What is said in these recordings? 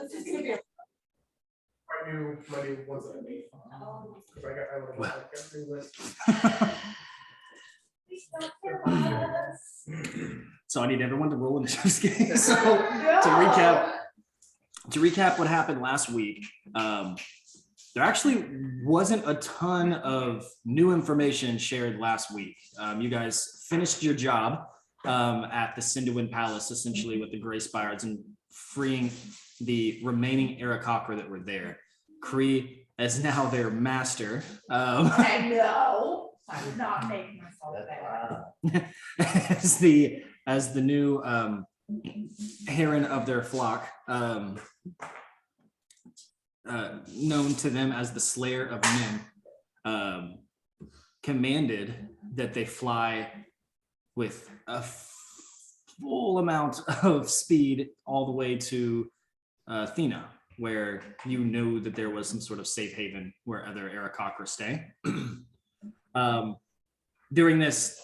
this is gonna be a My new ones that I made. I look Well. like a new list. So I need everyone to roll initiative skills. So to recap what happened last week, there actually wasn't a ton of new information shared last week. You guys finished your job at the Cinderwind Palace, essentially with the Grey Spires and freeing the remaining Aarakocra that were there. Kree is now their master. I know. I'm not making myself that. as the new heron of their flock, known to them as the Slayer of Men, commanded that they fly with a full amount of speed all the way to Athena, where you knew that there was some sort of safe haven where other Aarakocra stay. During this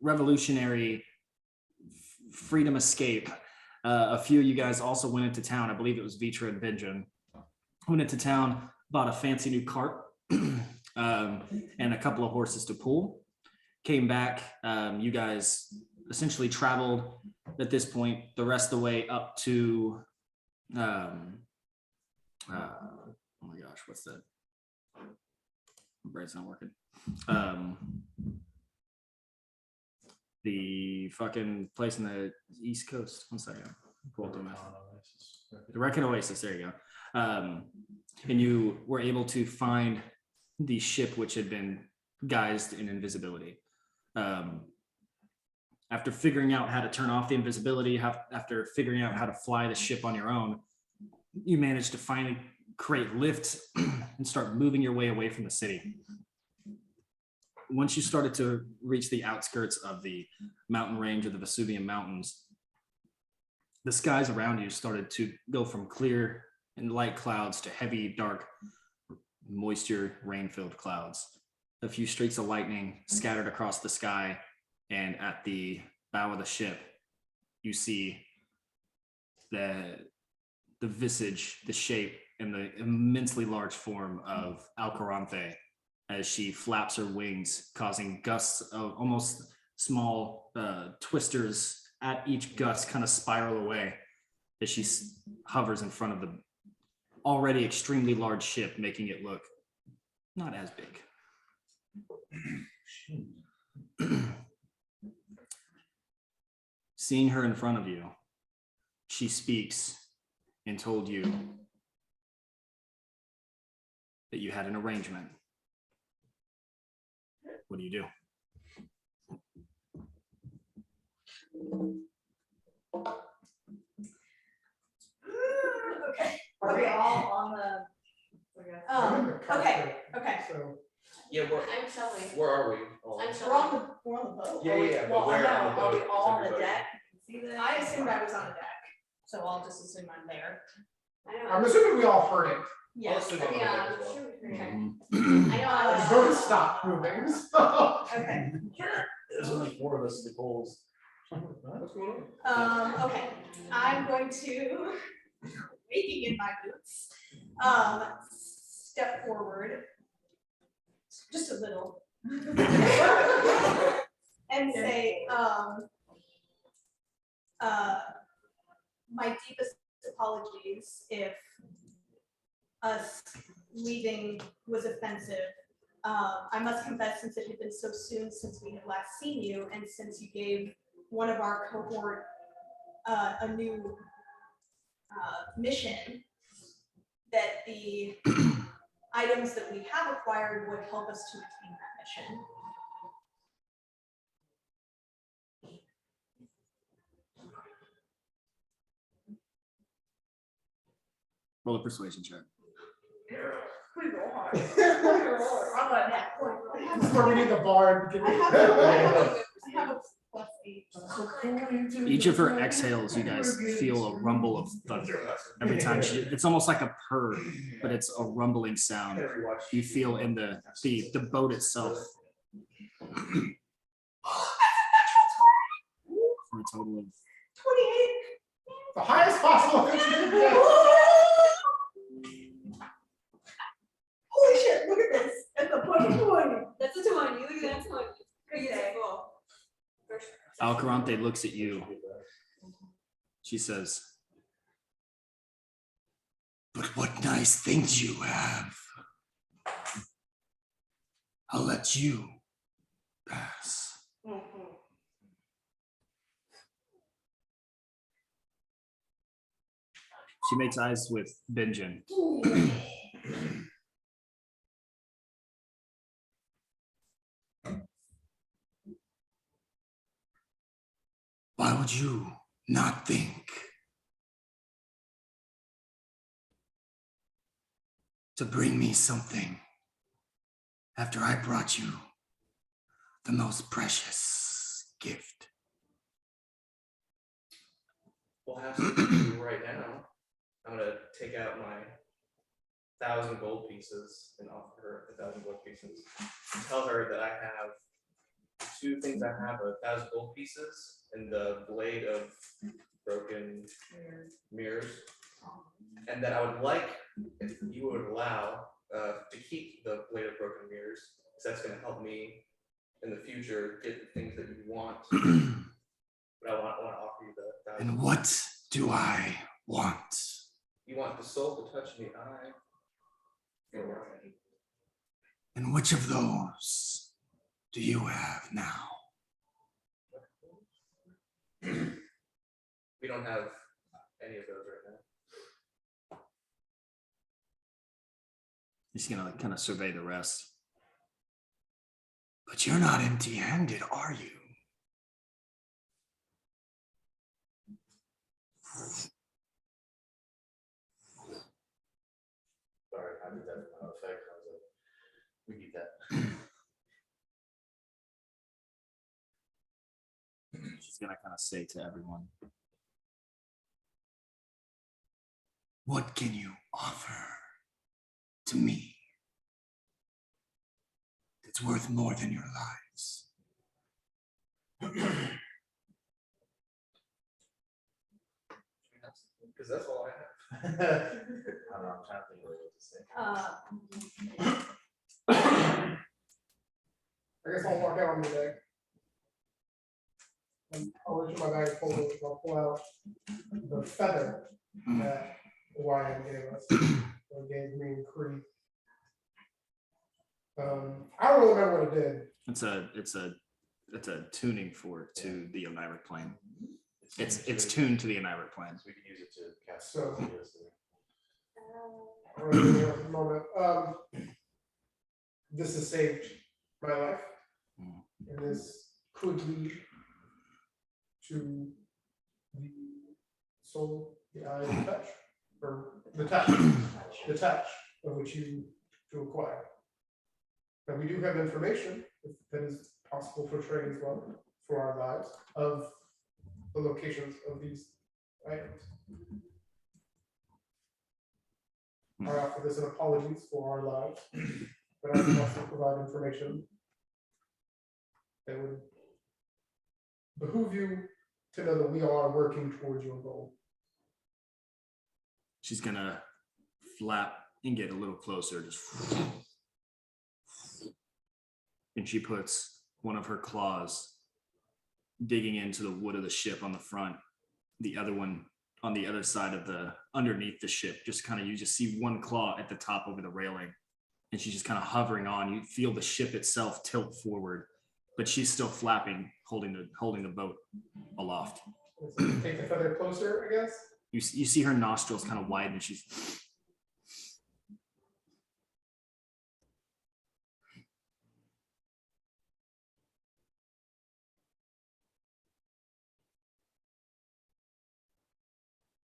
revolutionary freedom escape, a few of you guys also went into town. I believe it was Vitra and Benjamin. Went into town, bought a fancy new cart and a couple of horses to pull. Came back. You guys essentially traveled at this point the rest of the way up to oh my gosh, what's that? My brain's not working. The fucking place in the East Coast. One second. Pull up the map. The Recon Oasis. There you go. And you were able to find the ship which had been guised in invisibility. After figuring out how to turn off the invisibility, after figuring out how to fly the ship on your own, you managed to finally create lifts and start moving your way away from the city. Once you started to reach the outskirts of the mountain range of the Vesuvian Mountains, the skies around you started to go from clear and light clouds to heavy, dark, moisture, rain-filled clouds. A few streaks of lightning scattered across the sky, and at the bow of the ship, you see the visage, the shape, and the immensely large form of Alcoranthe as she flaps her wings, causing gusts of almost small twisters at each gust kind of spiral away as she hovers in front of the already extremely large ship, making it look not as big. Seeing her in front of you, she speaks and told you that you had an arrangement. What do you do? Okay. Are we all on the? Okay. So, Yeah, I'm showing. where are we? I'm We're on showing. the boat. Yeah, yeah, yeah, but Well, I where on know. the Are we boat all is on the everybody? deck? See that? I assumed I was on the deck, so I'll just assume I'm there. I know. I'm assuming we all heard it. Yes. Let's do it. Yeah, as well. sure. Okay. I know I The was. boat stopped moving. So. Okay. There's only 4 of us in the goals. What's going on? Okay. I'm going to, waking in my boots, step forward just a little and say, my deepest apologies if us leaving was offensive. I must confess, since it had been so soon since we had last seen you, and since you gave one of our cohort a new mission, that the items that we have acquired would help us to attain that mission. Roll a persuasion check. Please roll hard. I'm on that point. This is where we need the bar. I have a plus 8. Each of her exhales, you guys feel a rumble of thunder. Every time it's almost like a purr, but it's a rumbling sound you feel in the boat itself. For a total of 28. The highest possible that you can get. Holy shit, look at this. It's a point. That's a 20. Look at that 20. Beautiful. For sure. Alcarante looks at you. She says, "But what nice things you have. I'll let you pass." She makes eyes with Benjamin. Why would you not think to bring me something after I brought you the most precious gift? We'll have something to do right now. I'm gonna take out my 1,000 gold pieces and offer her 1,000 gold pieces. Tell her that I have 2 things. I have 1,000 gold pieces and the blade of broken mirrors, and that I would like, if you would allow, to keep the blade of broken mirrors, because that's going to help me in the future get the things that you want. But I want to offer you the 1,000. And what do I want? You want the soul to touch the eye. And which of those do you have now? We don't have any of those right now. He's gonna kind of survey the rest. But you're not empty-handed, are you? Sorry, I did that effect. I was like, we need that. She's gonna kind of say to everyone, what can you offer to me that's worth more than your lives? Because that's all I have. I don't know, I'm trying to think of what to say. I guess I'll walk out on the deck. And I'll reach in my bag full of, I'll pull out the feather that Orion gave us, or gave me and Cree. I don't really remember what it did. It's a tuning fork to the Oniric plane. It's tuned to the Oniric plane. So we can use it to cast. So- videos there. I don't really know at the moment. This has saved my life, and this could lead to the soul, the eye, and the touch, or the touch of which you to acquire. Now we do have information that is possible for trade as well for our lives of the locations of these items. I offer this an apologies for our lives, but I can also provide information that would behoove you to know that we are working towards your goal. She's gonna flap and get a little closer, just, and she puts one of her claws digging into the wood of the ship on the front, the other one on the other side of the underneath the ship. Just kind of, you just see one claw at the top over the railing, and she's just kind of hovering on. You feel the ship itself tilt forward, but she's still flapping, holding the boat aloft. So take the feather closer, I guess. You see her nostrils kind of widen. She's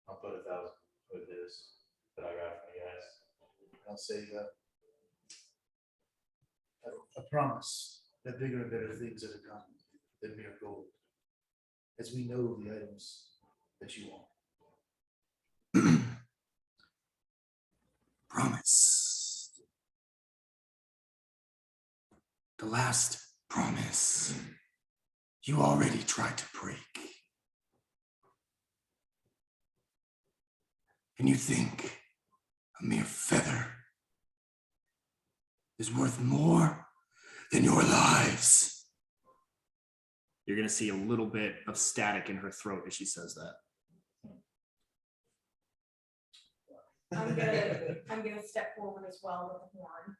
I'll put 1,000 with this that I got from you guys. I'll say a promise that bigger and better things are to come than mere gold, as we know the items that you want. promise. The last promise you already tried to break. And you think a mere feather is worth more than your lives? You're gonna see a little bit of static in her throat as she says that. I'm gonna step forward as well with the horn.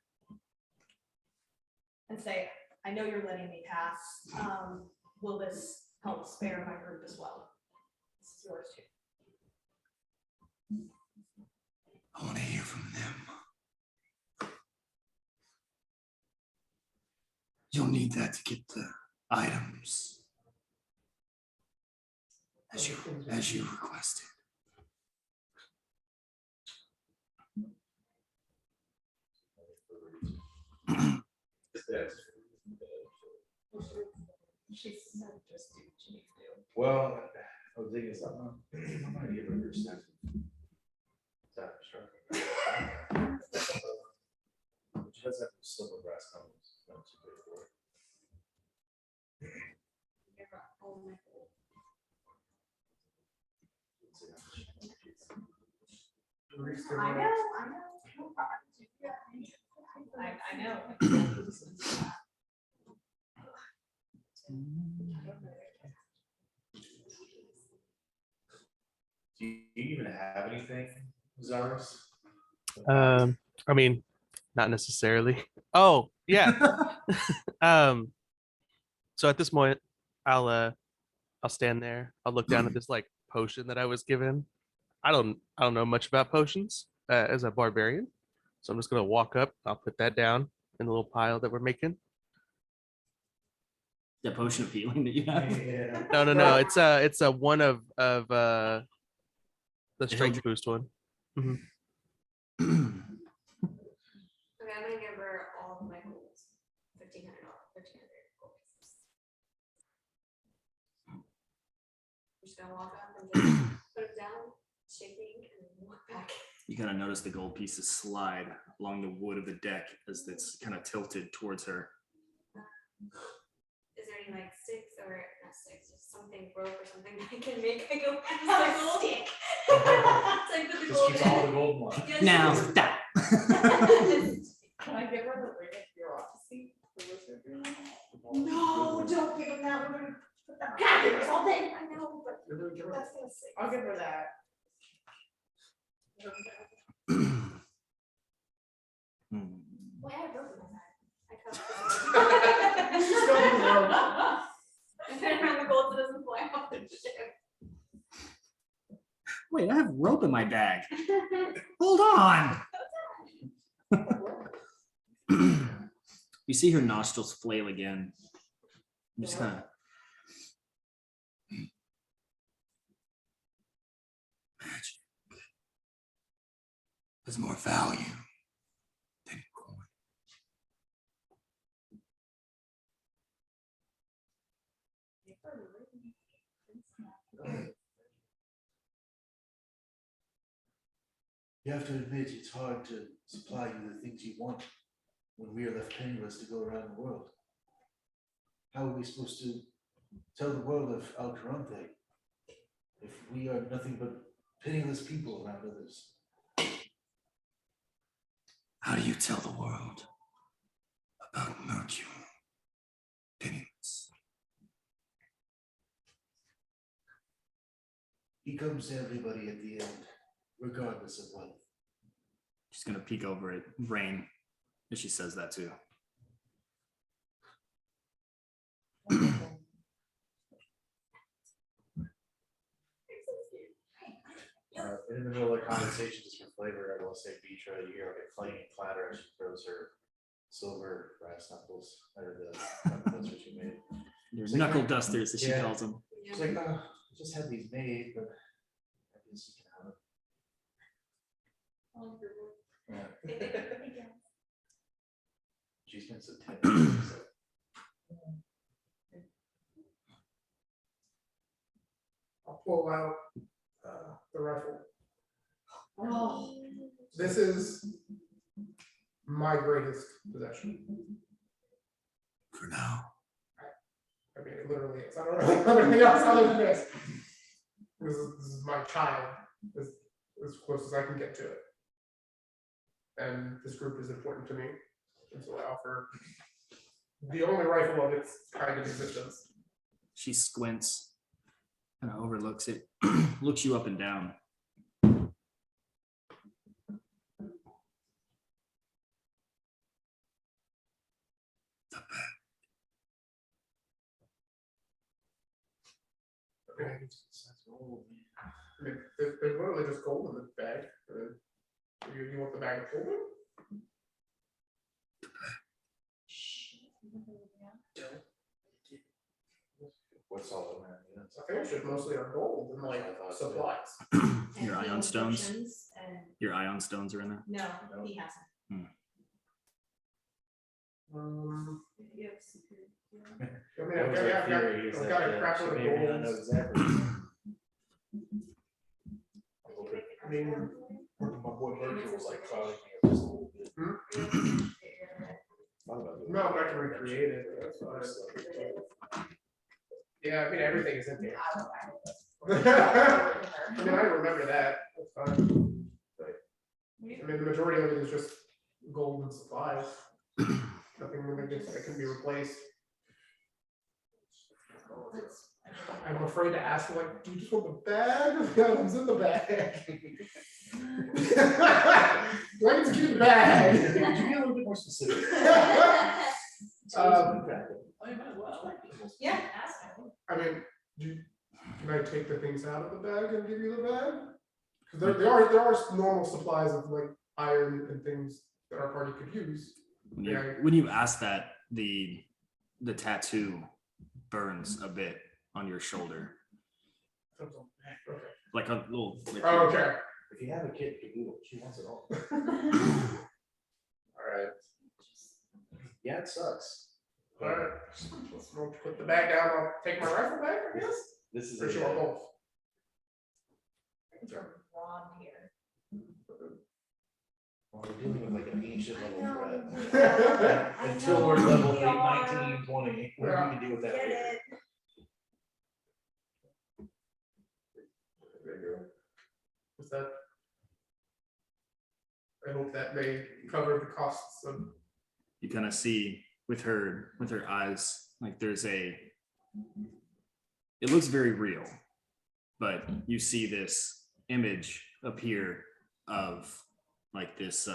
And say, I know you're letting me pass. Will this help spare my group as well? This is yours too. I want to hear from them. You'll need that to get the items as you requested. She said just do what you need to do. Well, I was thinking something. I'm gonna give her your staff. Staff, sure. She does have silver brass knuckles. Not too big for it. I know. I know. Do you even have anything, Zaris? I mean, not necessarily. Oh, yeah. So at this point, I'll stand there. I'll look down at this like potion that I was given. I don't know much about potions as a barbarian, so I'm just gonna walk up. I'll put that down in the little pile that we're making. The potion of healing that you have. Yeah. No. It's a one of the strength boost one. Okay, I'm gonna give her all of my gold. $1,500. gold pieces. I'm just gonna walk up and just put it down, shaking, and then walk back. You kind of notice the gold pieces slide along the wood of the deck as it's kind of tilted towards her. Is there any like sticks or not sticks, just something rope or something that I can make? I go use the gold. Stick. So I put the Just gold keep in. all the gold ones. Yeah, Now just- stop. Can I give her the ring of bureaucracy for wizardry? No, don't give him that. We're gonna put that. God, there's all day. I know, but Give her- that's gonna say. I'll give her that. Well, I have rope in my bag. I covered She's going to rope. I put it around the gold so it doesn't fly off the ship. Wait, I have rope in my bag. Hold on. You see her nostrils flail again. I'm just kind of. Magic has more value than coin. You have to admit, it's hard to supply you the things you want when we are left penniless to go around the world. How are we supposed to tell the world of Alcarante if we are nothing but penniless people around others? How do you tell the world about Mercury? Penniless. He comes to everybody at the end, regardless of wealth. She's gonna peek over at Rain as she says that too. In the middle of the conversation, just for flavor, I will say Beatra, you hear like a clanging clatter as she throws her silver brass knuckles or the knuckles that she made. Your It's like, knuckle dusters, as she yeah. calls them. She's like, oh, I just had these made, but I guess you can have it. Yeah. She's been so tender. I'll pull out the rifle. This is my greatest possession. For now. I mean, it literally is. I don't know anything else other than this. This is my child. as close as I can get to it. And this group is important to me, and so I offer the only rifle of its kind in existence. She squints, kind of overlooks it, looks you up and down. I mean, there's literally just gold in the bag. You want the bag of gold? What's all in there? I think it's just mostly our gold and like supplies. Your And ion healing stones? potions and- Your ion stones are in there. No, he hasn't. You have secret- I mean, I've got a crap load of gold. exactly. I mean, My boy Virgil was like clouding me just a little bit. no, I'm not gonna recreate it. That's fine. Yeah, I mean, everything is in there. I mean, I remember that. That's fine. But, I mean, the majority of it is just gold and supplies. Nothing really that can be replaced. I'm afraid to ask, like, do you just want the bag or the items in the bag? Do I need to keep the bag? Could you be a little bit more specific? Yeah. I mean, can I take the things out of the bag and give you the bag? Because there are normal supplies of like iron and things that our party could use. When you ask that, the tattoo burns a bit on your shoulder, Okay. like a little. Like Oh, okay. If you have a kid, she wants it all. All right. Yeah, it sucks. All right. We'll put the bag down. I'll take my rifle back, I guess. This is Or should I both? well, we're dealing with like an ancient I level know, threat. I Until know, we're level we 8, are. 19, 20, we Yeah. can deal with that Get later. it? There you go. Is that? I hope that may cover the costs of. You kind of see with her eyes, like there's it looks very real, but you see this image appear of like this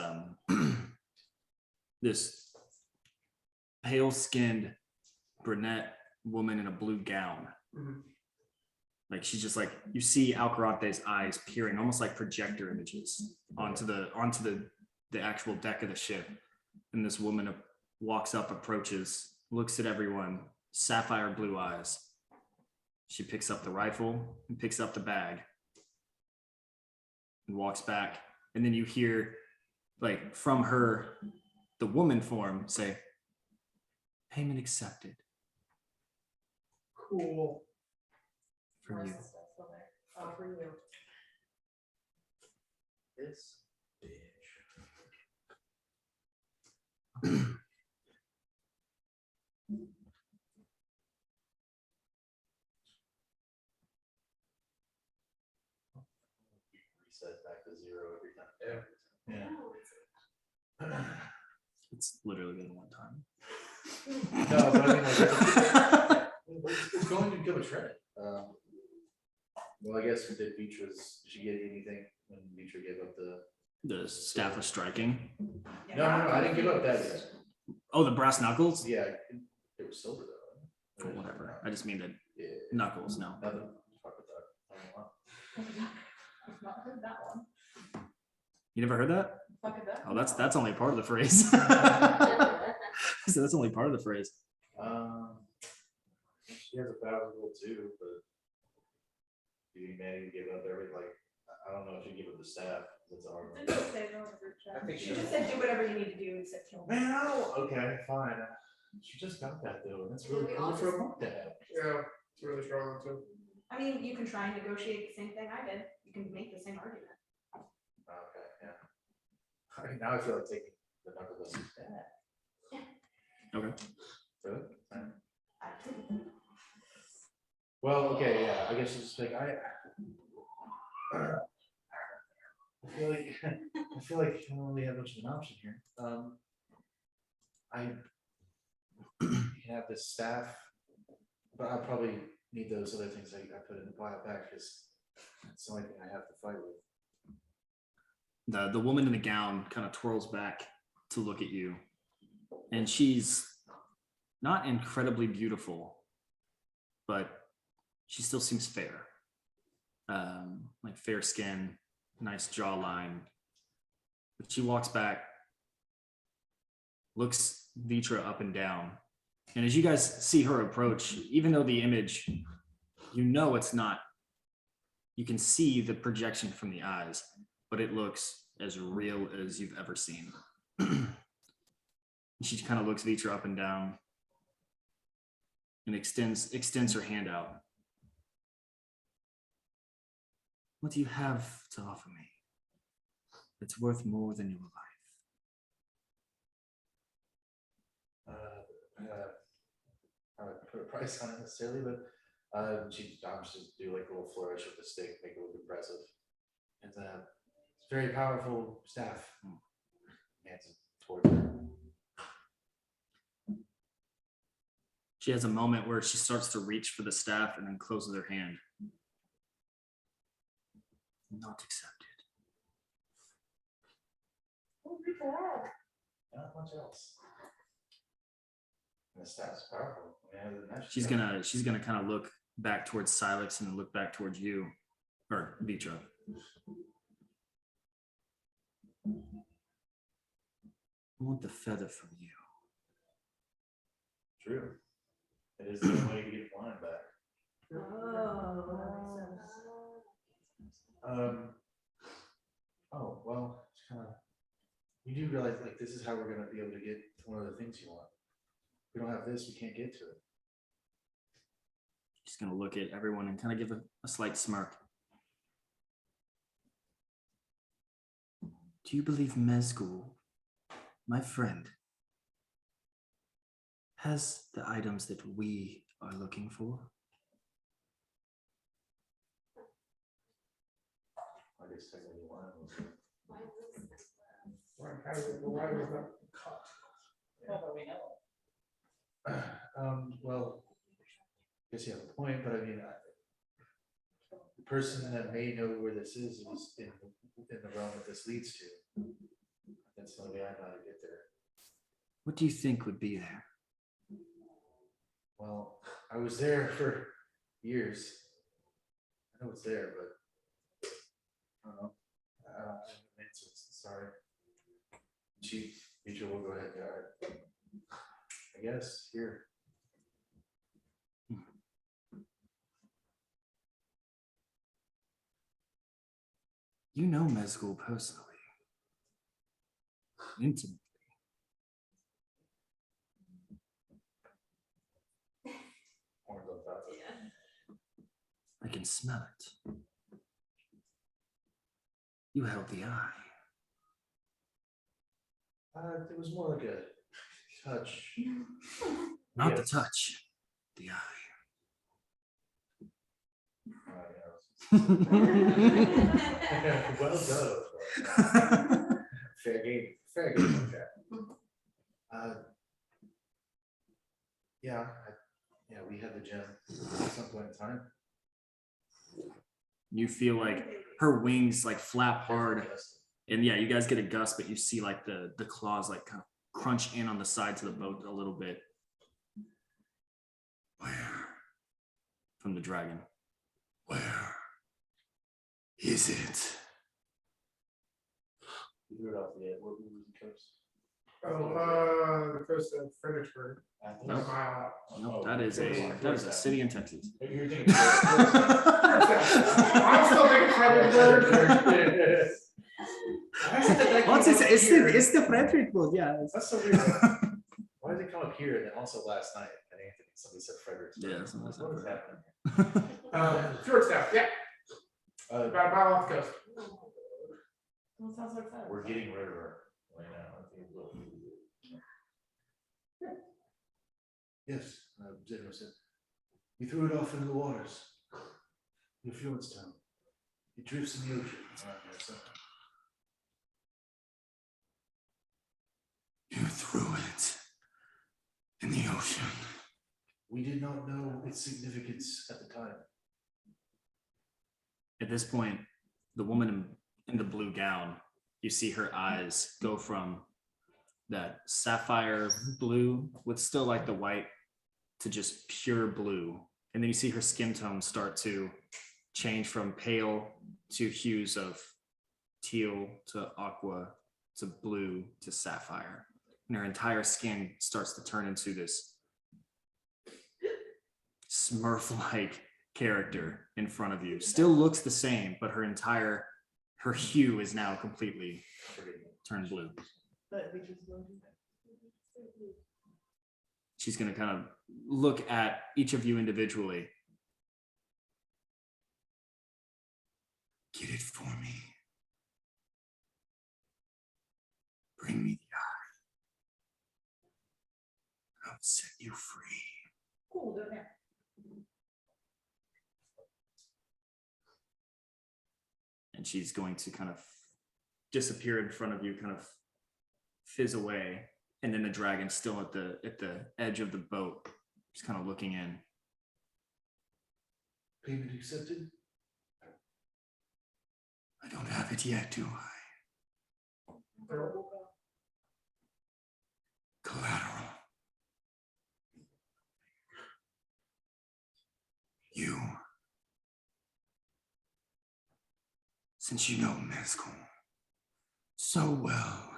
this pale skinned brunette woman in a blue gown. Mhm. Like she's just like, you see Alcarante's eyes peering almost like projector images onto the actual deck of the ship. And this woman walks up, approaches, looks at everyone, sapphire blue eyes. She picks up the rifle and picks up the bag and walks back. And then you hear like from her, the woman form say, "Payment accepted." Cool. From you. Oh, for you. This bitch. Reset back to 0 every time. Yeah. It's literally been one time. No, but I mean, like, it's going to give a trend. Well, I guess we did Vitra's. Did she get anything when Vitra gave up The staff of striking. No, I didn't give up that yet. Oh, the brass knuckles? Yeah, it was silver though. Oh, whatever. I just mean the Yeah. knuckles, no. Nothing. Fuck with that. I don't know. I've not heard that one. You never heard that? Fuck it up. Oh, that's only part of the phrase. So that's only part of the phrase. She has 1,000 gold too, but you managed to give up everything. Like, I don't know if she gave up the staff. That's a hard one. Didn't say no in the group chat. I think She she just said do whatever you need to do except kill me. Man, I don't. Okay, fine. She just got that though. That's really We cool all for a just- monk to have. Yeah, it's a really strong one too. I mean, you can try and negotiate the same thing I did. You can make the same argument. Okay, yeah. I mean, now I feel like taking the knuckle dust. Okay. Really? I didn't. Well, okay, yeah. I guess it's just like I feel like I don't really have much of an option here. I can have this staff, but I'll probably need those other things I put in the pile back because that's the only thing I have to fight with. The woman in the gown kind of twirls back to look at you, and she's not incredibly beautiful, but she still seems fair. Like fair skin, nice jawline. But she walks back, looks Vitra up and down. And as you guys see her approach, even though the image, you know it's not, you can see the projection from the eyes, but it looks as real as you've ever seen. She kind of looks Vitra up and down and extends her hand out. What do you have to offer me that's worth more than your life? I would put a price on it necessarily, but she obviously do like a little flourish with the stick, make it look impressive. It's a very powerful staff. Hands it towards her. She has a moment where she starts to reach for the staff and then closes her hand. Not accepted. Not much else. And the staff's powerful. I mean, She's gonna kind of look back towards Silex and then look back towards you, or Vitra. I want the feather from you. True. It is the only way to get flying back. Oh, well, it's kind of, you do realize like this is how we're gonna be able to get to one of the things you want. If we don't have this, we can't get to it. She's gonna look at everyone and kind of give a slight smirk. Do you believe Mezgul, my friend, has the items that we are looking for? I guess technically one of them. Why was that cut? Well, I guess you have a point, but I mean, the person that may know where this is in the realm that this leads to. That's the only way I know how to get there. What do you think would be there? Well, I was there for years. I know it's there, but I don't know. I don't have an answer. Sorry. Chief, Vitra will go ahead. I guess here. You know Mezgul personally, intimately. I can smell it. You held the eye. It was more like a touch. Not Yes. the touch, the eye. Well done. Fair game. Fair game. Okay. Yeah, we had the gem at some point in time. You feel like her wings like flap hard, and yeah, you guys get a gust, but you see like the claws like kind of crunch in on the sides of the boat a little bit. Where? From the dragon. Where is it? You threw it off the edge. What was the coast? The coast of Fredericksburg. Nope. Nope, that is a city in Texas. You're thinking. I'm still thinking Fredericksburg. Well, it's the Fredericksburg, yeah. That's so weird. Why did it come up here and then also last night at Anthony, somebody said Fredericksburg? Yeah, somebody said What is happening? Fjord staff, yeah. About off the coast. We're getting rid of her right now. I think we'll. Yes, Zeno said. We threw it off into the waters. The Fjordstown. It drifts in the ocean. potion. We did not know its significance at the time. At this point, the woman in the blue gown, you see her eyes go from that sapphire blue with still like the white to just pure blue. And then you see her skin tone start to change from pale to hues of teal to aqua to blue to sapphire. And her entire skin starts to turn into this Smurf-like character in front of you. Still looks the same, but her hue is now completely turned blue. She's going to kind of look at each of you individually. Get it for me. Bring me the eye. I'll set you free. Cool, don't it? And she's going to kind of disappear in front of you, kind of fizz away. And then the dragon's still at the edge of the boat, just kind of looking in. Payment accepted? I don't have it yet, do I? Collateral. You. Since you know Mezcal so well,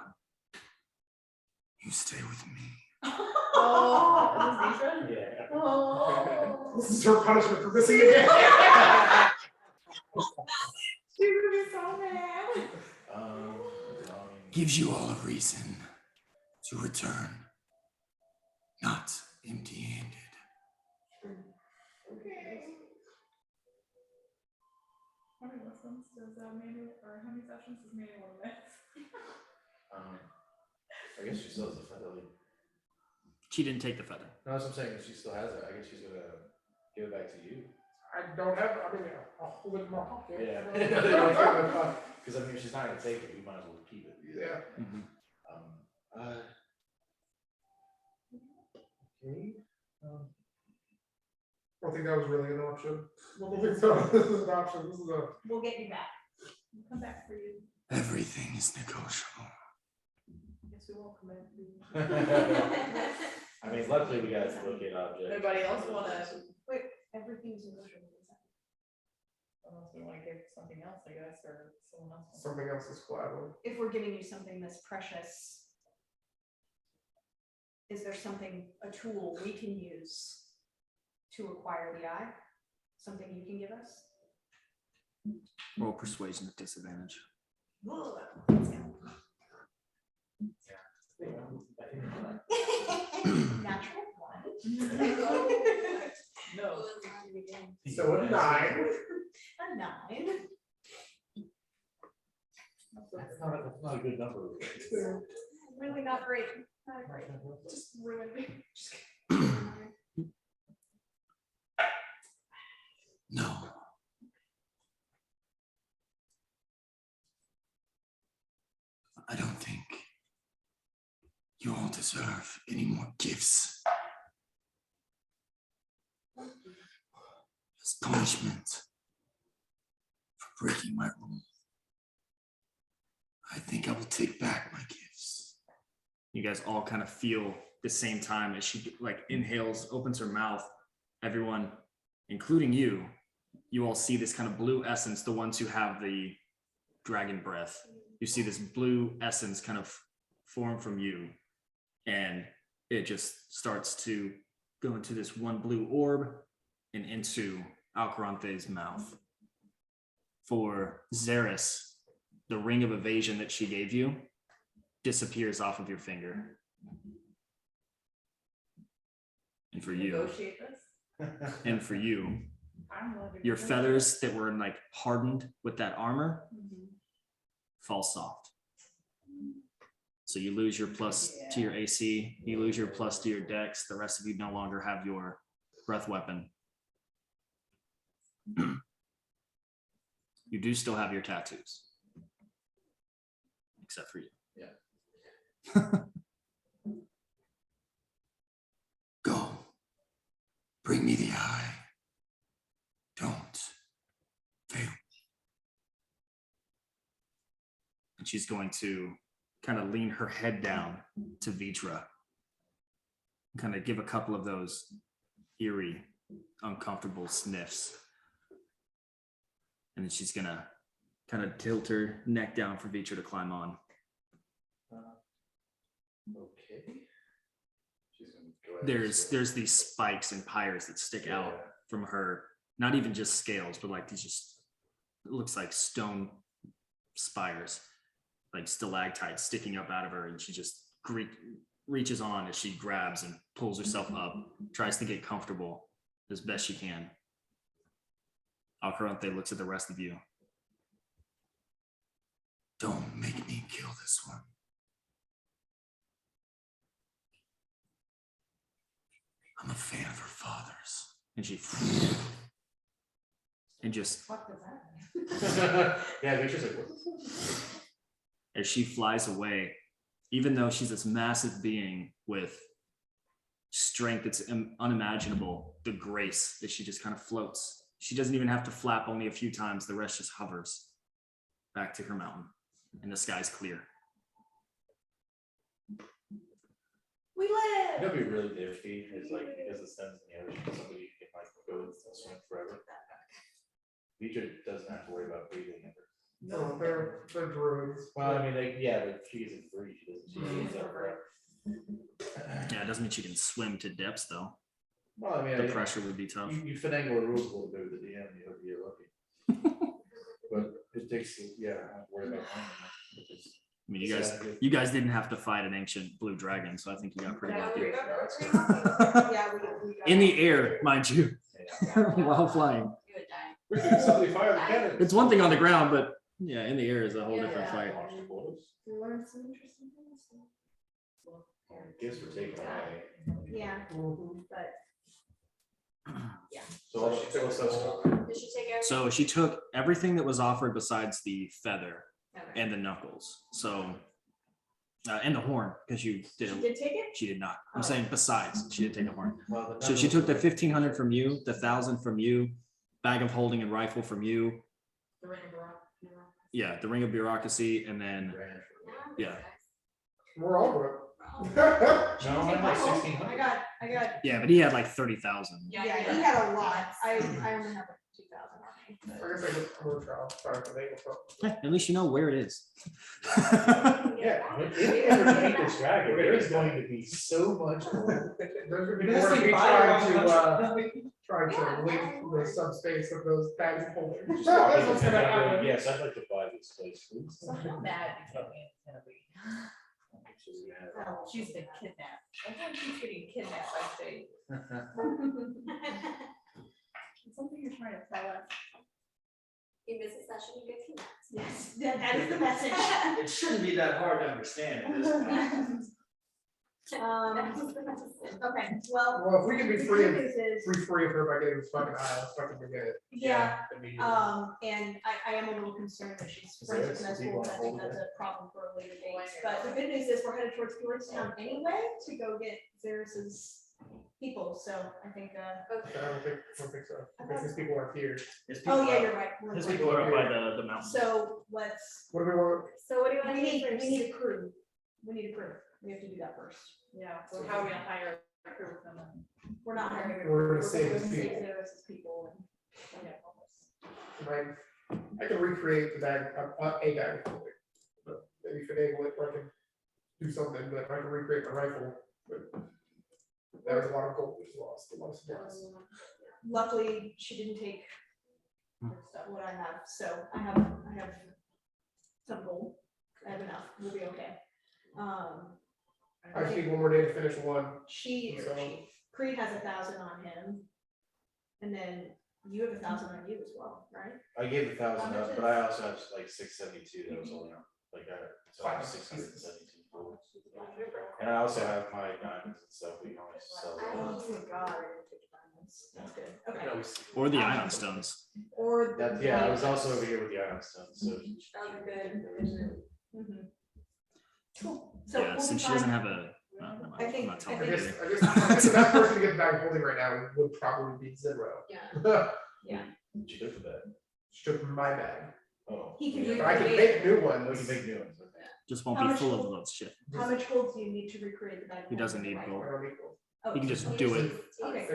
you stay with me. Oh, is this Nisha? Yeah. Oh. This is her punishment for missing again. She's gonna be so mad. Gives you all a reason to return, not empty-handed. Okay. How many lessons does manual, or how many sessions does manual miss? I guess she still has the feather lead. She didn't take the feather. No, that's what I'm saying. If she still has it, I guess she's gonna give it back to you. I don't have, I mean, I'll hold it in my pocket. Yeah. Because I mean, if she's not gonna take it, we might as well keep it. Yeah. Mhm. Okay. I don't think that was really an option. I don't think so. This is an option. This is a. We'll get you back. We'll come back for you. Everything is negotiable. Guess we won't come in. I mean, luckily we got to look at objects. Anybody else wanna, Wait, everything's negotiable. unless we wanna give something else, I guess, or someone else. wants- Something else is collateral. If we're giving you something that's precious, is there something, a tool we can use to acquire the eye? Something you can give us? Roll persuasion at disadvantage. Let's go. Natural one. No. So a 9. A 9. That's not a good number. Really not great. Not great. Just ruined me. Just kidding. No. I don't think you all deserve any more gifts. As punishment for breaking my rule, I think I will take back my gifts. You guys all kind of feel the same time as she like inhales, opens her mouth. Everyone, including you all see this kind of blue essence, the ones who have the dragon breath. You see this blue essence kind of form from you, and it just starts to go into this one blue orb and into Alcarante's mouth. For Xeris, the ring of evasion that she gave you disappears off of your finger. And for you, Negotiate this? and for you, I'm willing to your negotiate. feathers that were like hardened with that armor fall soft. So you lose your plus to your AC, you lose your plus to your dex. The rest of you no longer have your breath weapon. You do still have your tattoos, except for you. Go. Bring me the eye. Don't fail. And she's going to kind of lean her head down to Vitra, kind of give a couple of those eerie, uncomfortable sniffs. And then she's gonna kind of tilt her neck down for Vitra to climb on. Okay. She's gonna go ahead and There's these spikes and pyres that stick out Yeah. from her, not even just scales, but like these just, it looks like stone spires, like stalactites sticking up out of her, and she just reaches on as she grabs and pulls herself up, tries to get comfortable as best she can. Alcarante looks at the rest of you. Don't make me kill this one. I'm a fan of her father's. And she and just What does that mean? Yeah, Victor's like, what is as she flies away, even though she's this massive being with strength that's unimaginable, the grace that she just kind of floats. She doesn't even have to flap only a few times. The rest just hovers back to her mountain, and the sky's clear. We live. That'd be really nifty. It's like because the sun's in the ocean, somebody can like go and swim forever. Victor doesn't have to worry about breathing ever. No, they're druids. Well, I mean, like, yeah, but she isn't free. She doesn't. She needs that forever. Yeah, it doesn't mean she can swim to depths though. Well, I mean, The pressure would be tough. you finagle the rules a little bit with the DM. You're lucky. But it takes, yeah, I don't have to worry about that. I mean, you guys didn't have to fight an ancient blue dragon, so I think you got pretty Yeah, lucky. we got Yeah, we got In the air, mind you, while flying. You would die. We could somebody fire the cannon. It's one thing on the ground, but yeah, in the air is a whole different Yeah. fight. We learned some interesting things. Gifts were taken away. Yeah, but So she took us. Did she take everything? So she took everything that was offered besides the feather Okay. and the knuckles. So, and the horn, because you she did. did take it? She did not. I'm saying besides, she did take a horn. Well, the So she took the knuckles- 1,500 from you, the 1,000 from you, bag of holding and rifle from you. The ring of rock. Yeah, the ring of bureaucracy, and then Yeah. We're all broke. No, I had like I 1,600. got, yeah, but he had like 30,000. yeah, he had a lot. I only have like 2,000 on me. I guess I just, I'm gonna try, sorry for the At least you know where it is. Yeah, when you ever defeat this dragon, there is going to be so much gold. There's gonna be more of me trying to link the subspace of those bags of holding. Just walk That's into what's gonna town, happen. yes, I'd like to buy this place, please. So how bad do you think it's gonna be? She's gonna have- Oh, she's been kidnapped. I think she's getting kidnapped by fate. Something you're trying to tell us. You miss a session, you get kidnapped. Yes, that is the message. It shouldn't be that hard to understand at this point. That was the message. Okay, well. Well, if we can be free the of- good news is- Free of her by getting this fucking eye, let's fucking forget it. Yeah, immediately. and I am a little concerned that she's Is there friends with some people Nestle, on I think hold that's a problem for a later date. But the good news is we're headed towards Georgetown anyway to go get Xerxes people, so I think, I don't think so, because these people are here. oh yeah, you're right. we're His right. people are up by the mountain. So let's, What do we want? So what do you want we to do need first? a crew. We need a crew. We have to do that first. Yeah, so how are we gonna hire a crew from them? We're not hiring. a We're crew, gonna save gonna his save people. Xerxes people and. Right, I can recreate the bag, a bag of holding. But maybe finagle it, or I can do something, but I can recreate my rifle, but that was a lot of gold we lost, a lot of supplies. Luckily, she didn't take what I have, so I have some gold. I have enough, we'll be okay. I just need one more day to finish one. So- Creed has 1,000 on him. And then you have 1,000 on you as well, right? I gave 1,000 How much up, is- but I also have like 672 that was holding up, like so I have 672 gold. And I also have my diamonds and stuff, we can always sell Oh, those. my God, I didn't take diamonds. That's good, I can okay. always- Or the ion stones. Or. That, yeah, I was also over here with the iron stone, so. That would be good. Mhm. Cool. So Yeah, we'll since be she doesn't fine. have a, never mind. I think- I'm not telling I you. guess the best person to get the bag holding right now would probably be Zero. Yeah. She took the bed. She took my bag. Oh. He can yeah. do But I can Recreate. make new We ones. can make new ones, okay. Just won't How be much full of will- those shit. How much gold do you need to recreate the bag? He doesn't need gold. I don't need gold. Oh, He can just do it. Okay.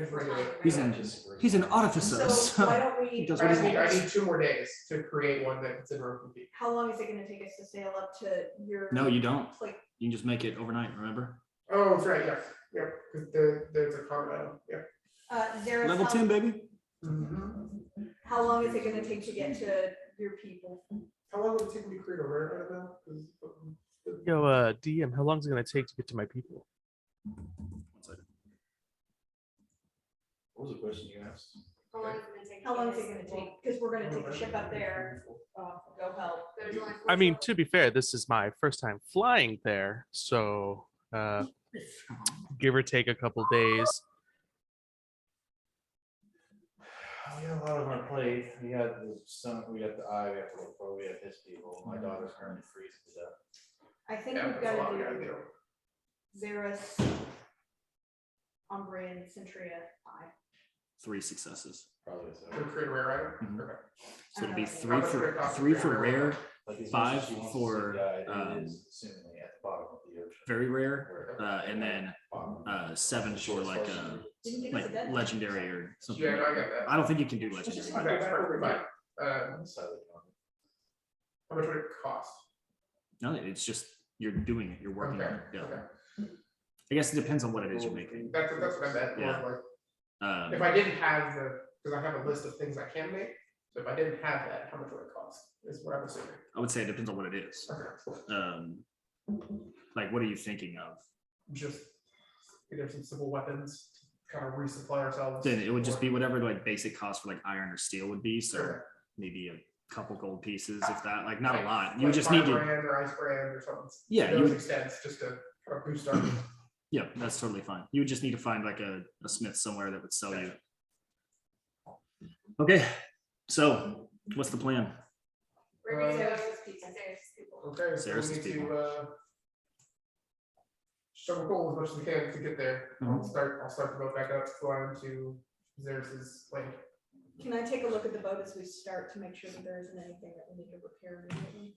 He's an artificer. So why don't we? does I what he need wants. 2 more days to create one that's in Roken Peak. How long is it gonna take us to sail up to your? No, you don't. Like, You can just make it overnight, remember? Oh, that's right, yes, yep, because there's a comment, yeah. Zaris, Level 10, baby. how long is it gonna take to get to your people? How long would it take me to create a rare item now? 'Cause, Yo, DM, how long is it gonna take to get to my people? One second. What was the question you asked? How long is it gonna take? How long is it gonna take? Because we're gonna take the ship up there, go help. There's only I mean, 4 to be fair, this is my first time flying there, so give or take a couple days. We got a lot on our plate. We got the sun, we got the eye, we have to look for, we have his people. My daughter's currently freezing to death. I think Yeah, we've that's a lot gotta we gotta do do. Zaris, Umbrian, Centria, 5. 3 successes. Probably so. To create a rare item? Mhm. Okay. So it'll be How three much would it cost to three create a for rare, Like as much 5 as she wants to for, see the eye, um, it is assumingly at the bottom of the ocean. very rare, Where- and then bottom. 7 for like Didn't give us a deadline. legendary or something. Yeah, no, I got that. I don't think you can do Okay, legendary. that's perfectly fine. On the side of the counter. How much would it cost? No, it's just you're doing it. You're working on it. Okay, Yeah. okay. I guess it depends on what it is you're making. That's what I meant, more Yeah. like, Um, if I didn't have because I have a list of things I can make, so if I didn't have that, how much would it cost, is what I'm assuming. I would say it depends on what it is. Okay. Like, what are you thinking of? Just either some simple weapons, to kind of resupply ourselves. Then it would just or- be whatever like basic cost for like iron or steel would be. So Okay. maybe a couple gold pieces, if that. Like not a Like- lot. You like would just need fire to. brand or ice brand or something. Yeah, to you those would- extents, just to kind of boost our. Yeah, that's totally fine. You would just need to find like a smith somewhere that would sell you. Okay, so what's the plan? We're gonna go to Zaris's people. Okay, so Sarah's we need people. to shovel coal as much as we can to get there. Mm-hmm. I'll start the boat back up, fly into Xeris's lake. Can I take a look at the boat as we start to make sure that there isn't anything that we need to repair immediately?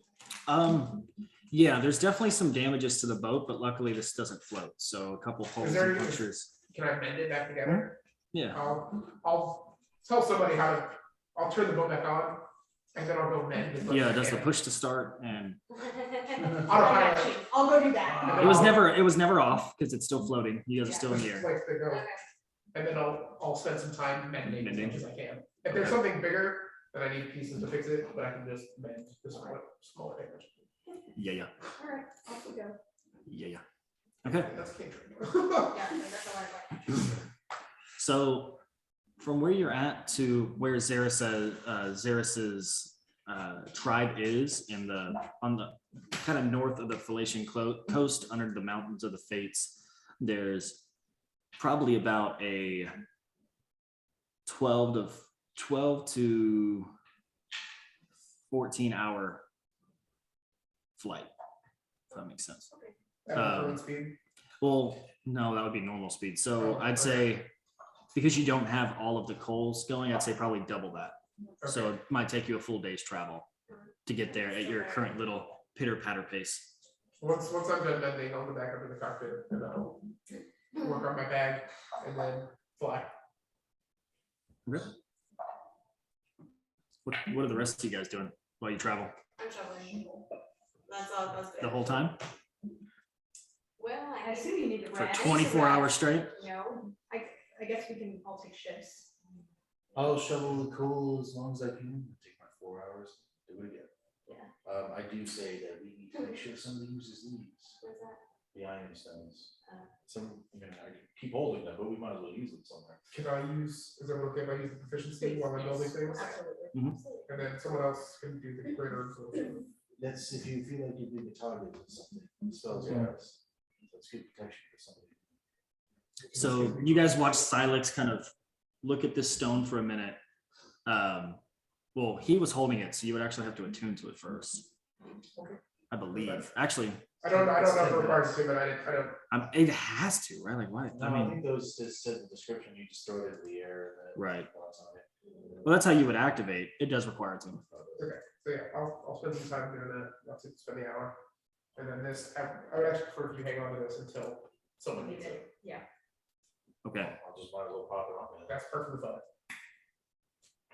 Yeah, there's definitely some damages to the boat, but luckily this doesn't float. So a couple holes there and any- punctures. Can I mend it back together? Yeah, I'll tell somebody how to, I'll turn the boat back on and then I'll go mend. as much yeah, as it I does the can. push to start, and I'll go do that. it was never off because it's still floating. You guys are still in the air. Like they go, Okay. and then I'll spend some time mending as Mending. much as I can. If there's something bigger, then I need pieces to fix it, but I can just mend the smaller damage. Yeah. All right, off we go. Yeah. Okay. That's Kingdom. Yeah, that's a lot of So from where you're at to where Xeris's tribe is on the kind of north of the Phalician coast under the mountains of the Fates, there's probably about a 12 to 14 hour flight, if that makes sense. At current speed. Well, no, that would be normal speed. So I'd say because you don't have all of the coals going, I'd say probably double that. So it might take you a full day's travel to get there at your current little pitter patter pace. Once I'm done mending, I'll go back up to the cockpit and I'll work on my bag and then fly. Okay. What are the rest of you guys doing while you travel? I'm shoveling. That's all it goes to. The whole time Well, I assume you need to for rest. 24 hours straight? No, I guess we can all take shifts. I'll shovel the coal as long as I can. Take my 4 hours, do it again. Yeah. I do say that we need to make sure somebody uses these, What's that? the iron stones. Oh. Some, I mean, I keep holding them, but we might as well use them somewhere. Can I use, is it okay if I use the proficiency while I'm building things? Absolutely. Mhm. Absolutely. And then someone else can do the greater influence. That's if you feel like you're being a target or something. Spells Yeah. wise. That's good protection for somebody. So you guys watch Silex kind of look at this stone for a minute. Well, he was holding it, so you would actually have to attune to it first. I believe. Actually, I don't know if it requires to, but I don't. It has to, right? Like, why? No, I I mean, think those just said in the description, you just throw it into the air. And then Right. thoughts on it. well, that's how you would activate. It does require to. Okay, so yeah, I'll spend some time doing that, not to spend the hour. And then this, I would actually prefer if you hang on to this until someone needs it. Yeah. Okay. I'll just might as well pop it on. There. That's perfectly fine.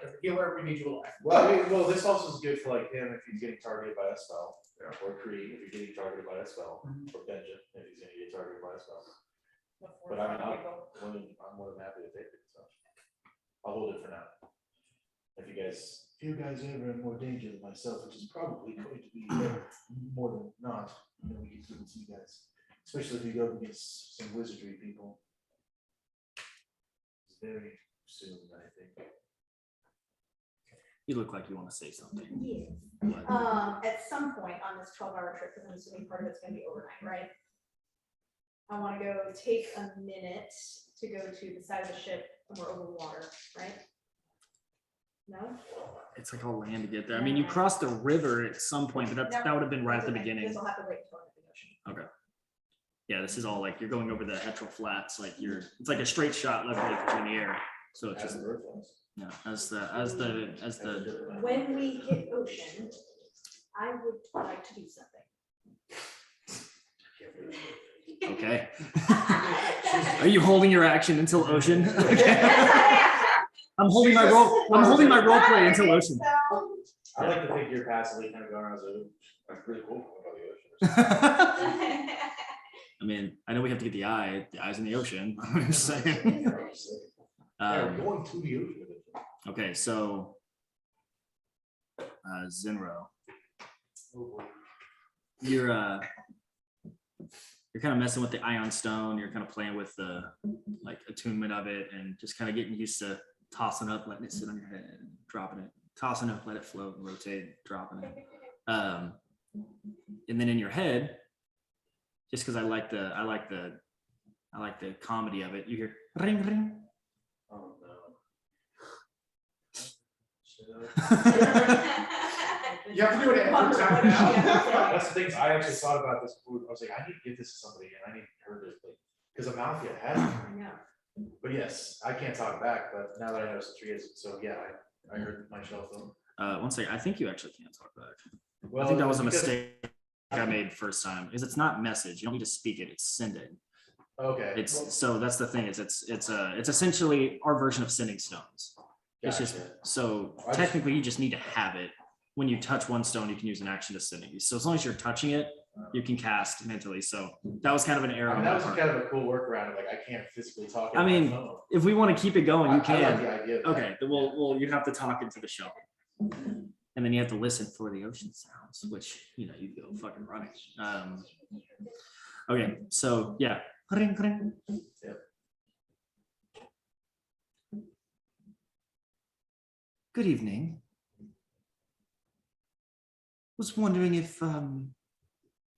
As a healer, we need you alive. Well, I mean, well, this also is good for like him if he's getting targeted by a spell, or Kree if you're getting targeted by a spell, or Benjamin if he's gonna get targeted by a spell. But I mean, I'm more than happy to take it, so I'll hold it for now. If you guys, If you guys are ever in more danger than myself, which is probably going to be more than not, we can give it to you guys. Especially if you go against some wizardry people. It's very soon, I think. You look like you want to say something. Yes. What? At some point on this 12-hour trip, because I'm assuming part of it's gonna be overnight, right? I wanna go take a minute to go to the side of the ship and we're over the water, right? No? It's like all land to get there. I mean, you crossed the river at some point, but that would have been right at the beginning. This will have to wait until I'm in the ocean. Okay. Yeah, this is all like you're going over the Hetral Flats, like it's like a straight shot literally between the air. So it's as just the bird flies. yeah, as the When we hit ocean, I would like to do something. okay. Are you holding your action until ocean? I'm holding my role play until ocean. I like to think you're passively kind of going around as that's pretty cool about the ocean. I mean, I know we have to get the eyes in the ocean. I'm just saying. Yeah, we're going to the ocean. Okay, so Zinro, you're kind of messing with the ion stone. You're kind of playing with the like attunement of it, and just kind of getting used to tossing up, letting it sit on your head, dropping it, tossing up, let it float and rotate, dropping it. And then in your head, just because I like the comedy of it, you hear ring ring. Oh no. You have to do it every time now. That's the thing. I actually thought about this. I was like, I need to give this to somebody, and I need her to like, because Amalthea has it. I know. But yes, I can't talk back. But now that I know Citria is, so yeah, I heard my shell phone. One second, I think you actually can't talk back. Well, I think that was a because- mistake I made first time. Because it's not message. You don't need to speak it. It's sending. Okay. It's so that's the thing. It's essentially our version of sending stones. It's just Gotcha. so I just- technically you just need to have it. When you touch one stone, you can use an action to send it. So as long as you're touching it, you can cast mentally. So that was kind of an error. I mean, on that my was part. kind of a cool workaround. Of like, I can't physically talk. I on my mean, phone. if we want to keep it going, you I like can. the idea of that. Okay, then we'll you have to talk into the show. And then you have to listen for the ocean sounds, which you go fucking running. Okay, so yeah. Ring, ring. Yep. Good evening. Was wondering if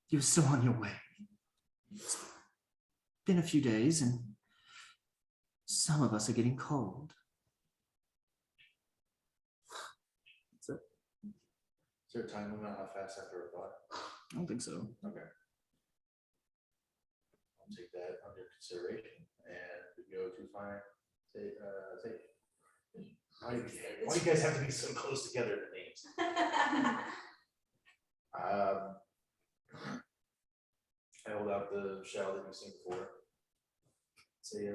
you're still on your way. It's been a few days and some of us are getting cold. Is there a time limit on how fast I have to reply? I don't think so. Okay. I'll take that under consideration and we go to find, say, why do you guys have to be so close together in the names? I hold out the shell that you've seen before. Say,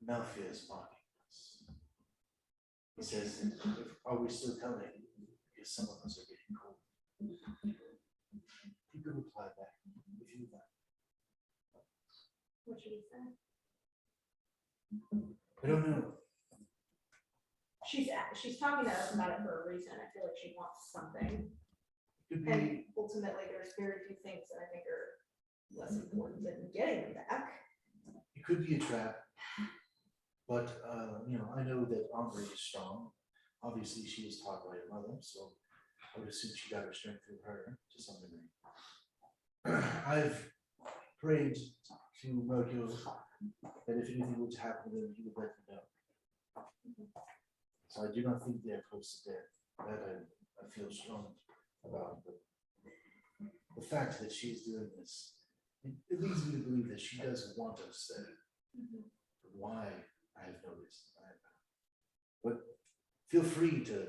Malphia is mocking us. He says, are we still telling? Because some of us are getting cold. You could reply back if you like. What should we say? I don't know. She's talking to us about it for a reason. I feel like she wants something. Could And be, ultimately, there's very few things that I think are less important than getting them back. it could be a trap. But, I know that Ombre is strong. Obviously, she was taught by her mother, so I would assume she got her strength through her to some degree. I've prayed to Mercure that if anything were to happen to them, he would let me know. So I do not think they're close to death. That I feel strong about. But the fact that she's doing this, it leads me to believe that she does want us there. Why, I have no reason. But feel free to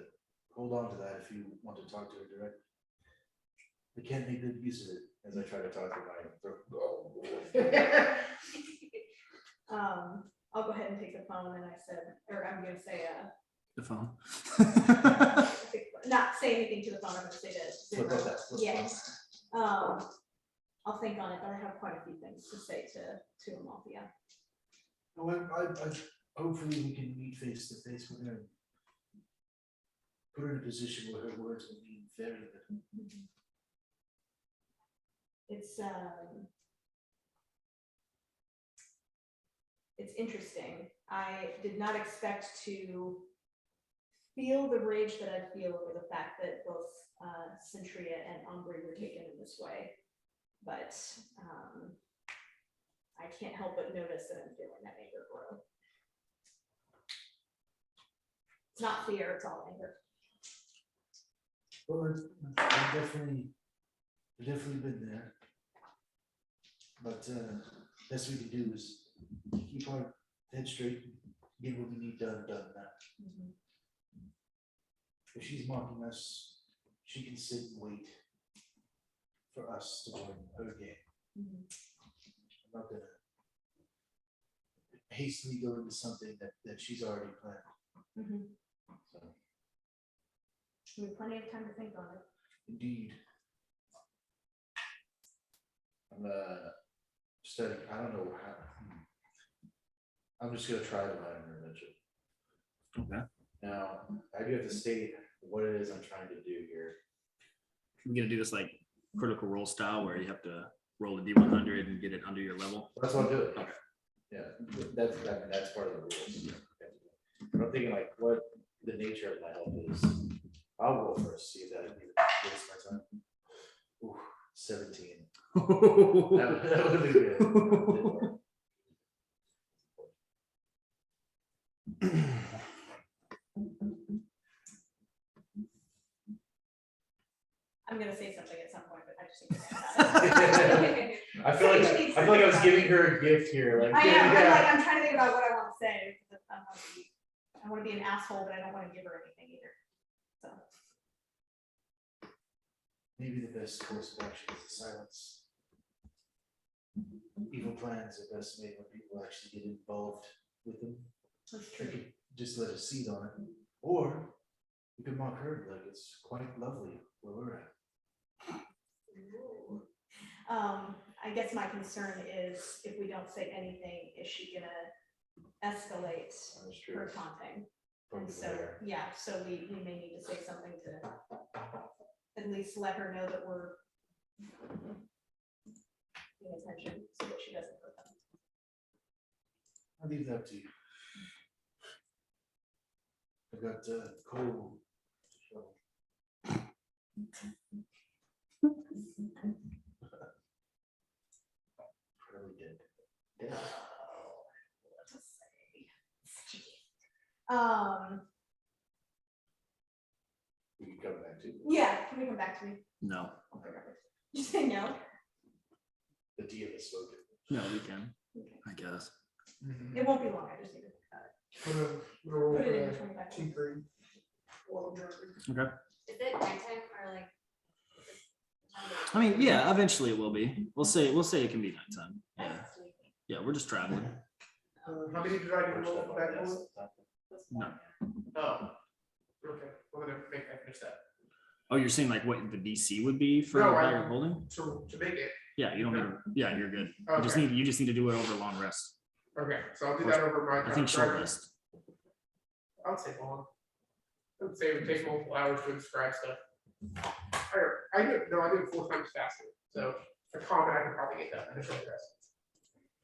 hold on to that if you want to talk to her directly. We can't make good use of it, as I try to talk to my throat. I'll go ahead and take the phone and I'm gonna say, The phone. not say anything to the phone, I'm gonna say to Flip Zero. that, flip Yes. I'll think on it, but I have quite a few things to say to Amalthea. Oh, I hopefully we can meet face to face with her. And put her in a position where her words will mean very little. It's interesting. I did not expect to feel the rage that I feel over the fact that both Centria and Ombre were taken in this way. But I can't help but notice that I'm feeling that anger grow. It's not fear, it's all anger. Well, I've definitely been there. But best we can do is keep our head straight, get what we need done now. If she's mocking us, she can sit and wait for us to win her game. I'm not gonna hastily go into something that she's already planned. So, We have plenty of time to think on it. indeed. I'm studying, I don't know how. I'm just gonna try to learn her eventually. Okay. Now, I do have to state what it is I'm trying to do here. We're gonna do this like critical role style where you have to roll a D100 and get it under your level. That's what I'll do. Okay. Yeah, that's part of the rules. But I'm thinking like what the nature of my help is. I'll go first, see if that even wastes my time. Ooh, 17. That would be good. Didn't work. I'm gonna say something at some point, but I just need to think about it. I feel like I was giving her a gift here. Like, I know, yeah. I'm trying to think about what I want to say. Because I want to be an asshole, but I don't want to give her anything either. So. Maybe the best course of action is silence. Evil plans are best made when people actually get involved with them. That's They true. could just let a seed on it. Or you can mock her like it's quite lovely where we're at. I guess my concern is if we don't say anything, is she gonna escalate That's true. her taunting? And Probably so, there. yeah, so we may need to say something to at least let her know that we're paying attention so that she doesn't hurt them. I'll leave that to you. I've got coal to shovel. Probably did. Yeah. We can come back to Yeah, can we come back to me? No, You say no? the DM has spoken. no, we can, I guess. It won't be long, I just need to I'm gonna roll put it in for 25. T3. Okay. Is it nighttime or like? I mean, yeah, eventually it will be. We'll say it can be nighttime. Yeah, yeah, we're just traveling. How many did I roll for that one? No. Oh. Okay, we're gonna make that finish that. Oh, you're saying like what the DC would be for No, how you're holding? So to make it, Yeah, you don't need to. Yeah, you're good. Okay. You just need to do it over a long rest. okay, so I'll do that over my. I think short rest. I would say long. I would say it would take multiple hours to describe stuff. I do it 4 times faster, so a comment I can probably get done in a short rest.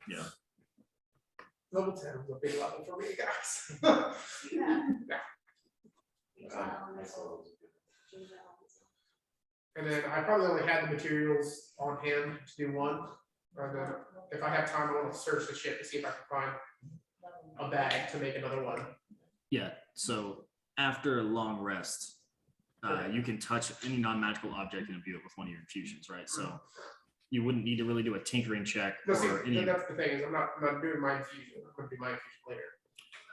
Yeah. Level 10 was a big level for me, guys. And then I probably only had the materials on hand to do one. And then if I have time, I want to search the ship to see if I can find a bag to make another one. Yeah. So after a long rest, You can touch any non-magical object and imbue it with one of your infusions, right? So you wouldn't need to really do a tinkering check No, see, or any. that's the thing, is I'm not doing my infusion, I'm gonna do my infusion later.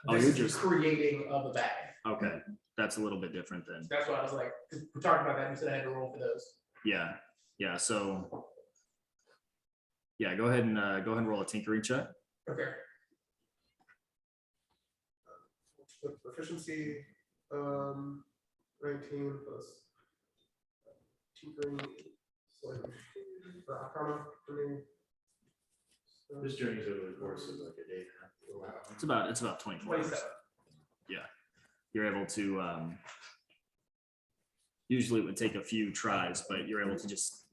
Oh, This you're is the just creating of a bag. okay. That's a little bit different then. That's why I was like, 'cause we're talking about that, you said I had to roll for those. Yeah, yeah. So yeah, go ahead and roll a tinkering check. Okay. With proficiency, 19 plus tinkering, so for Arcana for me. So This journey's over the course of like a day and a half. It's about 24 hours. 27. Yeah, you're able to. Usually it would take a few tries, but you're able to just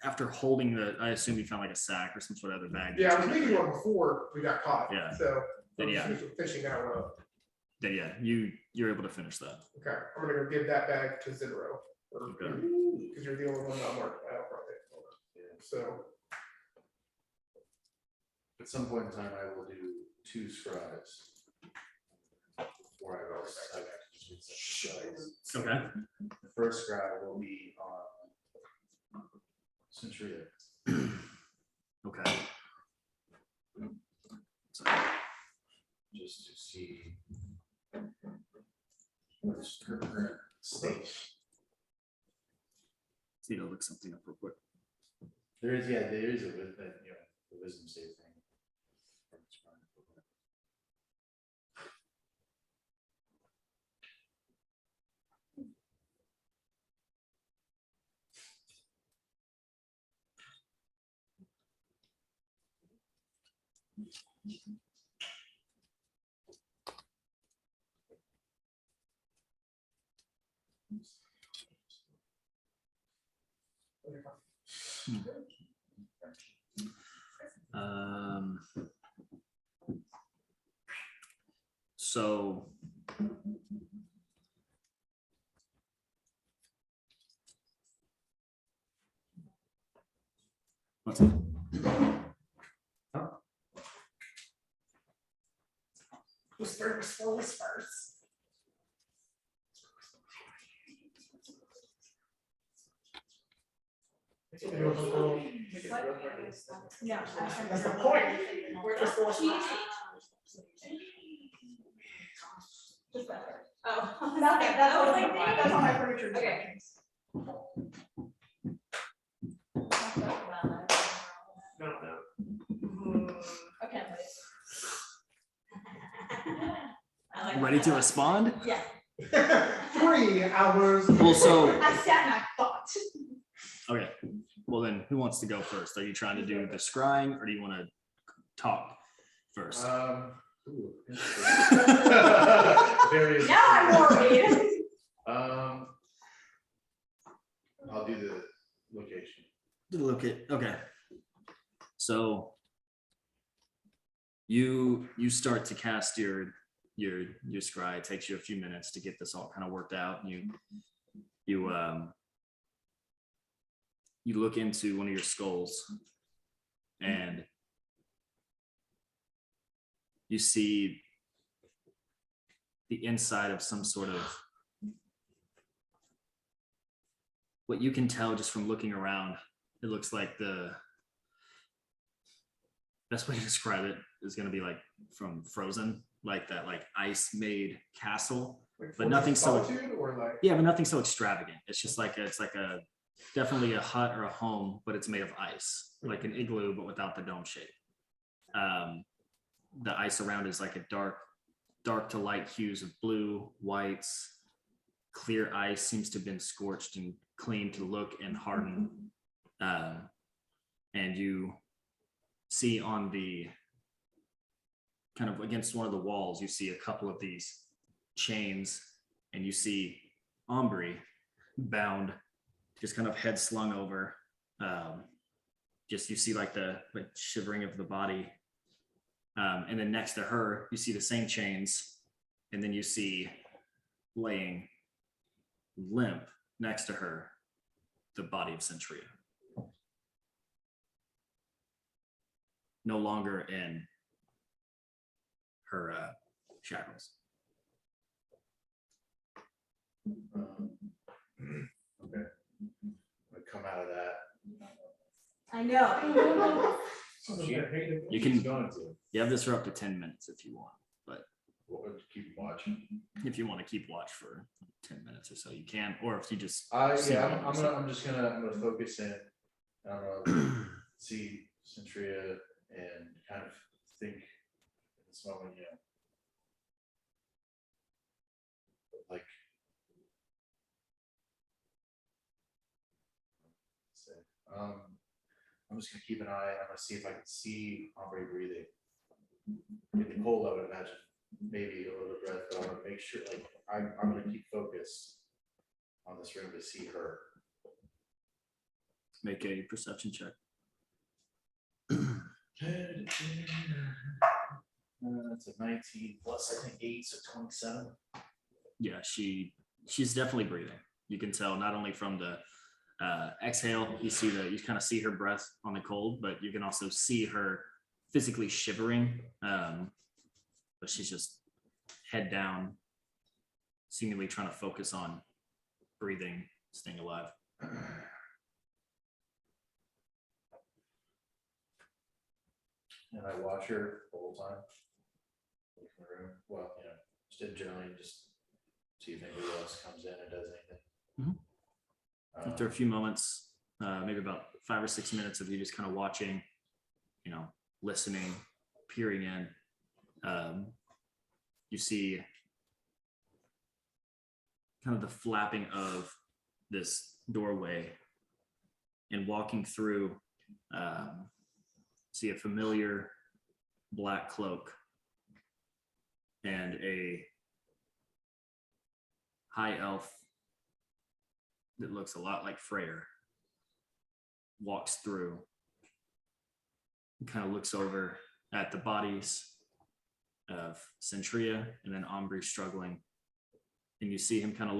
after holding I assume you found like a sack or some sort of other bag. Yeah, I was making one before we got caught. Yeah. So Then yeah. Fishing that one up. Then yeah, you're able to finish that. Okay, I'm gonna go give that bag to Zidro. Okay. Because you're the only one not marked out right there. So. At some point in time, I will do 2 scribes. Before I go, I have to just read some Okay. The first scribe will be on Centuria. Okay. So, Just to see what's her current state. see, to look something up real quick. There is a the wisdom save thing. So what's it? Whispers. Yeah. That's the point. We're just going Just better. Oh. Nothing, that's all, I was like, that's all my furniture. Okay. I can't wait. I like Ready to that. respond? Yeah, 3 hours. Well, so I sat and I thought. okay. Well, then who wants to go first? Are you trying to do the scrying or do you want to talk first? Ooh, Now I'm worried. I'll do the location. Look at okay. So you start to cast your scry. It takes you a few minutes to get this all kind of worked out. And you look into one of your skulls and you see the inside of some sort of what you can tell just from looking around. It looks like the best way to describe it is going to be like from Frozen, like that, like ice made castle, but nothing so yeah, but nothing so extravagant. It's just like it's like a definitely a hut or a home, but it's made of ice, like an igloo, but without the dome shape. The ice around is like a dark to light hues of blue, whites. Clear ice seems to have been scorched and cleaned to look and harden. And you see on the kind of against one of the walls, you see a couple of these chains, and you see Ombre bound, just kind of head slung over. Just you see like the shivering of the body. And then next to her, you see the same chains, and then you see laying limp next to her, the body of Centuria. No longer in her shackles. Okay. I'm gonna come out of that. I know. You can- Going to. You have this for up to 10 minutes if you want, but Keep watching. if you want to keep watch for 10 minutes or so, you can, or if you just. Yeah, see what I'm you gonna focus in. I'm gonna see Centria and kind of think in this moment, like. Say, I'm just gonna keep an eye. I'm gonna see if I can see Ombre breathing. In the cold, I would imagine maybe a little bit of breath, but I want to make sure, like, I'm gonna keep focused on this room to see her. Make a perception check. That's a 19 plus, I think, 8, so 27. Yeah, she's definitely breathing. You can tell not only from the exhale, you kind of see her breath on the cold, but you can also see her physically shivering. But she's just head down, seemingly trying to focus on breathing, staying alive. And I watch her the whole time. Look in the room. Well, just generally just see if anybody else comes in and does anything. After a few moments, maybe about 5 or 6 minutes of you just kind of watching, listening, peering in, you see kind of the flapping of this doorway, and walking through, see a familiar black cloak and a high elf that looks a lot like Freyr walks through and kind of looks over at the bodies of Centria and then Ombre struggling. And you see him kind of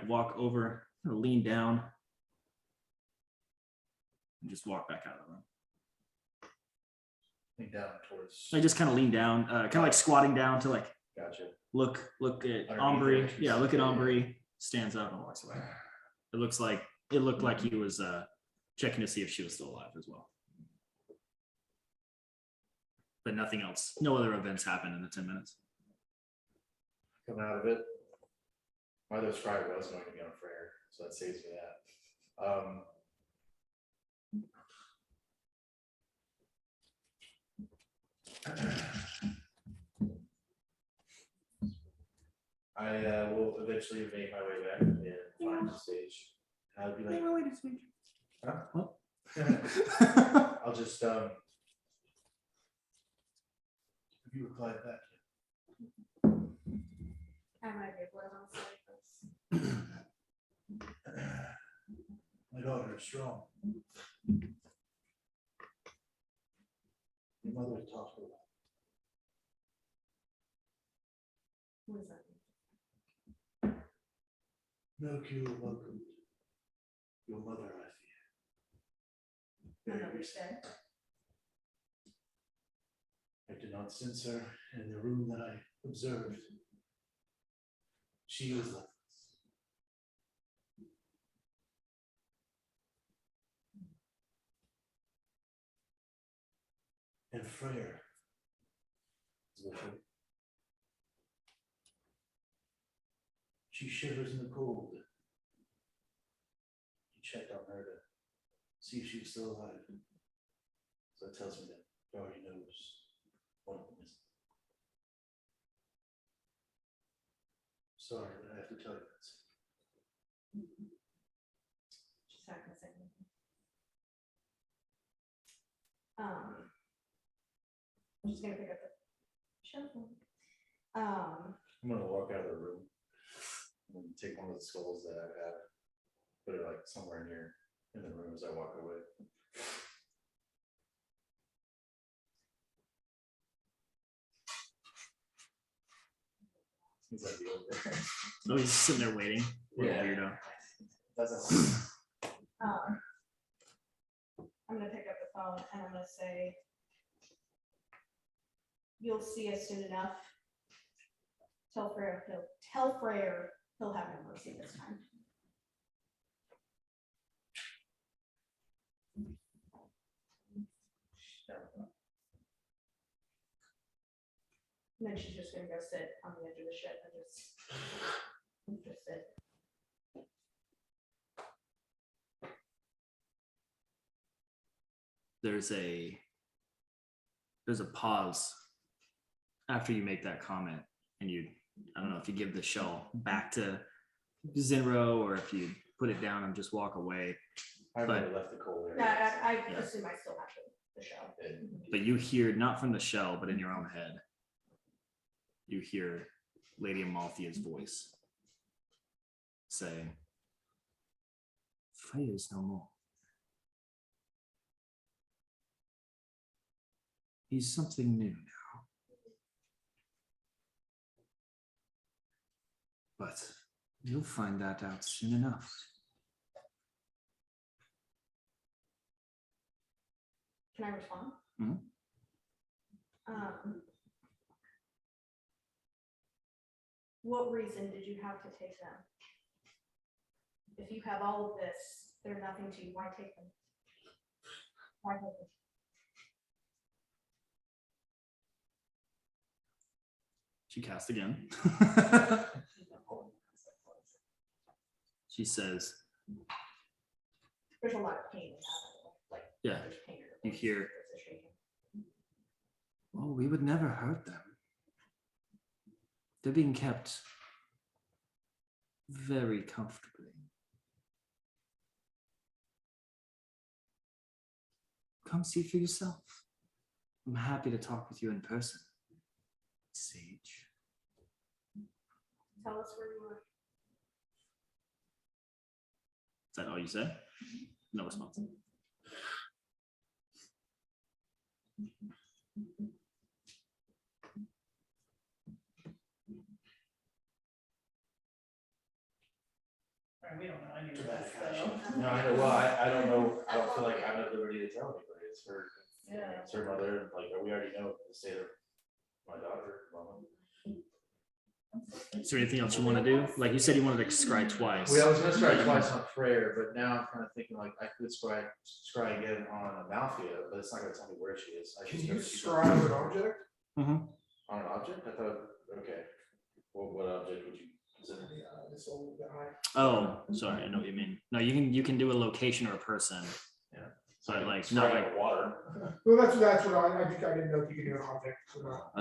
walk over, kind of lean down, and just walk back out of the room. Lean down towards. I just kind of lean down, kind of like squatting down to like Gotcha. look at Underneath Ombre. her. Yeah, look at Ombre, stands up and walks away. It looked like he was checking to see if she was still alive as well. But nothing else. No other events happened in the 10 minutes. Come out of it. My other scribe was going to be on Freyr, so that saves me that. I will eventually make my way back and find the stage. I'll be like, huh? What? I'll just Have you replied back? I might be able to answer this. My daughter is strong. Your mother talked about. What does that mean? Mercure welcomed your mother, I fear. I don't understand. I did not sense her in the room that I observed. She was like this. And Freyr is with her. She shivers in the cold. He checked on her to see if she was still alive. So that tells me that he already knows one of them is. Sorry, but I have to tell you this. She's not gonna say anything. I'm just gonna pick up the shovel. I'm gonna walk out of the room and take one of the skulls that I have, put it like somewhere near in the room as I walk away. He's like the old guy. Oh, he's sitting there waiting. What a Yeah. weirdo. Doesn't. I'm gonna pick up the phone and I'm gonna say, you'll see us soon enough. Tell Freyr He'll have no mercy this time. And then she's just gonna go sit on the edge of the ship and just sit. There's a pause after you make that comment, and I don't know if you give the shell back to Zinro or if you put it down and just walk away. I But- already left the cold area. Yeah, I Yeah. assume I still have the shell. But you hear, not from the shell, but in your own head, you hear Lady Amalthea's voice saying, "Fire is no more. He's something new now. But you'll find that out soon enough." Can I respond? Mhm. What reason did you have to take them? If you have all of this, they're nothing to you, why take them? Why take them? She casts again. She says, There's a lot of pain in that, like, yeah, there's pain in her you voice, hear, there's a shaking. "Well, we would never hurt them. They're being kept very comfortably. Come see for yourself. I'm happy to talk with you in person, Sage." Tell us where you were. Is that all you said? No response. We don't know any of this, so. No, I know, well, I don't know, I don't feel like I'm at liberty to tell anybody, it's her, Yeah. it's her mother, like, we already know the state of my daughter. Mama. Is there anything else you want to do? Like you said, you wanted to scry twice. Well, I was gonna scry twice on prayer, but now I'm kind of thinking like I could scry again on Amalthea, but it's not gonna tell me where she is. I Can just you know she's scribe an object? Mhm. on an object? I thought, okay. Well, what object would you consider? This old guy. Oh, sorry, I know what you mean. No, you can do a location or a person. Yeah. But like Scry not on like water. Well, that's what I think I didn't know if you could do an object or not.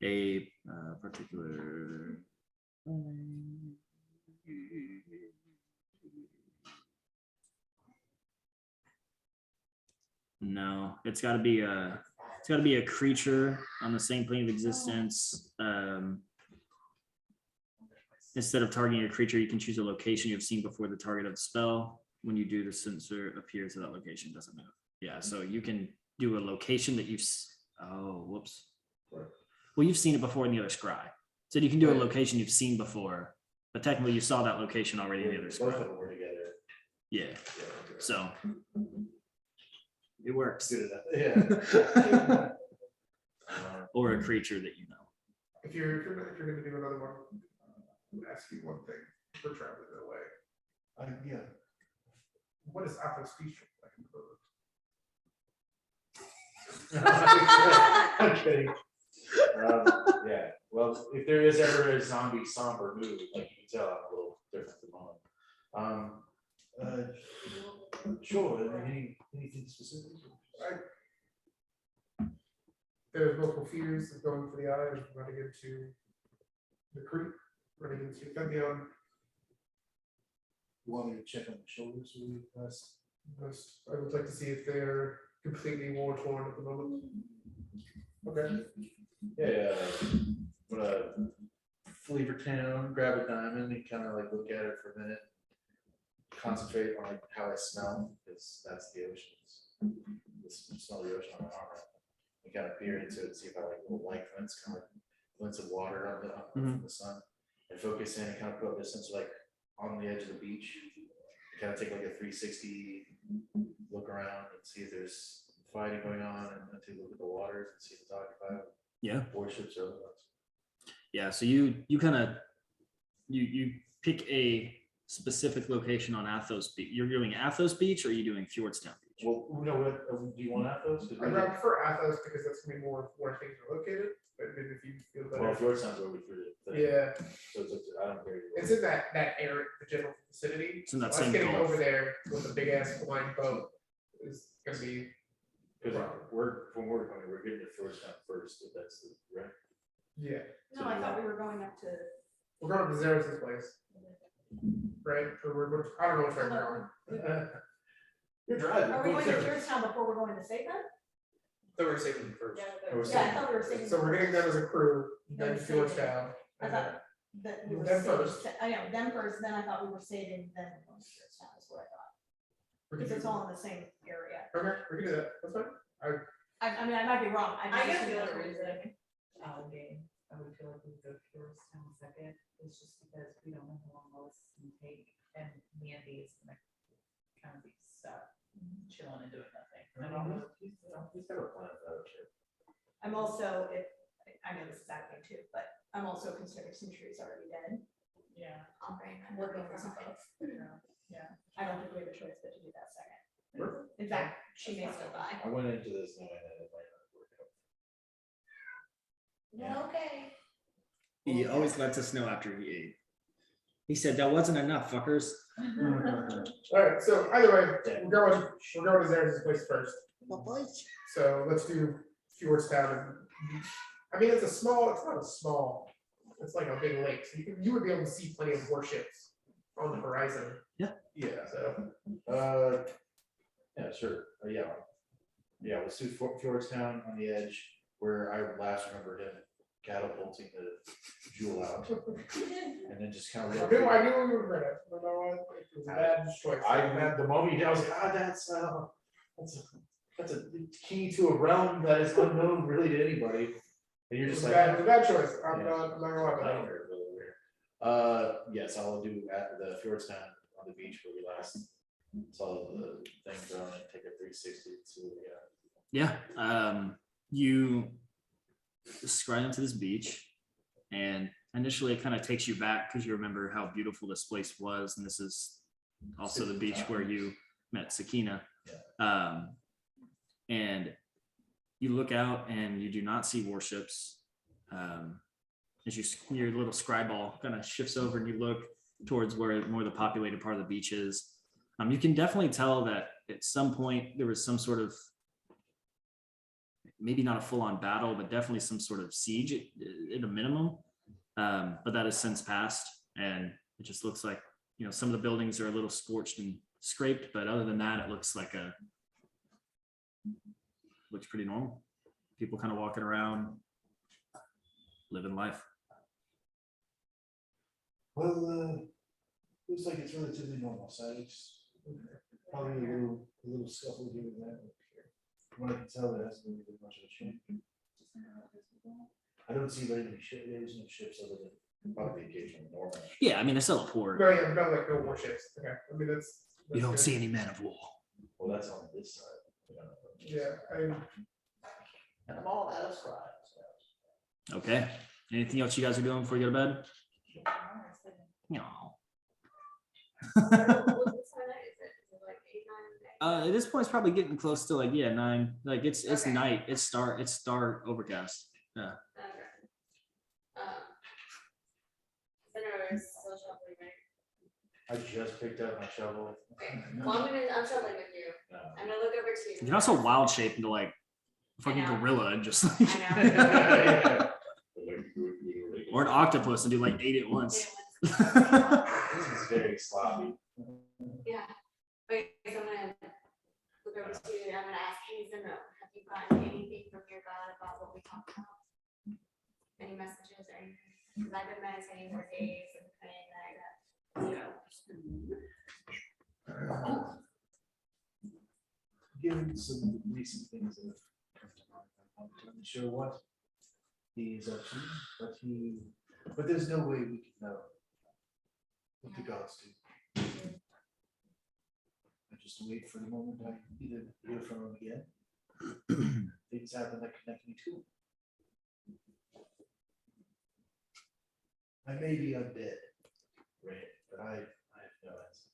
a particular. No, it's got to be a creature on the same plane of existence. Instead of targeting a creature, you can choose a location you've seen before the target of the spell. When you do, the sensor appears to that location, doesn't move. Yeah, so you can do a location that you've. Oh, whoops. Well, you've seen it before in the other scry. So you can do a location you've seen before, but technically you saw that location already in the other Both of scry. them were together. Yeah, so it works. Good enough. Yeah. Or a creature that you know. If you're gonna do another one, I'm gonna ask you one thing. We're traveling away. Yeah, What is Apple speech like in Clover? I'm kidding. Yeah, well, if there is ever a zombie somber mood, like you can tell, I'm a little different at the moment. sure, anything specific? There's multiple fears of going for the eye, of running into the creek, running into Fendion. You want me to check on the shoulders really fast? I would like to see if they're completely war torn at the moment. Okay. Yeah, I'm gonna flee for town, grab a diamond and kind of like look at it for a minute. Concentrate on like how I smell, because that's the oceans. Smell the ocean on my armor. And kind of peer into it, see if I like little light glints, kind of like glints of water from the sun. And focus in and kind of put up this sense of like on the edge of the beach. Kind of take like a 360 look around and see if there's fighting going on, and to look at the waters and see if it's occupied. Yeah. Warships or otherwise. Yeah, so you kind of you pick a specific location on Athos Beach. You're doing Athos Beach, or are you doing Fjordstown Beach? Well, no, do you want Athos? 'Cause we I did- prefer Athos because that's gonna be more where things are located, but maybe if you feel Well, better. Fjordstown's where we threw it. Yeah, So it's, I don't care. it's in that area, the general vicinity. It's in that So us same getting gulf. over there with a big ass flying boat is gonna be. Because from where we're getting to Fjordstown first, if that's the, right? Yeah, No, I thought we were going up to. we're going to Zaris's place. Right, or I don't know which way we're going. You're driving. Are we going to Georgetown before we're going to Salem? Thought we were saving them first. Yeah, I thought we were saving. So we're getting them as a crew, Then then to saving. Georgetown. I and then- thought that we were Them saving, first. I know, them first, then I thought we were saving, then we're going to Georgetown, is what I thought. we can Because it's do- all in the same area. Okay, we can do that, that's fine. I mean, I might be wrong. I just guess assumed the that's other what we were reason, doing. I would feel like we would go to Town second, is just because we don't know how long Lois can take, and Mandy is gonna kind of be stuck, chilling and doing nothing. I don't know. He's got a plan for that shit. I'm also, I know this is happening too, but I'm also considering some trees already dead. Yeah. I'll bring that We're going over for some something. folks. I don't think we have a choice but to do that second. In fact, she may still die. I went into this knowing that it might not work out. Okay. He always lets us know after he ate. He said that wasn't enough, fuckers. Alright, so either way, we're going to Zaris's place first. So let's do Fjordstown. I mean, it's not a small, it's like a big lake, so you would be able to see plenty of warships on the horizon. Yeah, So, yeah, sure, yeah, let's do Fjordstown on the edge, where I last remember him catapulting the jewel out, and then just kind of. I knew we were gonna, you know what, it was a bad choice. The moment I was like, that's a key to a realm that is unknown really to anybody, and you're It was just a like. bad, it was a bad choice, I'm Yeah. not gonna lie about it. Yes, I'll do at the Fjordstown on the beach where we last saw the thing drone and take a 360 to, Yeah, you describe into this beach, and initially it kind of takes you back because you remember how beautiful this place was, and this is also the beach where you met Sakina. And you look out and you do not see warships. As your little scribe ball kind of shifts over and you look towards where more the populated part of the beach is. You can definitely tell that at some point there was some sort of, maybe not a full-on battle, but definitely some sort of siege at a minimum. But that has since passed, and it just looks like, some of the buildings are a little scorched and scraped, but other than that, it looks pretty normal. People kind of walking around, living life. Well, looks like it's relatively normal size. Probably a little scuffle here and there. From what I can tell, there hasn't really been much of a change. I don't see very many ships, there's no ships other than probably the occasional normal. Yeah, I mean, it's still a port. No, yeah, no, like no warships, okay, I mean, that's. You don't good. see any men of war. Well, that's on this side. Yeah, And I'm all out of slides. Okay. Anything else you guys are doing before you go to bed? No. What time is it? Is it like 8, 9? At this point, it's probably getting close to 9. Like it's Okay. night. It's dark overcast. Yeah. Okay. Dinner is still shoveling, right? I just picked up my shovel. Okay. Well, I'm shoveling with you. No. I'm gonna look over to you. You can also wild shape into a fucking I know. gorilla and just I or an octopus and do 8 at know. once. This is very sloppy. Yeah. Okay, so I'm gonna look over to you and I'm gonna ask, hey, Zeno, have you gotten anything from your God about what we talked about? Any messages or anything? Because I've been meditating for days and praying that I got, Given some recent things that have come to mind, I'm not entirely sure what he is up to, but there's no way we can know what the gods do. I just wait for the moment I either hear from him again. Things happen that connect me to him. I may be undead, right? But I have no answer.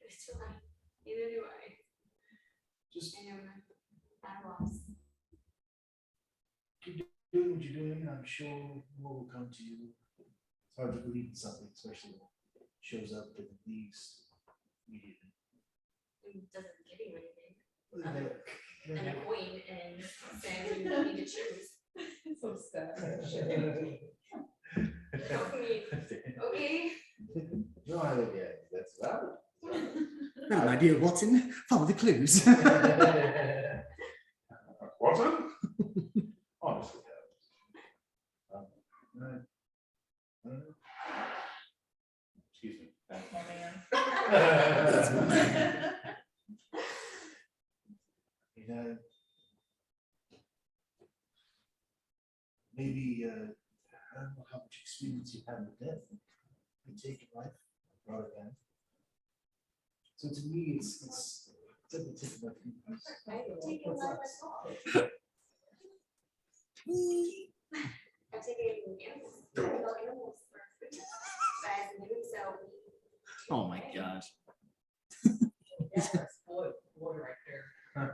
It's fine. Neither do I. Just I know I'm lost. keep doing what you're doing, and I'm sure more will come to you. It's hard to believe in something, especially when it shows up and leaves immediately. It doesn't give you anything. Well, And a coin and saying you need to choose. So sad. I mean, okay. No, I look at it. That's valid. Well, my dear Watson, follow the clues. Watson? Honestly. I don't know. Excuse me. Oh, man. You know, maybe I don't know how much experience you have with death. You take life, brought it back. So to me, it's at the tip of my fingers. I haven't taken life at all. I've taken animals. Animals for food. Guys, and doing so. Oh my gosh. That's boy right there. We do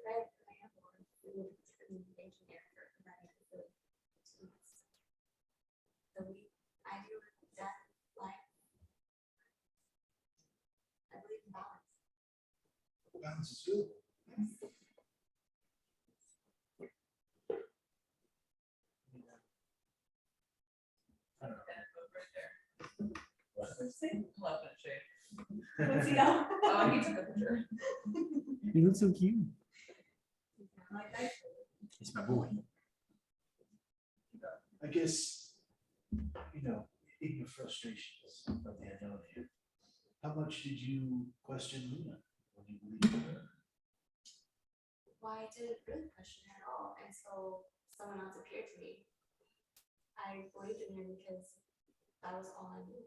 credit for my animal food and engineer for providing food to us. So I do that life. I believe in balance. Balance is good. Love that shade. What's he got? Oh, he took a picture. You look so cute. Like that. It's my boy. I guess, you know, in your frustrations of the unknown here, how much did you question Luna when you believed in her? Why I didn't really question her at all until someone else appeared to me. I believed in her because that was all I knew.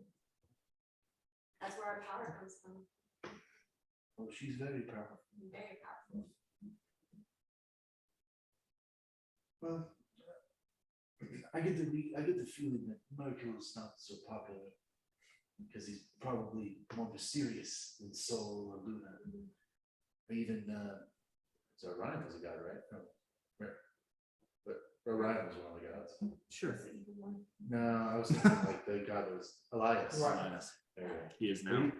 That's where our power comes from. Oh, she's very powerful. Very powerful. Well, I get the feeling that Merkel is not so popular because he's probably more mysterious than Sol or Luna. Or even so Orion was a god, right? No, right. But Orion was one of the gods. Sure. No, I was thinking like the god that was Elias. Elias. There you go. He is now.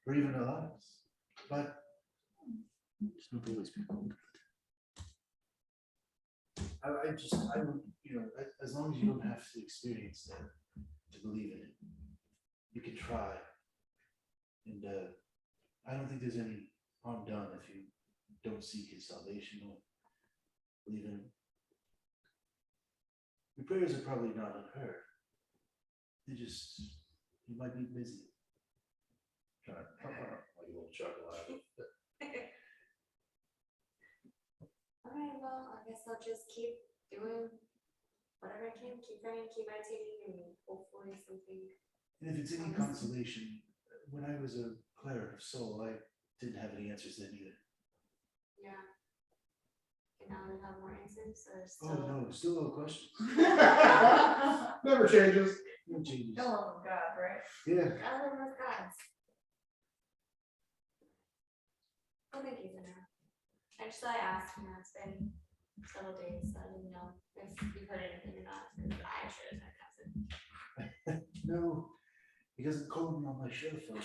Or even Elias. But Some boys people. I would, you know, as long as you don't have to experience that to believe in it, you can try. And I don't think there's any harm done if you don't seek his salvation or believe in him. Your prayers are probably not unheard. They just, you might be busy. Like a little chuckle out of it. All right, well, I guess I'll just keep doing whatever I can, keep praying, keep meditating, and hopefully something. And if it's any consolation, when I was a cleric of soul, I didn't have any answers then either. Yeah. And now we have more answers, or Oh, still. no, still no questions. Never changes. No changes. Still love God, right? Yeah. I love those gods. Well, thank you, Zena. I just thought I asked, you know, it's been several days, so I didn't know if you've heard anything or not, because I should have hasn't. No, he doesn't call me on my show phone.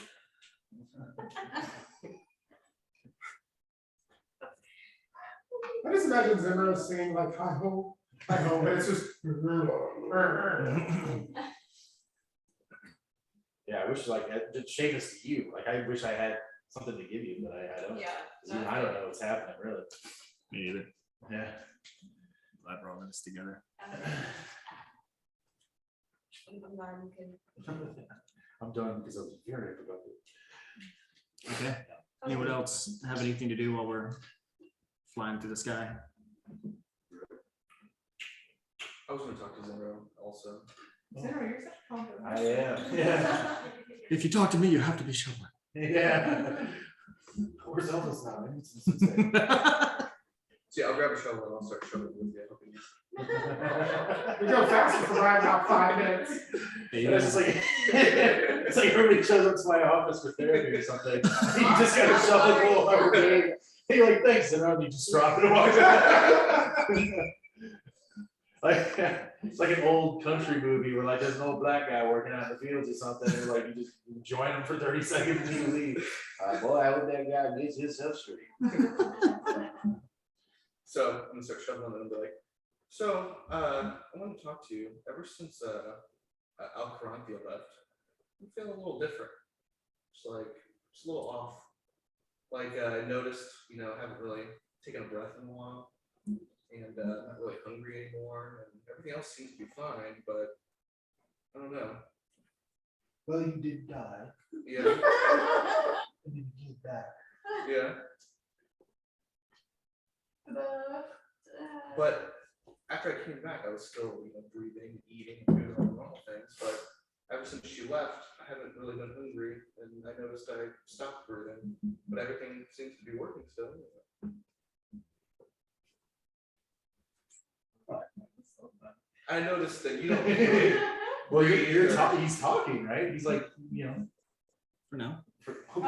I just imagine Zimmer singing like hi ho, but it's just. Yeah, I wish like just shame this to you. Like I wish I had something to give you, but I don't. Yeah. I don't know what's happening really. Me either. Yeah. Glad we're all in this together. I'm glad we could. I'm done because I was very productive. Okay. Anyone else have anything to do while we're flying through the sky? I was gonna talk to Zero also. Sarah, you're such a confident. I am. Yeah. If you talk to me, you have to be shoveling. Yeah. Where's Elvis now? I need some. See, I'll grab a shovel and I'll start shoveling with you. I hope you We go faster for by about 5 minutes. It's just like, it's like everybody shows up to my office for therapy or something. You just gotta shove the whole hard game. Hey, like, thanks, and then you just drop it and walk away. Like, it's like an old country movie where like there's an old black guy working out in the fields or something, and like you just join him for 30 seconds and you leave. Boy, I hope that guy gets himself straight. So I'm gonna start shoveling and be like, so I want to talk to you. Ever since Alcarantia left, I'm feeling a little different. Just a little off. Like I noticed, I haven't really taken a breath in a while, and not really hungry anymore, and everything else seems to be fine, but I don't know. Well, you did die. Yeah, And then you came back. yeah. But after I came back, I was still, breathing, eating, doing all the normal things. But ever since she left, I haven't really been hungry, and I noticed I stopped breathing. But everything seems to be working still. I noticed that you don't. Well, you're talking. He's talking, right? He's like, For now. Okay, all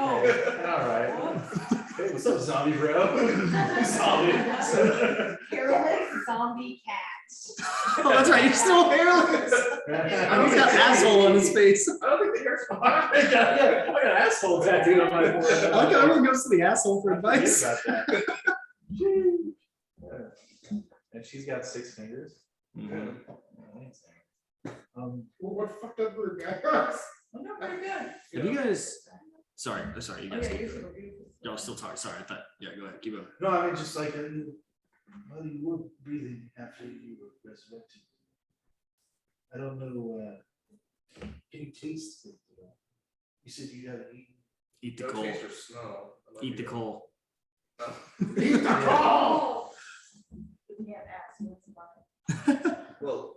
right. Hey, what's up, zombie bro? Zombie. Hairless zombie cat. Oh, that's right. You're still hairless. He's got asshole on his face. I don't think the hair's I got an asshole tattooed on my forehead. I like how everyone goes to the asshole for advice. I forget about that. And she's got 6 fingers. Mhm. Well, what fucked up weird guy? I'm not very good. Have you guys? Sorry, you Oh, guys. yeah, you're so beautiful. Y'all still talking? Sorry, I thought. Yeah, go ahead. Keep going. No, I mean, just like, well, you were breathing after you were resurrected. I don't know, can you taste it? You said you haven't eaten. Eat the No coal. taste or smell. Eat the coal. Eat the coal! Yeah, ask me what's about it. Well,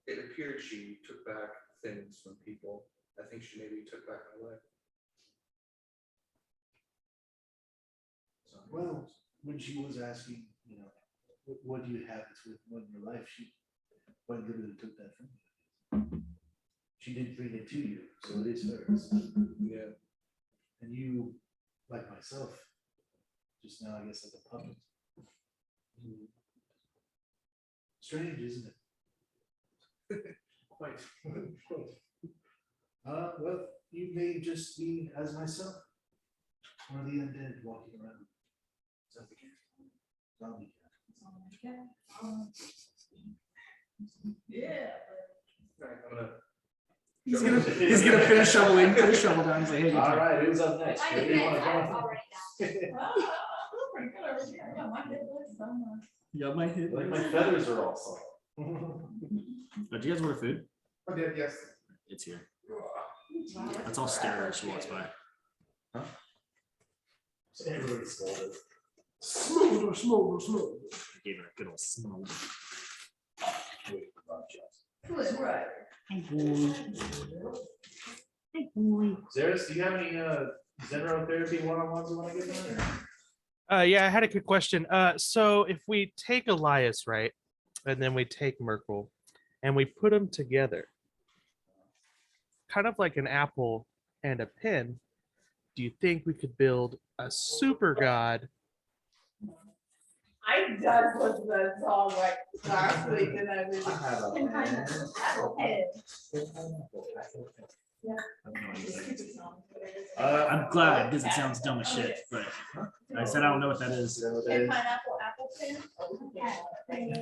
it appeared she took back things from people. I think she maybe took back my life. So, Well, when she was asking, what do you have that's worth more than your life, she quite literally took that from you. She did bring it to you, so it is hers. yeah. And you, like myself, just now, I guess, like a puppet. Strange, isn't it? Quite. Well, you may just be as myself, one of the undead walking around. Zombie cat. Yeah. Alright, I'm gonna. He's gonna finish shoveling. Put a shovel down. He's like, hey, you All can- right, who's up next? I Where do did you wanna that, I was go? already down. Oh, pretty good over here. I got my hit list somewhere. You got my hit. Like my feathers are all soft. But do you guys order food? I did, yes. It's here. That's all stare as she walks by. Everybody scolded. Smolder. I gave her a good old smell. Wait, Who is right? Zaris, do you have any Zenro therapy one-on-ones you want to get done? Or? Yeah, I had a quick question. So if we take Elias, right, and then we take Merkel, and we put them together, kind of like an apple and a pin, do you think we could build a super god? I just listened to that song like last week and I was. I have a And kind of pen. Applehead. I'm glad because it sounds dumb as shit. But I said I don't know what that is. And pineapple apple pin.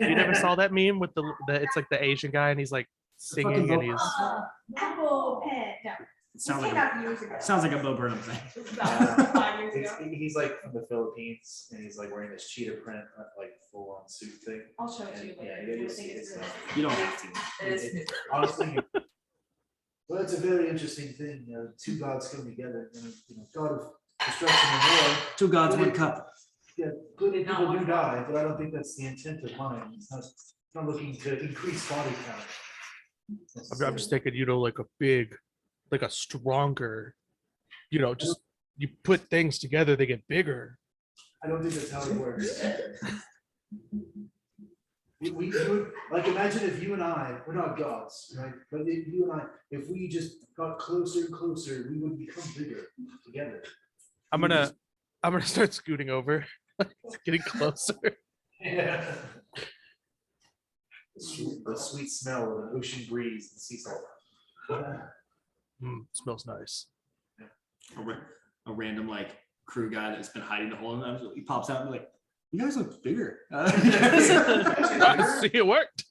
You never saw that meme with the it's like the Asian guy and he's like singing and he's Apple pen. No, It sounds this like came out years ago. sounds like a Bo Burnham thing. It was about 5 years It's, ago. he's like from the Philippines, and he's like wearing this cheetah print, like full-on suit thing. I'll show it to And, you yeah, later. you I gotta think see it's it. really- You don't have to. It is. Honestly, Well, it's a very interesting thing. Two gods come together. God of destruction and war. Two gods, one cup. Yeah, good Did not people do want die, but I don't think that's the intent of mine. It's not looking to increase body count. I'm just thinking, like a big, like a stronger, just you put things together, they get bigger. I don't think that's how it works. You would, like, imagine if you and I, we're not gods, right? But if you and I, if we just got closer and closer, we would become bigger together. I'm gonna start scooting over, getting closer. Yeah. The sweet smell of an ocean breeze and sea salt. Smells nice. A random like crew guy that's been hiding the whole time. He pops out and be like, "You guys look bigger." See, it worked.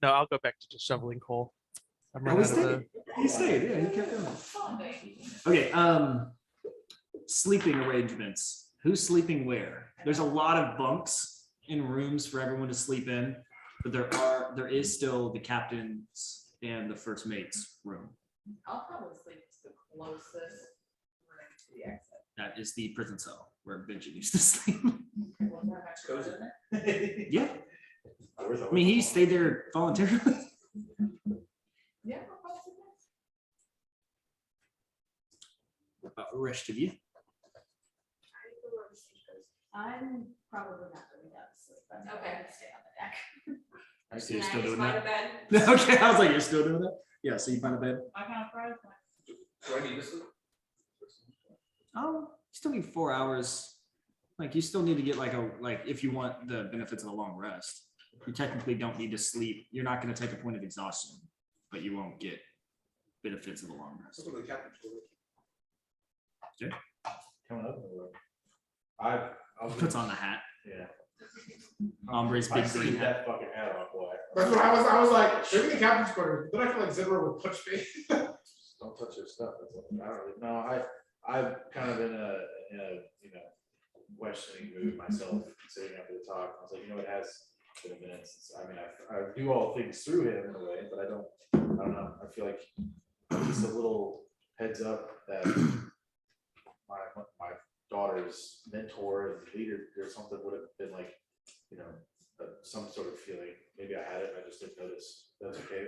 No, I'll go back to just shoveling coal. I'm Oh, running he out of stayed. He stayed. Yeah, he kept going. Okay. Sleeping arrangements. Who's sleeping where? There's a lot of bunks in rooms for everyone to sleep in, but there is still the captain's and the first mate's room. I'll probably sleep to the closest room to the exit. That is the prison cell where Benji used to sleep. We'll have extra bed in there. Yeah. I mean, he stayed there voluntarily. Yeah. I'll probably sleep there. What about the rest of you? I'm probably not going down to sleep. I'm Okay. gonna stay on the deck. I see you're Can I still just doing find that. a bed? Okay, I was like, you're still doing that? Yeah, so you find a bed. I kind of fried. Do I need to sleep? Oh, you still need 4 hours. Like you still need to get like if you want the benefits of a long rest, you technically don't need to sleep. You're not going to take a point of exhaustion, but you won't get benefits of a long rest. Let's go to the captain's quarters. Coming up in the room. I was Puts on the hat. Yeah. Ombre's I big see green hat. that fucking hat on, boy. That's what I was like, maybe the captain's quarters, then I feel like Zimmer will punch me. Don't touch your stuff. That's what, I don't really, no, I'm kind of in a, questioning mood myself, sitting after the talk. I was like, it has been a minute since, I mean, I do all things through him in a way, but I don't know. I feel like just a little heads up that my daughter's mentor and leader or something would have been like, some sort of feeling. Maybe I had it, I just didn't notice. That's okay.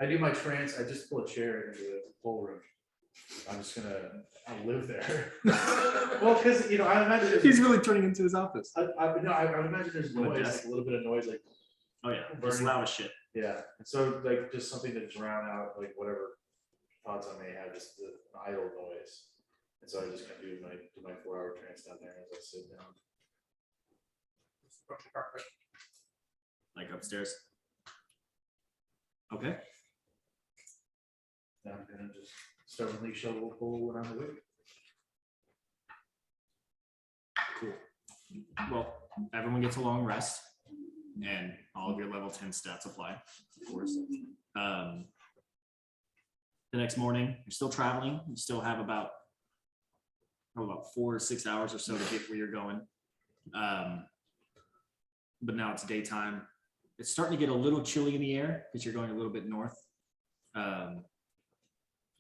I do my trance, I just pull a chair into the whole room. I'm just gonna, I'll live there. Well, because, I imagine. He's really turning into his office. I would imagine there's What, noise, desk? like a little bit of noise, like, Oh yeah, just Burning. loud as shit. yeah. And so like just something to drown out like whatever thoughts I may have, just the idle noise. And so I just kind of do my 4-hour trance down there as I sit down. Like upstairs. Okay. Then I'm gonna just stubbornly shovel coal when I'm awake. Cool. Well, everyone gets a long rest, and all of your level 10 stats apply, of course. The next morning, you're still traveling. You still have about 4 to 6 hours or so to get where you're going. But now it's daytime. It's starting to get a little chilly in the air because you're going a little bit north.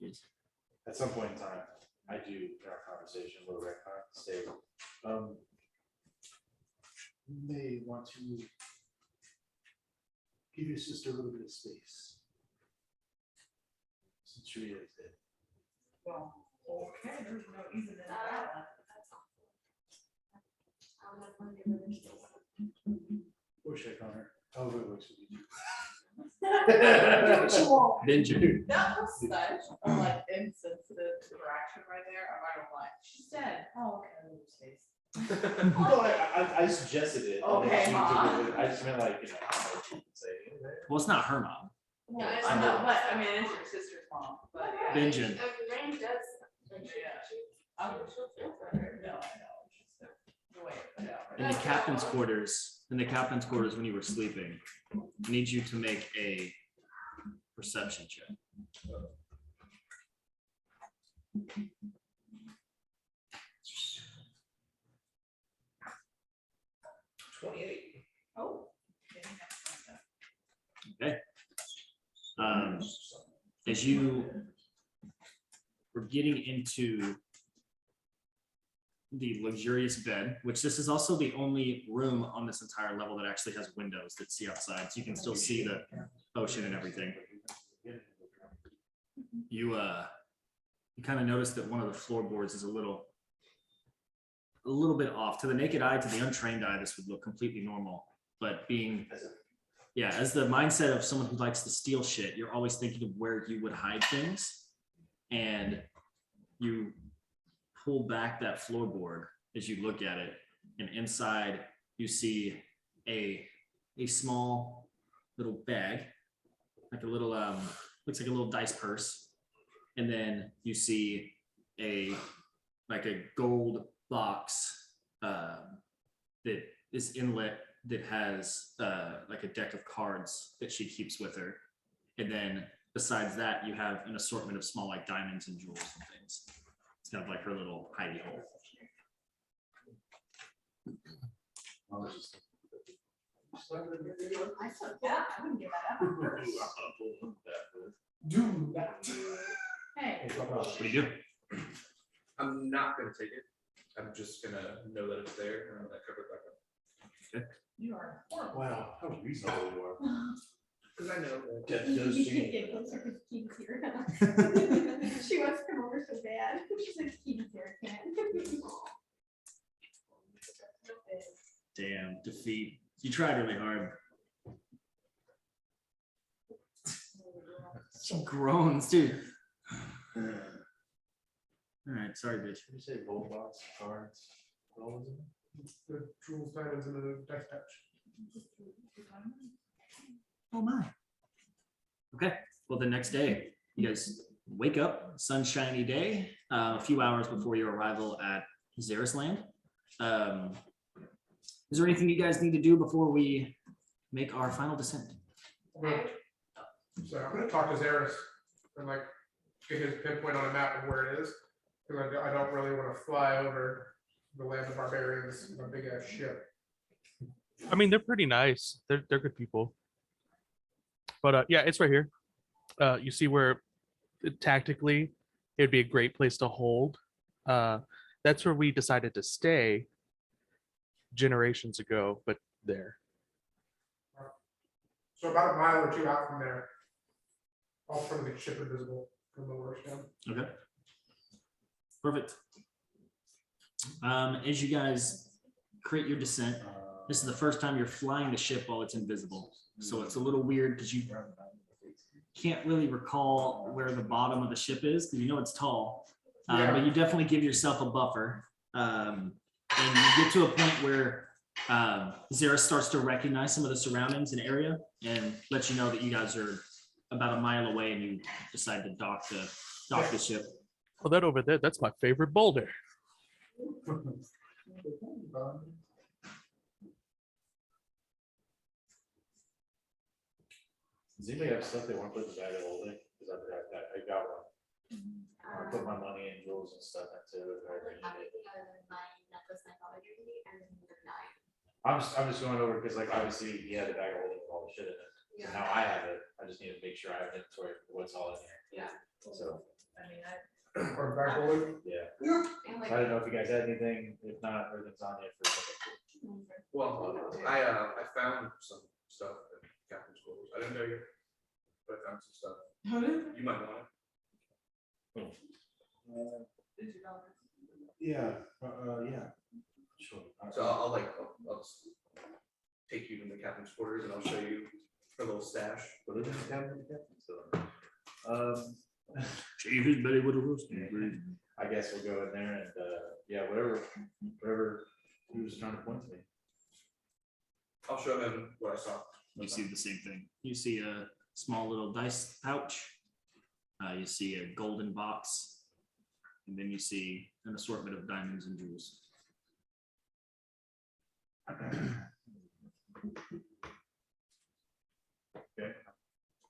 Yes. At some point in time, I do in our conversation, a little retcon, say, You may want to give your sister a little bit of space. Since she is dead. Well, okay, there's no easing into that one. I'll have one give her the space. Or check on her, however it works with you. Benji. That was such a like insensitive interaction right there. I might have like, she's dead. Oh, okay, a little space. well, I suggested it. and then Okay, she took Mom. it. I just meant like, I don't know what you can say. Well, it's not her mom. Well, Yeah, I know, but I mean, it's your sister's mom, but yeah. Benjamin. Rain does. Like, Yeah. she'll feel for her. No, I know, it's just the way it put out. In the captain's quarters, when you were sleeping, I need you to make a perception check. Oh. Okay. As you were getting into the luxurious bed, which this is also the only room on this entire level that actually has windows that see outside, so you can still see the ocean and everything. You kind of notice that one of the floorboards is a little a little bit off. To the naked eye, to the untrained eye, this would look completely normal. But being, yeah, as the mindset of someone who likes to steal shit, you're always thinking of where you would hide things. And you pull back that floorboard as you look at it. And inside you see a small little bag, like a little, looks like a little dice purse. And then you see like a gold box that is inlet that has like a deck of cards that she keeps with her. And then besides that, you have an assortment of small like diamonds and jewels and things. It's kind of like her little hidey hole. I said, yeah, I wouldn't give that up. Do that. Hey. What do you do? I'm not gonna take it. I'm just gonna know that it's there and I'm gonna cover it back up. You are horrible. Wow, how reasonable you are. Cause I know that. Death You does can't change. get closer because Keaton's here. She wants to come over so bad. She's like, Keaton's here, I can't. Damn, defeat. You tried really hard. Some groans, dude. All right, sorry, bitch. Did you say gold box, cards? What was it? The jewels, diamonds, and the dice patch. Oh my. Okay, well, the next day, you guys wake up, sunshiny day, a few hours before your arrival at Xeris Land. Is there anything you guys need to do before we make our final descent? So I'm gonna talk to Xeris and like get his pinpoint on a map of where it is. Because I don't really want to fly over the land of barbarians in a big ass ship. I mean, they're pretty nice. They're good people. But yeah, it's right here. You see where tactically it'd be a great place to hold. That's where we decided to stay generations ago, but there. So about a mile or two out from there, I'll try to make ship invisible from the worst down. Okay. Perfect. As you guys create your descent, this is the first time you're flying the ship while it's invisible. So it's a little weird because you can't really recall where the bottom of the ship is because you know it's tall. But you definitely give yourself a buffer. And you get to a point where Xeris starts to recognize some of the surroundings and area and let you know that you guys are about a mile away and you decide to dock the ship. Oh, that over there, that's my favorite boulder. Does anybody have stuff they want to put in the bag of holding? Because I got one. I put my money and jewels and stuff into it. I'm just going over because like obviously he had the bag of holding with all the shit in it. So now I have it. I just need to make sure I have inventory for what's all in here. Yeah. So I mean, Or back rolling. yeah. And I don't know if you guys had anything. If not, everything's on you for. Well, I found some stuff at Captain's Quarters. I didn't know you, but I found some stuff. You might want it. Yeah, yeah. Sure. So I'll just take you to the Captain's Quarters and I'll show you her little stash. What is it, Captain? So, David Betty would have roasted. I guess we'll go in there and yeah, whatever he was trying to point to me. I'll show him what I saw. You see the same thing. You see a small little dice pouch. You see a golden box. And then you see an assortment of diamonds and jewels. Okay.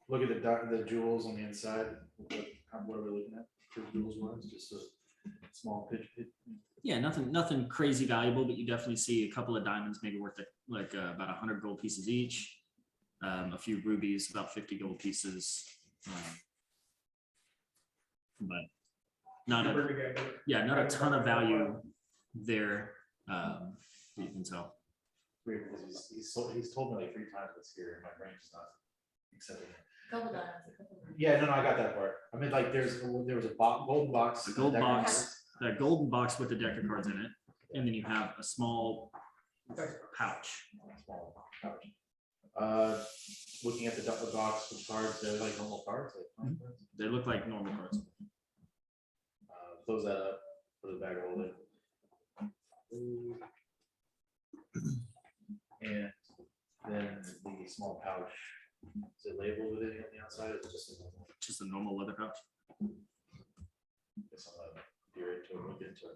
Look at the jewels on the inside. What are we looking at? For jewels was just a small pitch. Yeah, nothing crazy valuable, but you definitely see a couple of diamonds, maybe worth like about 100 gold pieces each. A few rubies, about 50 gold pieces. But not a ton of value there. You can tell. Weird because he's told me like 3 times what's here, and my brain is not accepting it. Yeah, no, I got that part. I mean, like there was a golden box. A gold box, that golden box with the deck of cards in it. and then you have a small pouch. Small pouch. Looking at the box of cards, they're like normal cards, like common cards. They look like normal cards. Close that up, put it back holding. And then the small pouch, is it labeled with anything on the outside, or is it just a normal? Just a normal leather pouch. Guess I'll peer into it, look into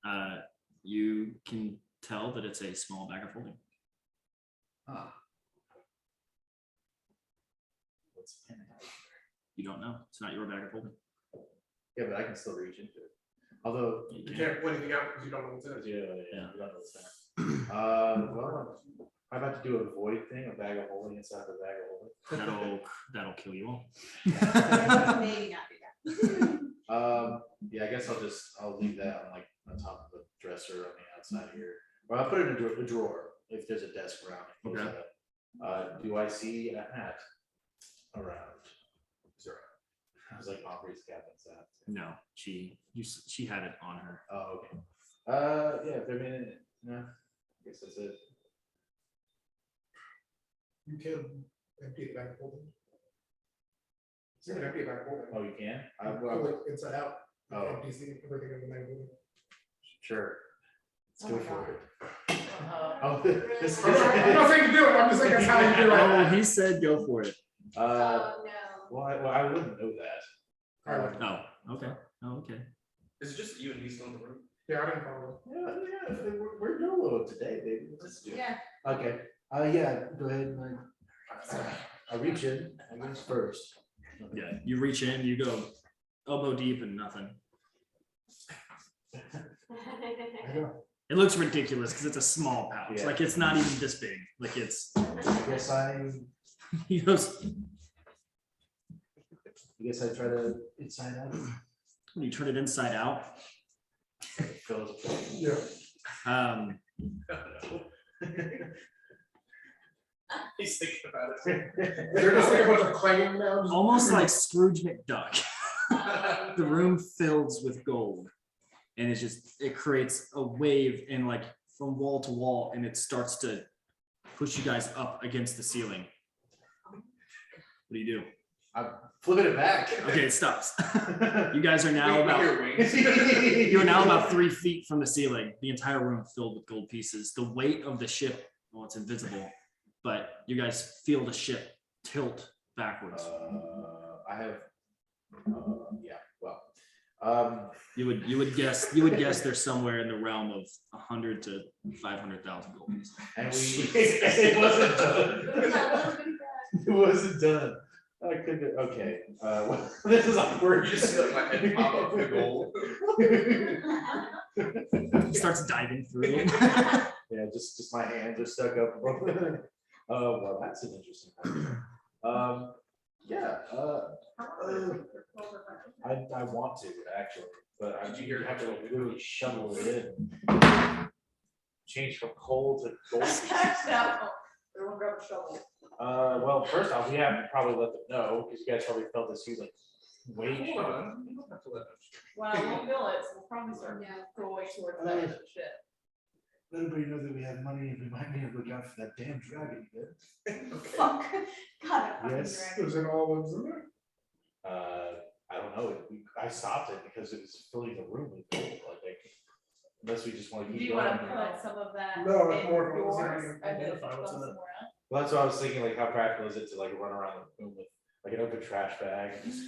it. You can tell that it's a small bag of holding. What's in it? You don't know. It's not your bag of holding. Yeah, but I can still reach into it. Although, You You can't. can't point anything out because you don't know what's in it. yeah, Yeah. we don't know what's there. Well, I'm about to do a void thing, a bag of holding inside of a bag of holding. That'll kill you all. Maybe not do that. Yeah, I guess I'll leave that on like on top of the dresser on the outside here. Or I'll put it in a drawer if there's a desk around it. Close Okay. that up. Do I see a hat around? Zero. I was like Aubrey's Captain's hat. No, she had it on her. Oh, okay. Yeah, if they're in it, no, I guess that's it. You can empty the bag of holding. You can empty a bag of holding. Oh, you can? Pull it inside out. Oh. Empties everything in the bag of holding. Sure. Let's go for it. Uh, Oh, this I'm not saying to do it, I'm just saying that's how you do it. Oh, he said go for it. Oh, no. Well, I wouldn't know that. Alright. Oh, okay. Oh, okay. Is it just you and me still in the room? Yeah, I didn't follow. Yeah, we're YOLO today, baby. Let's do it. Yeah. Okay, yeah, go ahead and I reach in, I guess first. Yeah, you reach in, you go elbow deep and nothing. I go, It looks ridiculous because it's a small pouch. Yeah. Like it's not even this big. Like it's. I guess I He goes. try to inside out. When you turn it inside out, Yeah. He's thinking about it. They're just like a bunch of clanging now. just- almost like Scrooge McDuck. The room fills with gold, and it creates a wave and like from wall to wall, and it starts to push you guys up against the ceiling. What do you do? I'm flipping it back. Okay, it stops. You guys are now We about hear wings. you're now about 3 feet from the ceiling. The entire room filled with gold pieces. The weight of the ship, well, it's invisible, but you guys feel the ship tilt backwards. I have, yeah, well, You would guess there's somewhere in the realm of 100 to 500,000 gold pieces. and it wasn't done. It wasn't done. I couldn't, okay, well, this is awkward. You just see like my head pop up the gold. He starts diving through it. Yeah, just my hands are stuck up. Well, that's an interesting one. Yeah, I want to actually, but I you have to really shovel it in. Change from coal to gold. Everyone grab a shovel. Well, first off, we have to probably let them know, because you guys probably felt this huge like wage. Hold on, you don't have to let them. Well, we'll bill it, so we'll probably start going towards that shit. Let everybody know that we have money and we might need to look out for that damn dragon again. Fuck. God, I fucking Yes. dragon. There's an all of them. I don't know, I stopped it because it was filling the room with gold, like, unless we just want to Do keep you going. wanna put some of that No, it's in more of a- yours it's and then identify put what's some in it. somewhere else? Well, that's what I was thinking, like, how practical is it to like run around the room with like an open trash bag and just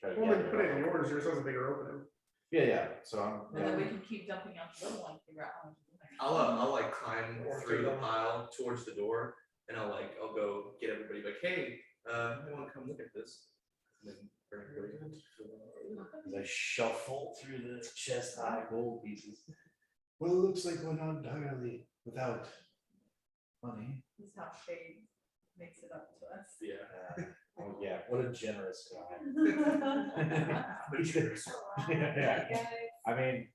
try to Well, get then put it in yours, yours has a bigger opening. Yeah, so I'm, And then we can keep dumping out the little one, figure out how much. is in there. I'll like climb through the pile towards the door, and I'll go get everybody like, hey, I want to come look at this. And then bring everybody in. as I shuffle through the chest high gold pieces. Well, it looks like we're not entirely without money. This is how Shade makes it up to us. Yeah. Oh yeah, what a generous guy. Yeah. I mean,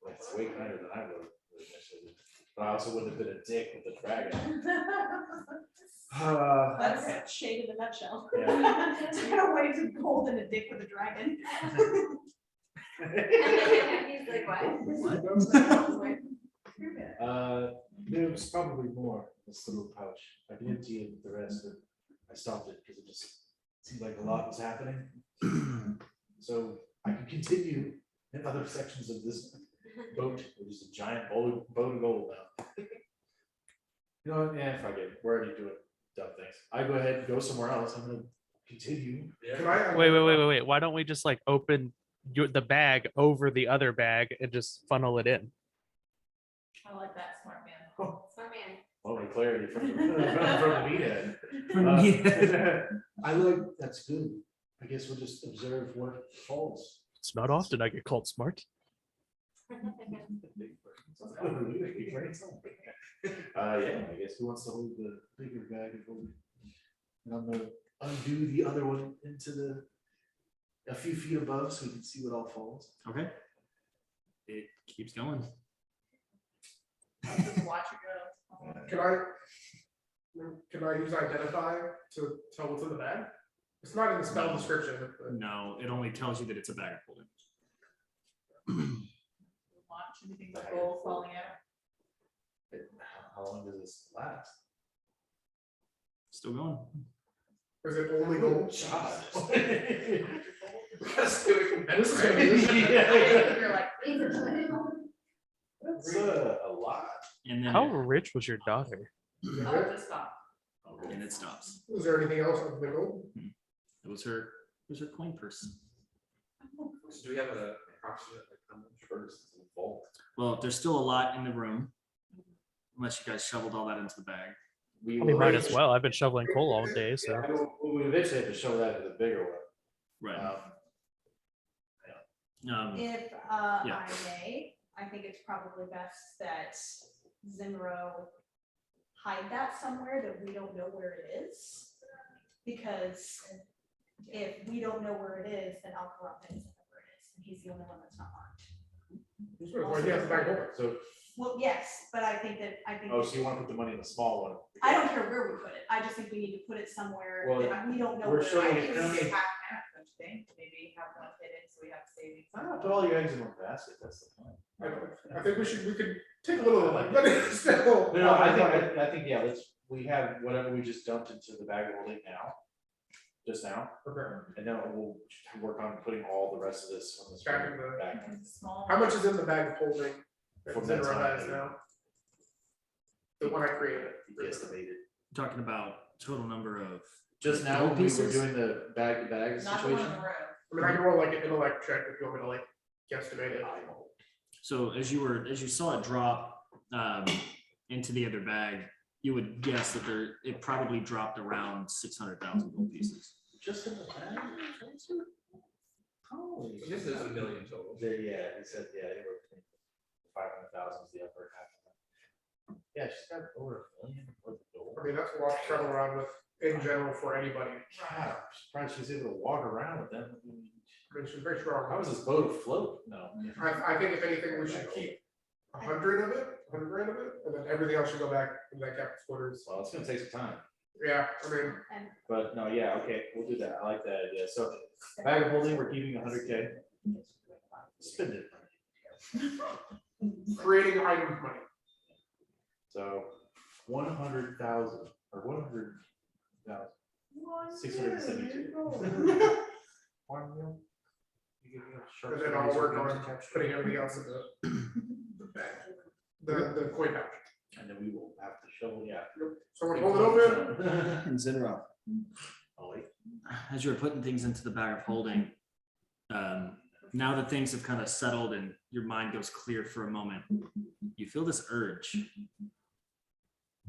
it's way kinder than I would have initially. But I also wouldn't have been a dick with the dragon. That's Shade in a nutshell. Yeah. Turn away from gold and a dick with a dragon. He's like, what? There was probably more in this little pouch. I can empty it with the rest, but I stopped it because it just seemed like a lot was happening. So I can continue in other sections of this boat, which is a giant boat of gold now. You know what? Yeah, fuck it. We're already doing dumb things. I go ahead and go somewhere else. I'm gonna continue. Can I? Wait. Why don't we just like open the bag over the other bag and just funnel it in? I like that, smart man. Smart man. Oh, the clarity from the meathead. From the meathead. I like, that's good. I guess we'll just observe what falls. It's not often I get called smart. Yeah, I guess who wants to hold the bigger bag of gold? And I'm gonna undo the other one into a few feet above so we can see what all falls. Okay. It keeps going. Just watch it go. Can I use identify to tell what's in the bag? It's not in the spell No. description. but- No, it only tells you that it's a bag of holding. Watch anything but gold falling out. How long does this last? Still going. Is it only gold? God. Let's do it. This is gonna be- You're like, That's a lot. And then How rich was your daughter? oh, just stop. and it stops. Is there anything else other than gold? It was her coin purse. So do we have an approximate like how much first in the vault? Well, there's still a lot in the room. Unless you guys shoveled all that into the bag. We I mean, might as well. I've been shoveling coal all day, so. We eventually have to show that to the bigger one. Right. If Yeah. I may, I think it's probably best that Zinro hide that somewhere that we don't know where it is. Because if we don't know where it is, then Alcaraz knows where it is, and he's the only one that's not marked. Well, he has a bag of gold. So, Well, yes, but I think. oh, so you want to put the money in the small one? I don't care where we put it, I just think we need to put it somewhere Well, that we don't know. we're where it showing is. it Maybe currently- we have half, don't you think? Maybe have one hidden so we have savings. Why not put all your eggs in one basket? That's the point. I think we could take a little of it, but it's still. No, I think, yeah, we have whatever we just dumped into the bag of holding now. Just now, Okay. and then we'll work on putting all the rest of this on this. Back in the- back. It's small. How much is in the bag of holding that From that Zinro time, has now? The one I created. Estimated. Talking about total number of Just now, gold when we were pieces? doing the bag to bag Not the one in situation. the room. I mean, I can roll like an intellect check if you want me to like guesstimate it. So as you saw it drop into the other bag, you would guess that it probably dropped around 600,000 gold pieces. Just in the bag? Holy. He just says a million total. Yeah, he said, yeah, anywhere between 500,000 is the upper half of that. Yeah, she's got over $1 million worth of gold. I mean, that's a lot to travel around with in general for anybody. God, I'm surprised she's able to walk around with them. I mean, she's very strong. How is this boat afloat? No. I think if anything, we should keep 100 of it, 100 grand of it, and then everything else should go back in that captain's quarters. Well, it's gonna take some time, Yeah, I mean, And but no, yeah, okay, we'll do that. I like that idea. So bag of holding, we're keeping 100K. Spend it. creating items money. So 100,000 or 100,000. 672. 1 mil. You give me a sharp And then I'll work razor on to capture putting it. everything else in the bag. The coin pouch. And then we will have to shovel, yeah. Someone hold it open. And Zinro, Oh, wait. as you were putting things into the bag of holding, now that things have kind of settled and your mind goes clear for a moment, you feel this urge.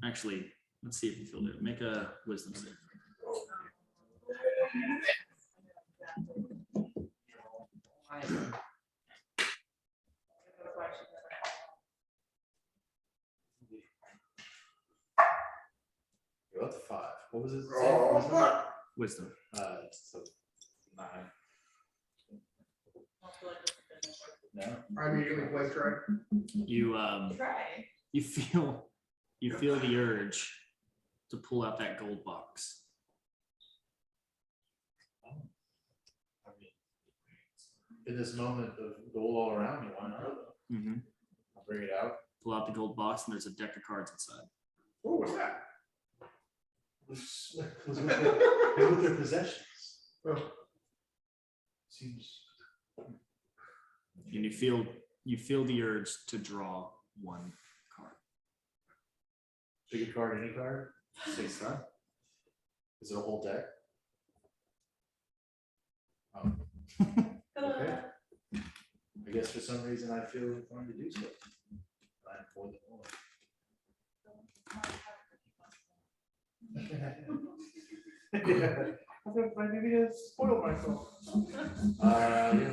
Actually, let's see if you feel it. Make a wisdom save. You're up to 5. What was it? Oh, fuck. Wisdom. So 9. No. I immediately blink try. You Try. you feel the urge to pull out that gold box. I mean, in this moment of gold all around me, why not? Mhm. I'll bring it out. Pull out the gold box and there's a deck of cards inside. Oh, what's that? Was with their possessions. Oh, Seems. And you feel the urge to draw one card. Pick a card, any card? Six card? Is it a whole deck? Oh. Okay. I guess for some reason I feel inclined to do so. I'm for the one. Yeah. I thought maybe to spoil myself. Yeah.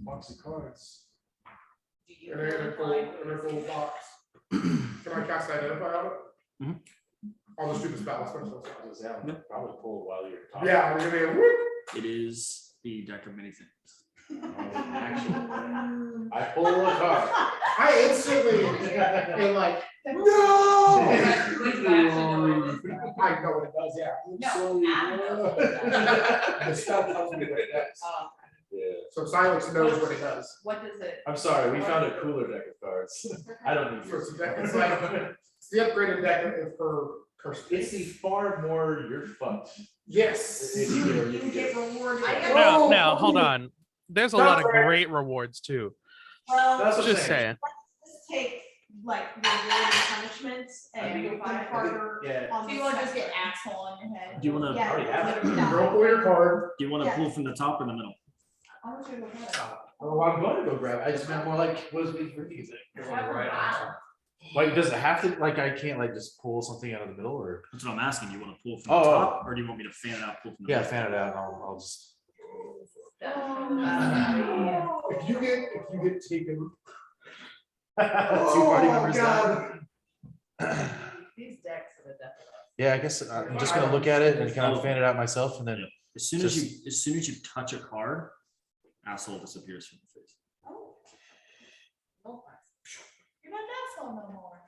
Box of cards. and then in a gold box. Can I cast identify on it? Mhm. I'll just do the spell. Probably pull while you're talking. Yeah, I'm gonna be a whoop. It is the deck of many things. I pull a card. I instantly am like, no! I know what it does, yeah. The spell tells me what it does. Yeah. So silence knows what it does. What does it? I'm sorry, we found a cooler deck of cards. I don't need So yours. it's like, it's the upgraded deck of her curse. It's the far more you're fucked. Yes. If you get- You get rewarded. Now, hold on. There's a lot of That's right. great rewards too. Well, That's what I'm Just saying. saying. let's take like reward and punishments I and mean, put harder yeah. on Do you the want to just spectrum. get asshole on your head? Do you want to? Yeah. already have it. literally Girl, not. pull your card. Do you want to Yeah. pull from the top or the middle? I want you to look at it. Oh, I'm going to go grab it. I just meant more like, what is we for music? Like, does it have to, like, I can't like just pull something out of the middle or? That's what I'm asking. Do you want to pull from the Oh. top or do you want me to fan it out, pull from the Yeah, middle? fan it out and I'll just. If you get taken. Two party members God. die. These decks are the death of us. Yeah, I guess I'm just gonna look at it and kind of fan it out myself and then. As soon as you touch a card, asshole disappears from the face. Oh. Oh, you're not an asshole no more.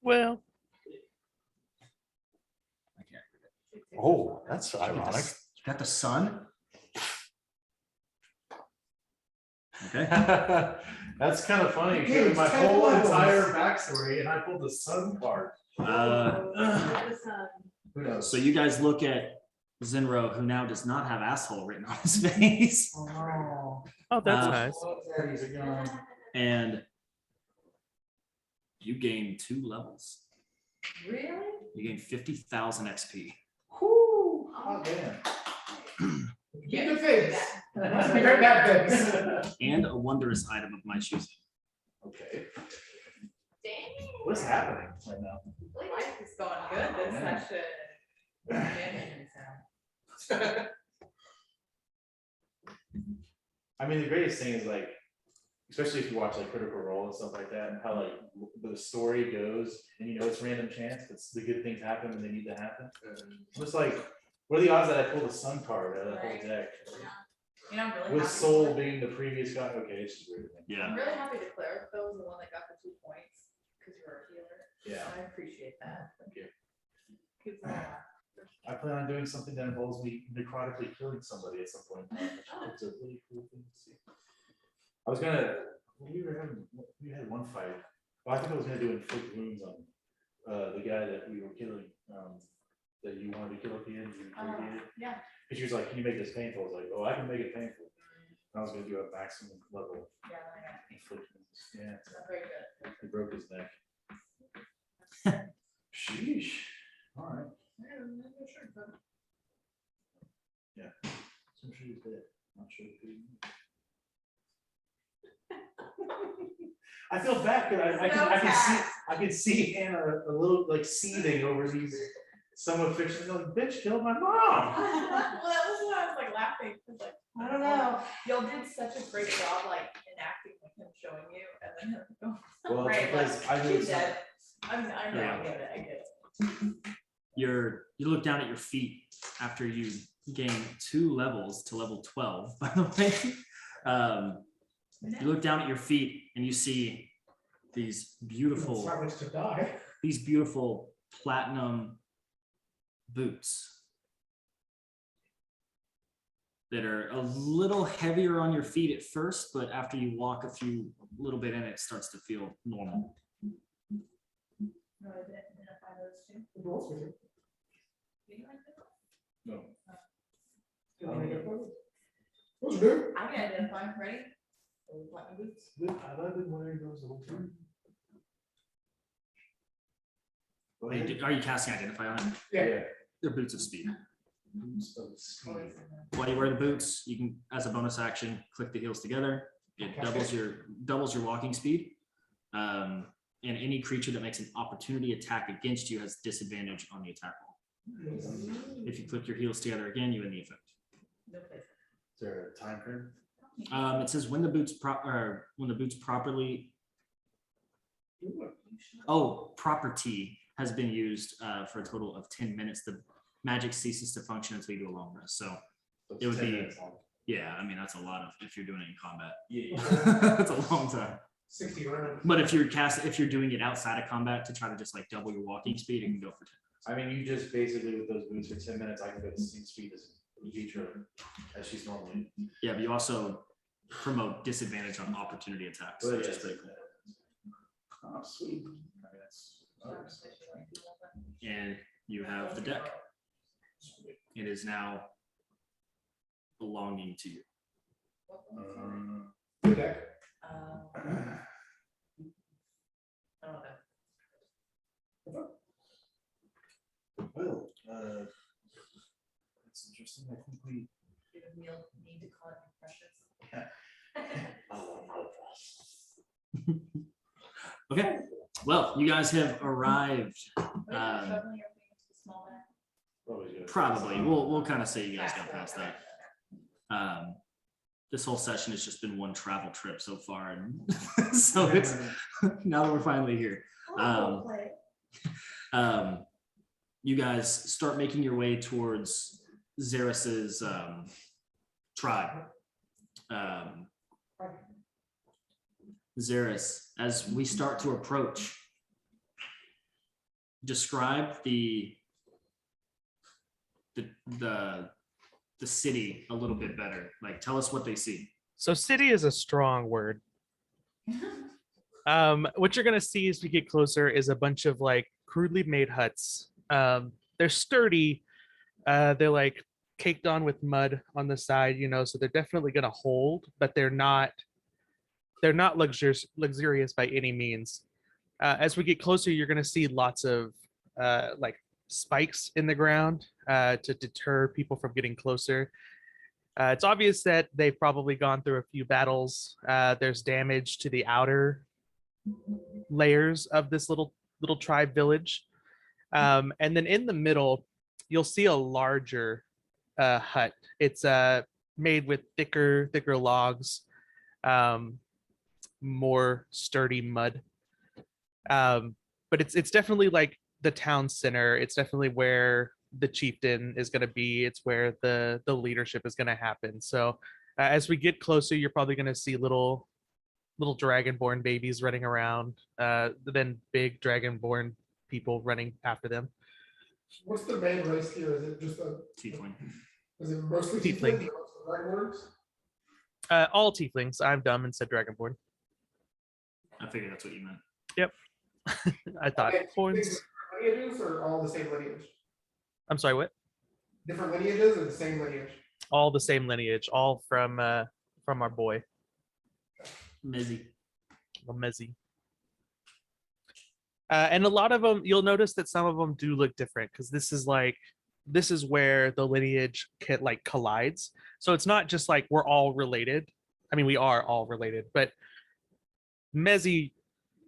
Well, I can't read it. Oh, that's ironic. You got the sun? Okay. That's kind of funny, Yeah, given it's my 10 whole levels. entire backstory and I pulled the sun card. Who knows? So you guys look at Zinro, who now does not have asshole written on his face, Oh. oh, that's Uh, nice. Daddy's gone. and you gain 2 levels. Really? You gain 50,000 XP. Whoo, hot damn. Good things. Very bad things. And a wondrous item of my choosing. Okay, Dang. what's happening right now? Life is going good this Yeah. session. Yeah. I mean, the greatest thing is like, especially if you watch like Critical Role and stuff like that, and how like the story goes, and you know it's random chance, but the good things happen when they need to happen. Just like, what are the odds that I pulled a sun card out of the whole deck? You know, I'm really With happy. Soul being the previous guy, okay, it's just weird. I'm Yeah. really happy to Claire though was the one that got the 2 points because you were a healer. Yeah. I appreciate that. Thank you. Keeps going on. I plan on doing something that involves me necrotically killing somebody at some point. It's a really cool thing to see. I was gonna, we had one fight. Well, I think I was gonna do inflict wounds on the guy that we were killing, that you wanted to kill at the end. You created. Yeah. Because she was like, can you make this painful? I was like, oh, I can make it painful. And I was gonna do a maximum level Yeah, yeah. inflict wounds. Yeah, That's very good. he broke his neck. Sheesh. All right. Yeah. So I'm sure he's dead. Not sure if he. I feel bad because I can see Hannah a little like seething over these somewhat fictional. Like, bitch killed my mom. Well, that was when I was like laughing. 'Cause, like, I don't know. Y'all did such a great job, like enacting with him showing you, and then Well, it's right, because like, I knew she's some- dead. I know, Yeah. I get it, I get it. You look down at your feet after you gain 2 levels to level 12, by the way. You look down at your feet and you see these It's beautiful not much to die. platinum boots. that are a little heavier on your feet at first, but after you walk a few little bit in, it starts to feel normal. Identify those two. Who wants me to? Do you like them? No. Do you want me to- What's new? I can identify, them, ready? Platinum boots. Have I been wearing those the whole time? Go Are you, ahead. are you casting Identify on it? Yeah. They're boots of speed. Boots of speed. Always in there. While you wear the boots, you can, as a bonus action, click the heels together. It doubles your walking speed. And any creature that makes an opportunity attack against you has disadvantage on the attack roll. If you click your heels together again, you end the effect. No place. Is there a time frame? It says when the boots properly. Oh, property has been used for a total of 10 minutes. The magic ceases to function until you do a long rest. So So it would 10 be- minutes long. yeah, I mean that's a lot of if you're doing it in combat. Yeah. That's a long time. 60 rounds. But if you're doing it outside of combat to try to just like double your walking speed, you can go for 10. I mean, you just basically with those boots for 10 minutes, I can go the same speed as Vitra as she's normally. Yeah, but you also promote disadvantage on opportunity attacks, But which yeah, is pretty cool. Oh, sweet. I mean, that's. And you have the deck. It is now belonging to you. The deck. I don't know. Well, that's interesting. I think we. Do we need to call it precious? Okay, well, you guys have arrived. What if you're shoveling everything into the small bag? Probably good. Probably. We'll kind of say you guys got past that. This whole session has just been one travel trip so far, and so it's now that we're finally here. You guys start making your way towards Xeris's tribe. Xeris, as we start to approach, describe the city a little bit better. Like, tell us what they see. So city is a strong word. What you're gonna see as we get closer is a bunch of like crudely made huts. They're sturdy. They're like caked on with mud on the side, you know, so they're definitely gonna hold, but they're not luxurious by any means. As we get closer, you're gonna see lots of like spikes in the ground to deter people from getting closer. It's obvious that they've probably gone through a few battles. There's damage to the outer layers of this little tribe village. And then in the middle, you'll see a larger hut. It's made with thicker logs, more sturdy mud. But it's definitely like the town center. It's definitely where the chieftain is going to be. It's where the leadership is going to happen. So as we get closer, you're probably going to see little dragonborn babies running around, then big dragonborn people running after them. What's the main race here? Is it just a Tiefling. Is it mostly Tiefling. tiefling? Dragonborns? All tieflings. I'm dumb and said dragonborn. I figured that's what you meant. I thought Okay, horns. different lineages or all the same lineage? I'm sorry, what? Different lineages or the same lineage? All the same lineage, all from our boy, Mizzy. Mezzi. And a lot of them, you'll notice that some of them do look different because this is where the lineage collides. So it's not just like we're all related. I mean, we are all related, but Mezzi,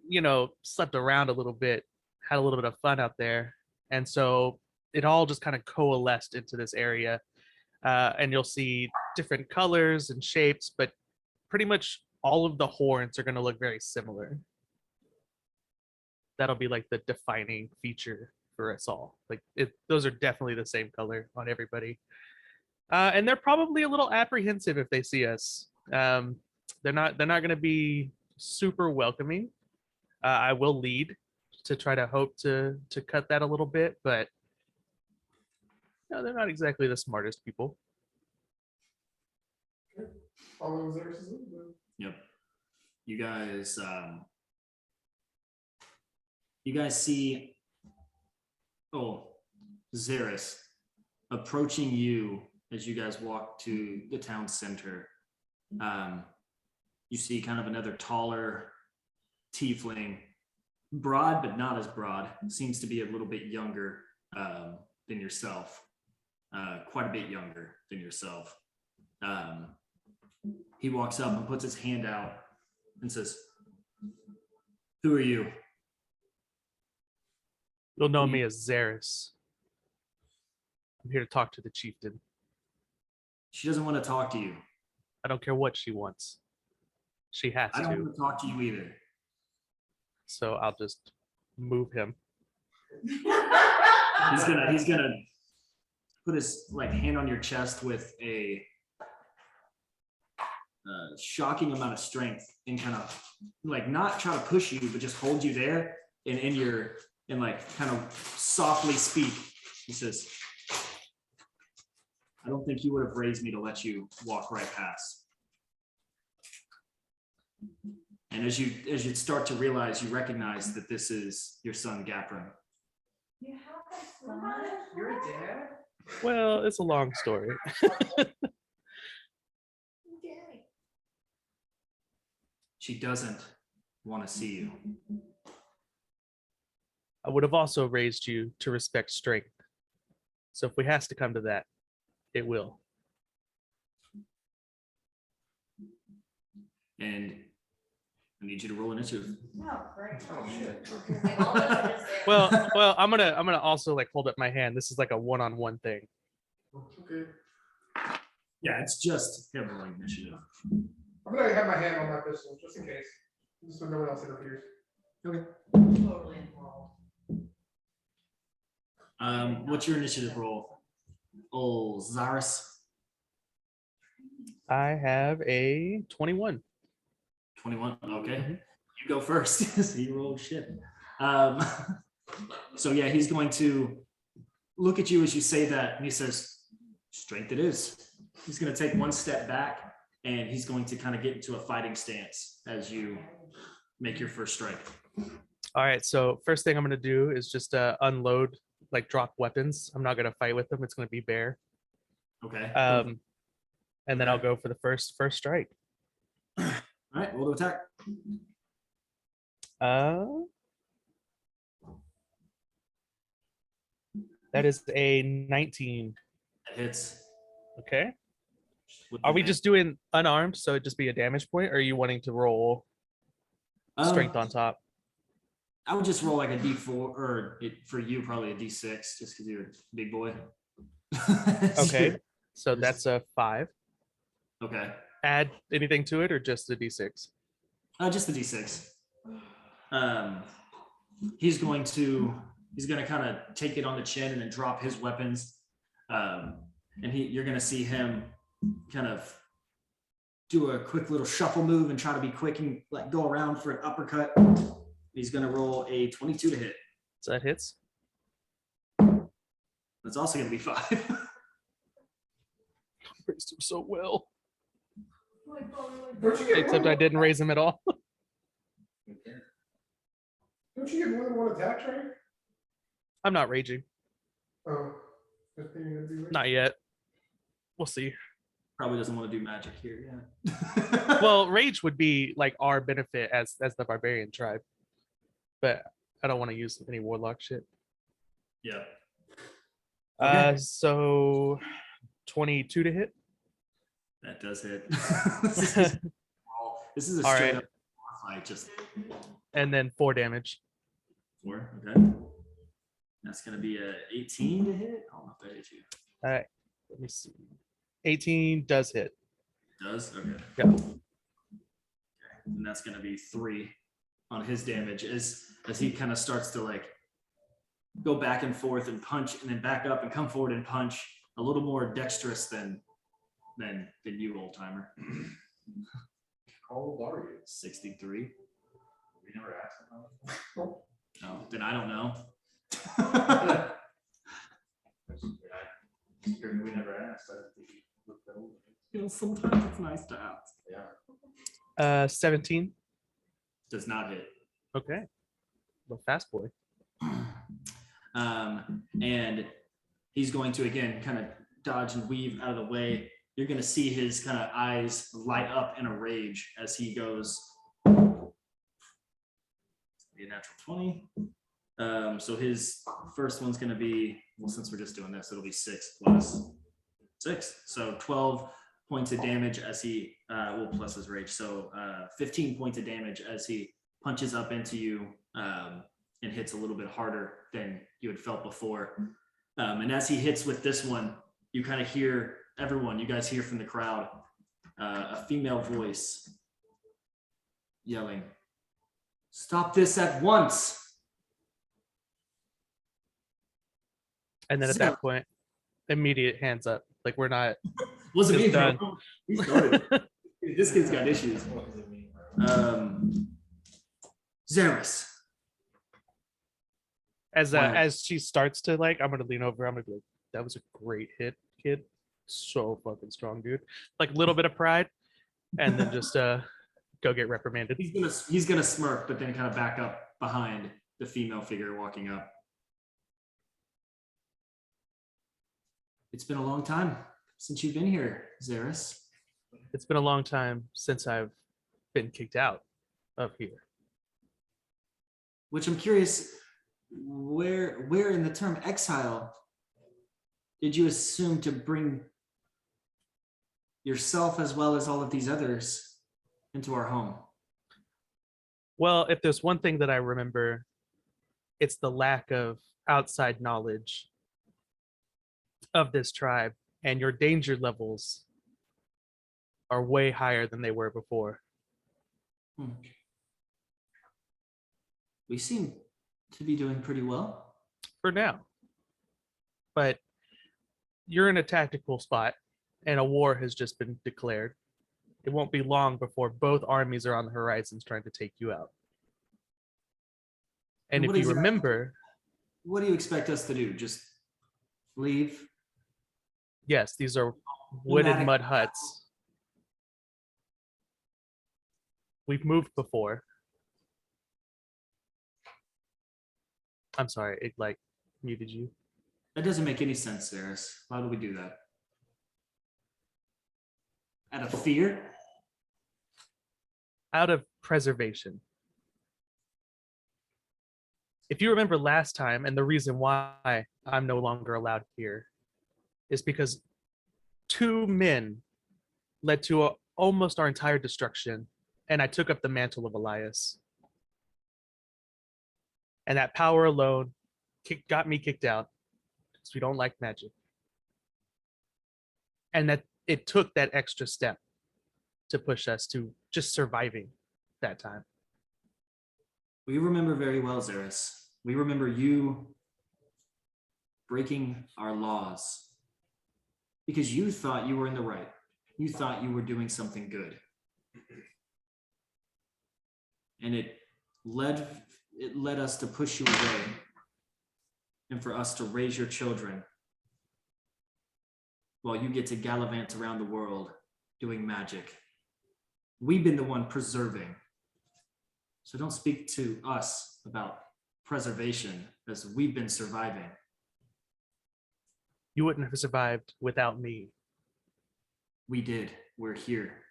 you know, slept around a little bit, had a little bit of fun out there. And so it all just kind of coalesced into this area. And you'll see different colors and shapes, but pretty much all of the horns are going to look very similar. That'll be like the defining feature for us all. Like those are definitely the same color on everybody. And they're probably a little apprehensive if they see us. They're not going to be super welcoming. I will lead to try to hope to cut that a little bit, but no, they're not exactly the smartest people. Follow Xerxes. Yep. You guys see, Xeris approaching you as you guys walk to the town center. You see kind of another taller tiefling, broad but not as broad, seems to be a little bit younger than yourself, quite a bit younger than yourself. He walks up and puts his hand out and says, "Who are you?" You'll know me as Xeris. I'm here to talk to the chieftain. She doesn't want to talk to you. I don't care what she wants. She has I don't to. want to talk to you either. So I'll just move him. He's gonna put his hand on your chest with a shocking amount of strength and kind of not try to push you, but just hold you there and kind of softly speak. He says, "I don't think you would have raised me to let you walk right past." And as you start to realize, you recognize that this is your son Gapron. You have a son? You're a dad? Well, it's a long story. She doesn't want to see you. I would have also raised you to respect strength. So if we has to come to that, it will. And I need you to roll initiative. Oh, great. Oh, shit. Well, I'm gonna also hold up my hand. This is like a one-on-one thing. Okay. Yeah, it's just him rolling initiative. I'm gonna have my hand on my pistol just in case, just so no one else interferes. Okay. Totally involved. What's your initiative roll? Oh, Zaris. I have a 21. 21. Okay. You go first. So you roll shit. So yeah, he's going to look at you as you say that, and he says, "Strength it is." He's going to take one step back, and he's going to kind of get into a fighting stance as you make your first strike. All right, so first thing I'm gonna do is just unload, drop weapons. I'm not gonna fight with them. It's gonna be bear. Okay. And then I'll go for the first strike. All right, roll to attack. That is a 19. That hits. Okay. With Are the we damage. just doing unarmed, so it'd just be a damage point, or are you wanting to roll strength on top? I would just roll like a D4, or for you probably a D6, just because you're a big boy. Okay, so that's a 5. Okay. Add anything to it, or just the D6? Just the D6. He's going to kind of take it on the chin and then drop his weapons. And you're going to see him kind of do a quick little shuffle move and try to be quick and go around for an uppercut. He's going to roll a 22 to hit. So that hits. That's also going to be 5. Raised him so well. Don't you get Except more I didn't raise him at all. Don't you get more than one attack, Trey? I'm not raging. Oh, I think you're gonna be right. Not yet. We'll see. Probably doesn't want to do magic here. Yeah. Well, rage would be our benefit as the barbarian tribe, but I don't want to use any warlock shit. Yeah. Okay. So 22 to hit. That does hit. This is a All straight right. up fight. Just And then 4 damage. 4. Okay. That's gonna be a 18 to hit. I don't know if that hits you. All right. Let me see. 18 does hit. Does? Okay. Yeah. Okay. And that's gonna be 3 on his damage as he kind of starts to go back and forth and punch and then back up and come forward and punch. A little more dexterous than you, old timer. How old are you? 63. We never asked him. Oh, then I don't know. We never asked. I think he looked old. Sometimes it's nice to ask. Yeah. 17. Does not hit. Okay. Well, fast boy. And he's going to again kind of dodge and weave out of the way. You're going to see his kind of eyes light up in a rage as he goes. Be a natural 20. So his first one's going to be, well, since we're just doing this, it'll be 6 plus 6. So 12 points of damage as he, well, plus his rage. So 15 points of damage as he punches up into you and hits a little bit harder than you had felt before. And as he hits with this one, you kind of hear everyone, you guys hear from the crowd, a female voice yelling, "Stop this at once." And then at that point, immediate hands up. Like we're not. Wasn't me, Just done. bro. He started. This kid's got issues. Xeris. As she starts to like, I'm gonna lean over. I'm gonna be like, "That was a great hit, kid. So fucking strong, dude." Like a little bit of pride, and then just go get reprimanded. He's gonna smirk, but then kind of back up behind the female figure walking up. It's been a long time since you've been here, Xeris. It's been a long time since I've been kicked out of here. Which I'm curious, where in the term exile did you assume to bring yourself as well as all of these others into our home? Well, if there's one thing that I remember, it's the lack of outside knowledge of this tribe, and your danger levels are way higher than they were before. We seem to be doing pretty well. For now. But you're in a tactical spot, and a war has just been declared. It won't be long before both armies are on the horizons trying to take you out. And if you remember... What do you expect us to do? Just leave? Yes, these are wooden mud huts. We've moved before. I'm sorry, it like muted you. That doesn't make any sense, Xeris. Why would we do that? Out of fear? Out of preservation. If you remember last time, and the reason why I'm no longer allowed here, is because 2 men led to almost our entire destruction, and I took up the mantle of Elias. And that power alone got me kicked out, because we don't like magic. And that it took that extra step to push us to just surviving that time. We remember very well, Xeris. We remember you breaking our laws because you thought you were in the right. You thought you were doing something good. And it led us to push you away and for us to raise your children while you get to gallivant around the world doing magic. We've been the one preserving. So don't speak to us about preservation as we've been surviving. You wouldn't have survived without me. We did. We're here.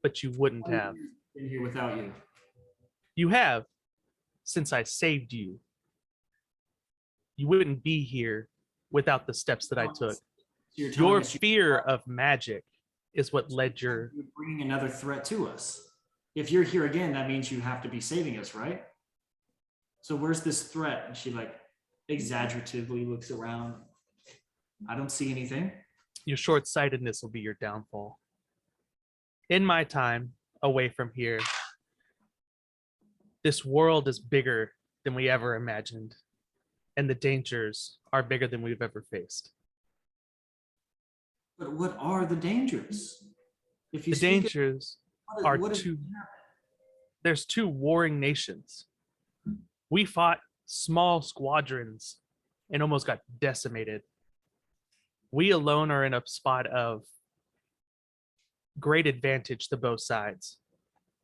But you wouldn't have. Been here without you. You have, since I saved you. You wouldn't be here without the steps that I took. Your fear of magic is what led your... You're bringing another threat to us. If you're here again, that means you have to be saving us, right? So where's this threat? And she like exaggeratively looks around. I don't see anything. Your short-sightedness will be your downfall. In my time away from here, this world is bigger than we ever imagined, and the dangers are bigger than we've ever faced. But what are the dangers? If you The dangers are there's 2 warring nations. We fought small squadrons and almost got decimated. We alone are in a spot of great advantage to both sides.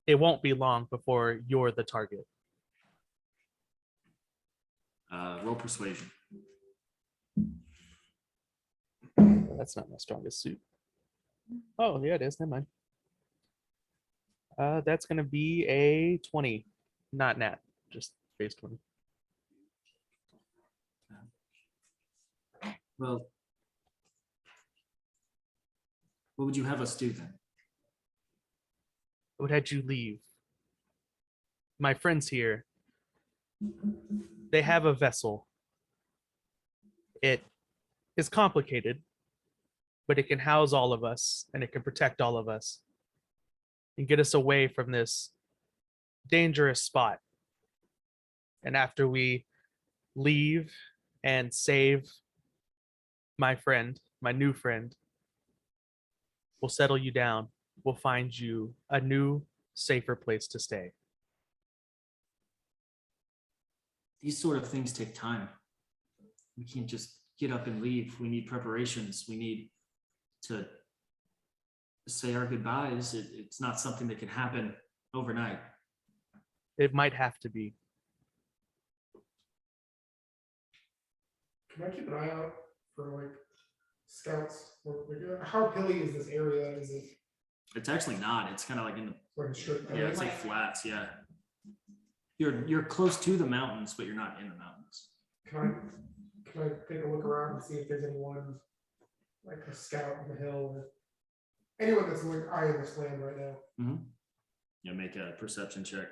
It won't be long before you're the target. Roll persuasion. That's not my strongest suit. Oh, yeah, it is. Never mind. That's going to be a 20, not nat, just base 20. Well, what would you have us do then? I would have you leave. My friends here, they have a vessel. It is complicated, but it can house all of us and it can protect all of us and get us away from this dangerous spot. And after we leave and save my friend, my new friend, we'll settle you down. We'll find you a new, safer place to stay. These sort of things take time. We can't just get up and leave. We need preparations. We need to say our goodbyes. It's not something that can happen overnight. It might have to be. Can I keep an eye out for like scouts? Or, like, how hilly is this area? Is it It's actually not. It's kind of like in the like a straight? yeah, it's like flats. Yeah, you're close to the mountains, but you're not in the mountains. Can I take a look around and see if there's anyone like a scout on the hill or anyone that's like eyeing this land right now? Yeah, make a perception check.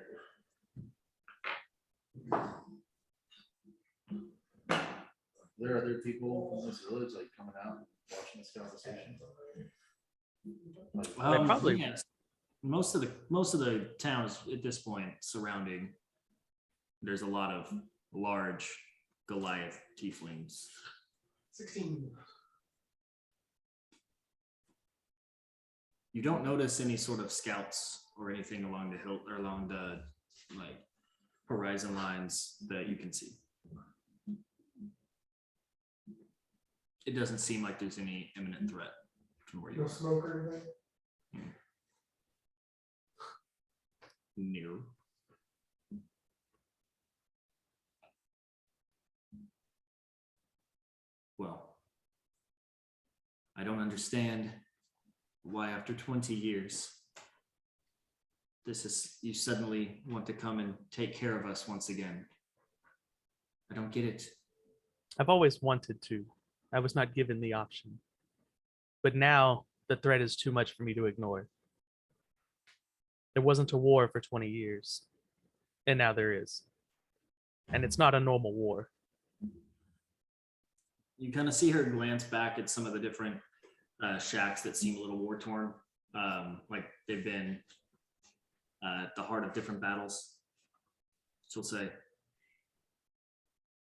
There are other people in this village like coming out, watching this conversation. probably- yes. Most of the towns at this point surrounding. There's a lot of large Goliath tieflings. 16. You don't notice any sort of scouts or anything along the hill or along the like horizon lines that you can see. It doesn't seem like there's any imminent threat from where you No are. smoke or anything? No. Well, I don't understand why after 20 years, you suddenly want to come and take care of us once again. I don't get it. I've always wanted to. I was not given the option. But now the threat is too much for me to ignore. There wasn't a war for 20 years. And now there is. And it's not a normal war. You kind of see her glance back at some of the different shacks that seem a little war torn, like they've been at the heart of different battles. She'll say,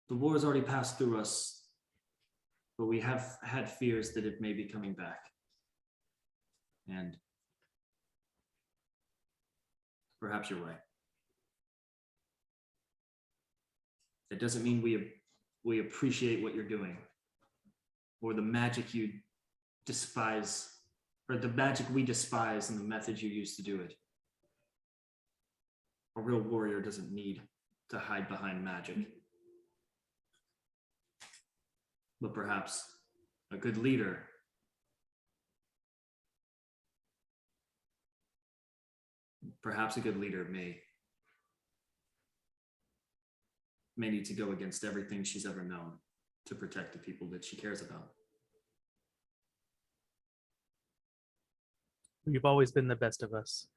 "The war has already passed through us, but we have had fears that it may be coming back. And perhaps you're right. It doesn't mean we appreciate what you're doing, or the magic you despise, or the magic we despise and the methods you use to do it. A real warrior doesn't need to hide behind magic. But perhaps a good leader may need to go against everything she's ever known to protect the people that she cares about." You've always been the best of us.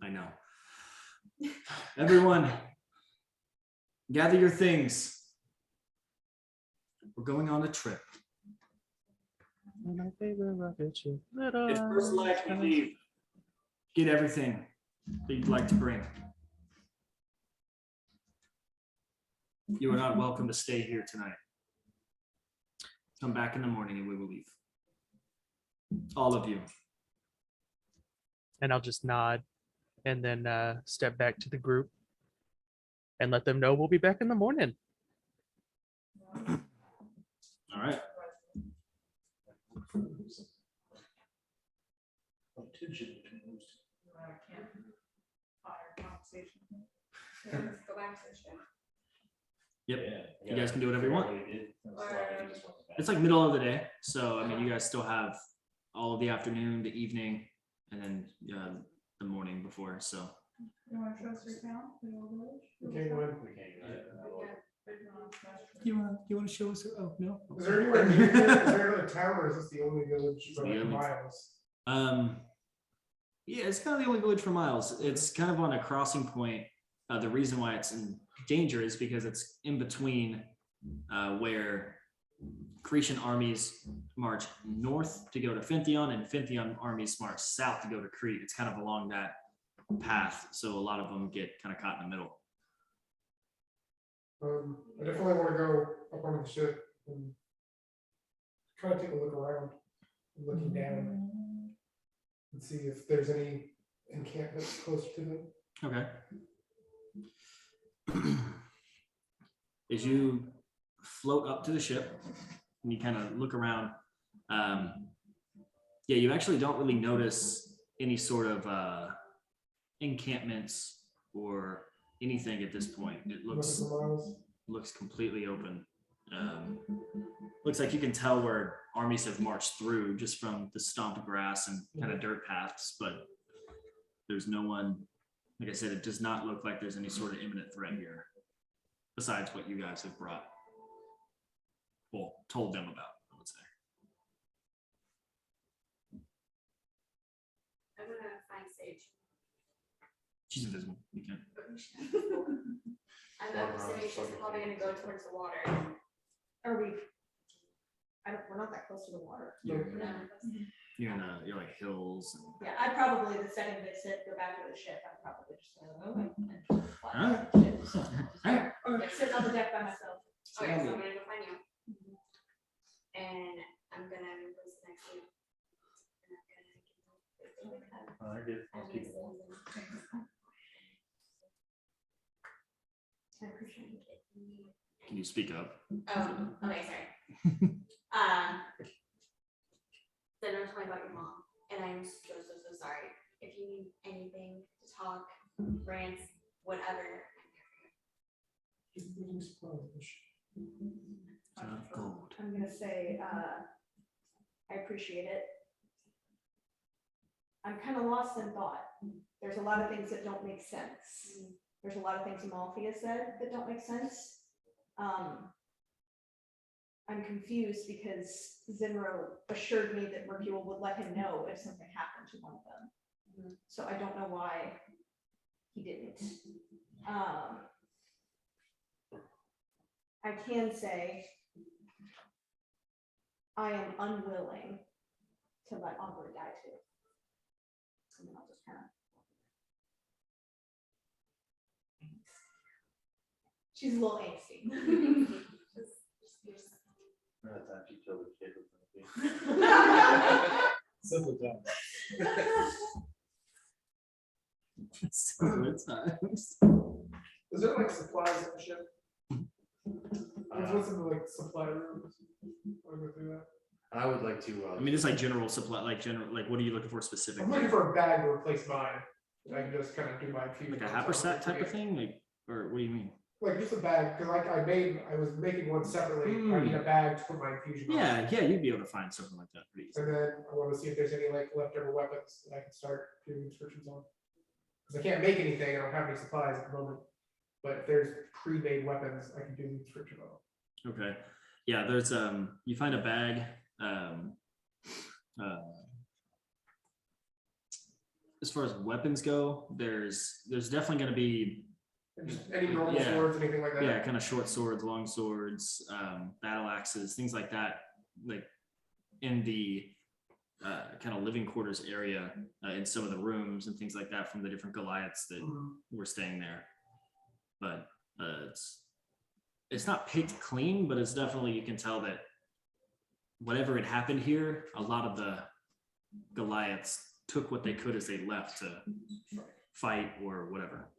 I know. Everyone, gather your things. We're going on a trip. My favorite rocket ship. If first light we leave, get everything that you'd like to bring. You are not welcome to stay here tonight. Come back in the morning and we will leave. All of you. And I'll just nod and then step back to the group and let them know we'll be back in the morning. All right. tension between those two. Fire conversation. Let's go back to the show. Yep. Yeah. You guys can do whatever you want. It's like middle of the day, so I mean, you guys still have all of the afternoon, the evening, and then the morning before. So You wanna show us your town, the old village? We can't go in. We can't go ahead. you want to show us? Oh no. Is there anywhere near here? Is there another town or is this the only village for the like only- miles? Yeah, it's kind of the only village for miles. It's kind of on a crossing point. The reason why it's in danger is because it's in between where Cretan armies march north to go to Fintheon and Fintheon armies march south to go to Crete. It's kind of along that path, so a lot of them get kind of caught in the middle. I definitely want to go up on the ship and kind of take a look around, looking down, and see if there's any encampments close to them. Okay. As you float up to the ship and you kind of look around, yeah, you actually don't really notice any sort of encampments or anything at this point. It Looking for miles. looks completely open. Looks like you can tell where armies have marched through just from the stomped grass and kind of dirt paths, but there's no one. Like I said, it does not look like there's any sort of imminent threat here, besides what you guys have brought. Well, told them about, I would say. I'm gonna find Sage. She's invisible. You can't. I'm assuming she's probably gonna go towards the water. Are we? We're not that close to the water. You're, No. you're like hills. And, Yeah, I probably, the second they said go back to the ship, I'm probably just gonna go and fly Alright. to the ship, so. Alright. Or sit on the deck by myself. Okay, so I'm gonna go find you. And I'm gonna go sit next to you. And I'm gonna give you a big hug. Oh, I get, let's keep it on. I appreciate it. can you speak up? Oh, okay, sorry. Then I'm talking about your mom, and I'm so sorry. If you need anything to talk, rants, whatever, Gold. I'm gonna say, I appreciate it. I'm kind of lost in thought. There's a lot of things that don't make sense. There's a lot of things Amalthea said that don't make sense. I'm confused because Zinro assured me that Mercule would let him know if something happened to one of them. So I don't know why he didn't. I can say I am unwilling to let Aubrey die too. And then I'll just kind of. She's a little angsty. By the time she killed the kid, it's gonna be. Simple time. Simpler times. Is there like supplies on the ship? What's in the like supply rooms? Wanna go through that? I would like to, I mean, it's like general supply, like what are you looking for I'm specifically? looking for a bag to replace mine. And I can just kind of do my infusion. Like a haversack type of thing, like, or what do you mean? Like just a bag, because like I was making one separately. I need a bag to put my infusion on. Yeah, you'd be able to find something like that pretty easily. And then I want to see if there's any like leftover weapons that I can start doing descriptions on. Because I can't make anything, I don't have any supplies at the moment. But if there's pre-made weapons, I can do the description on. Okay, yeah, there's you find a bag. As far as weapons go, there's definitely going to be And just any normal Yeah. swords, anything like that. yeah, kind of short swords, long swords, battle axes, things like that, like in the kind of living quarters area in some of the rooms and things like that from the different Goliaths that were staying there. But it's not picked clean, but it's definitely, you can tell that whatever had happened here, a lot of the Goliaths took what they could as they left to fight or whatever.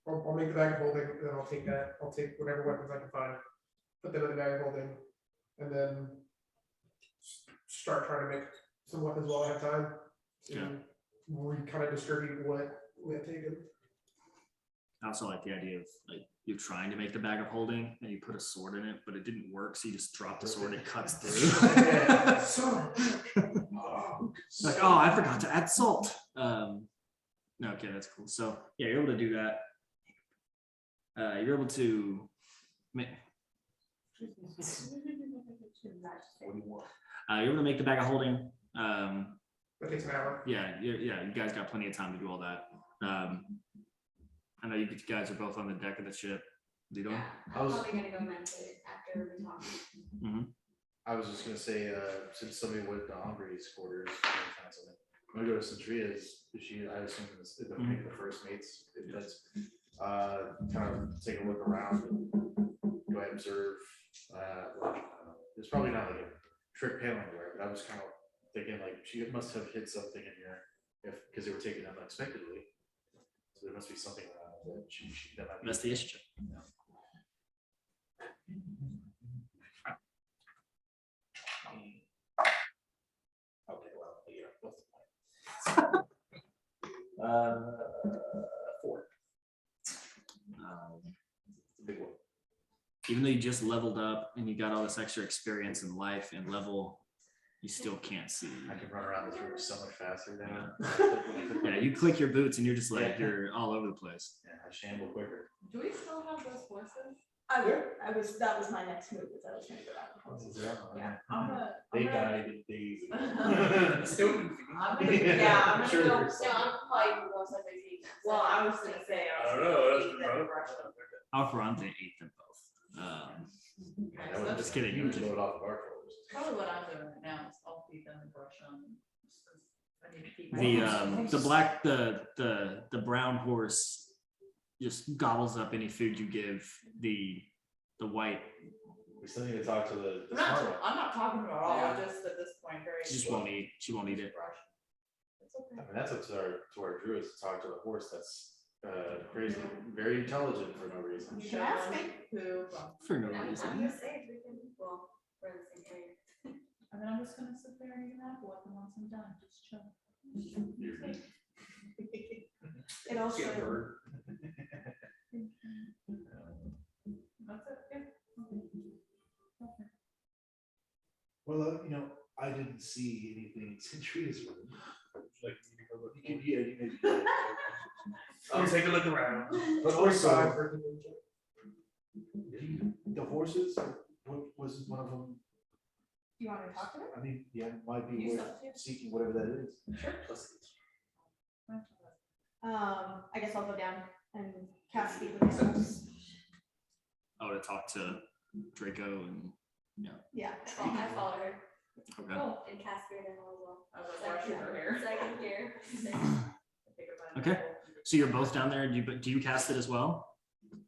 I'll make the bag of holding, and then I'll take that. I'll take whatever weapons I can find, put them in the bag of holding, and then start trying to make some weapons while I have time. Yeah. we kind of distribute what we have taken. I also like the idea of like you're trying to make the bag of holding and you put a sword in it, but it didn't work, so you just drop the sword, it cuts through. Like, oh, I forgot to add salt. No, okay, that's cool. So yeah, you're able to do that. You're able to make. You're able to make the bag of holding. That takes an hour. Yeah, you guys got plenty of time to do all that. I know you guys are both on the deck of the ship. You Yeah, don't? I'm probably gonna go meditate after we talk. I was just gonna say, since somebody went to Aubrey's quarters, I'm gonna go to Centria's. I assume it's maybe the first mates. If that's kind of take a look around and go ahead and observe. It's probably not like a trick panel anywhere, but I was kind of thinking like she must have hit something in here because they were taken unexpectedly. So there must be something around that that might be. Investigation check. Okay, well, yeah, what's the point? 4. Big one. Even though you just leveled up and you got all this extra experience in life and level, you still can't see. I can run around this room so much faster now. Yeah, you click your boots and you're just like, you're all over the place. Yeah, I shamble quicker. Do we still have those horses? That was my next move, is I was gonna go out. the horses. Yeah. They died days ago. Still confused. I'm gonna Sure. go. No, I'm probably gonna go someplace eat. Well, I was gonna say. I don't know, that's eat the them problem. fresh. Alferante ate them both. Okay, That so would that's just kidding. You would load off of our shoulders. probably what I'm doing right now is I'll feed them and brush them. Just 'cause I need to keep my. The brown horse just gobbles up any food you give. The white We still need to talk to the I'm not, smart one. I'm not talking about all, just at this point, very. she just won't eat. She won't eat it. Brush. It's okay. I mean, that's up to our druids to talk to the horse that's crazy, very intelligent for no reason. You can ask me. Who, For no I'm reason. gonna say, we can, well, we're in the same area. and then I'm just gonna sit there and eat an apple with them once I'm done, just chill. It also, Get a bird. That's it, yeah. Okay. Well, I didn't see anything in Centria's room. Like, You can, yeah, you maybe. I'll take a look around. But also, the horses, what was one of them? you want to talk to them? I mean, yeah, it might be You worth still do? seeking whatever that is. I guess I'll go down and cast speak with the horse. I would have talked to Draco and Yeah. I follow her okay. Cool. and cast her in as well. I was like, washing her hair. So I can hear. Okay. So you're both down there. Do you cast it as well?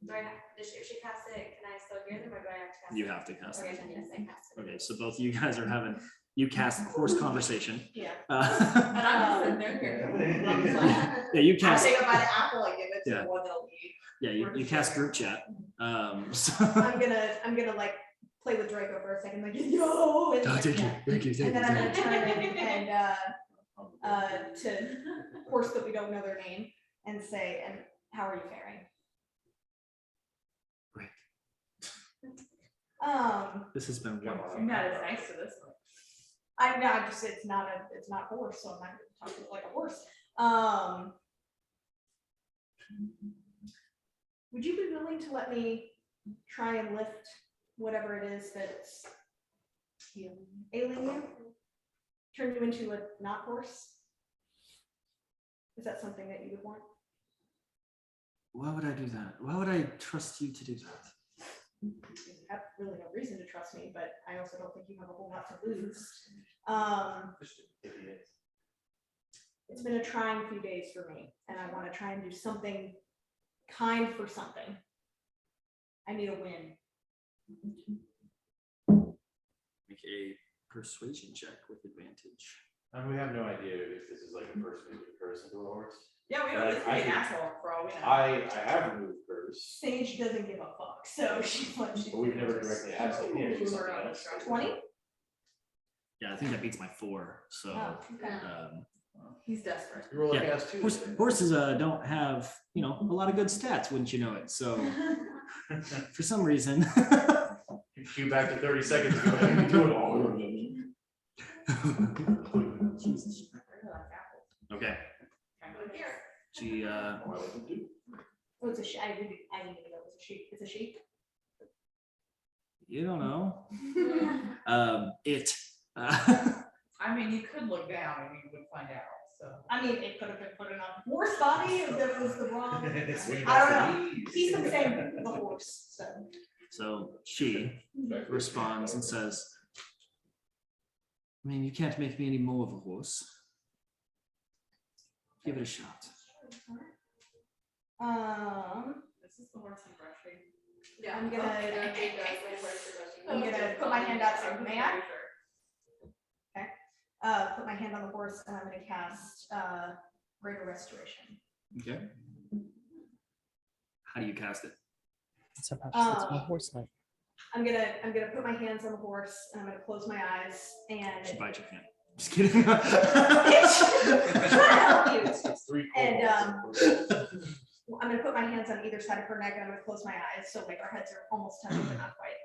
Do I have, if she casts it, can I still hear them or do I have to cast it? You have to cast Okay, it. then yes, I cast it. Okay, so both of you guys are having you cast horse conversation. Yeah. And I'm just sitting there here. Yeah, you I cast. take a bite of apple and give it to Yeah. the one that'll eat. Yeah, you cast group chat. So I'm gonna like play with Draco for a second, like yo. And, oh, thank you, thank you, and then I'm gonna thank turn and to horse that we don't know their name and say, and how are you faring? Great. This has been You're wonderful. not as nice to this one. I'm not just it's not horse, so I'm not gonna talk to it like a horse. Would you be willing to let me try and lift whatever it is that's ailing you? Turn you into a not horse? Is that something that you would want? Why would I do that? Why would I trust you to do that? You have really no reason to trust me, but I also don't think you have a whole lot to lose. It's been a trying few days for me, and I want to try and do something kind for something. I need a win. Make a persuasion check with advantage. I mean, we have no idea if this is like a person who could curse into a horse. Yeah, we Like, don't, this could I be an could- asshole for all we know. I have removed curse, Sage doesn't give a fuck, so she's like, but we've never directly asked it. Yeah, it's Ooh, something else. 20? Yeah, I think that beats my 4. So Oh, okay. He's desperate. You roll like Yeah. ass too. Horses don't have, a lot of good stats, wouldn't you know it? So for some reason. Cue back to 30 seconds ago. You do it all. Okay. She Oh, I like them too. Oh, it's a she. I didn't even know it was a she. It's a she. you don't know. It I mean, you could look down and you would find out, so. I mean, it could have been put in a horse body if that was the wrong. Swing I don't back know. to these. He's been saying the horse, so. so she responds and says, I mean, you can't make me any more of a horse. Give it a shot. This is the horse I'm brushing. Yeah, I'm gonna- I'm gonna put my hand out, so may I? Put my hand on the horse and I'm gonna cast Greater Restoration. Okay. How do you cast it? Somehow she gets more Um, horse like. I'm gonna put my hands on the horse and I'm gonna close my eyes and. She bites your hand. Just kidding. It's 3 And, cohorts. I'm gonna put my hands on either side of her neck and I'm gonna close my eyes, so like our heads are almost touching, but not quite.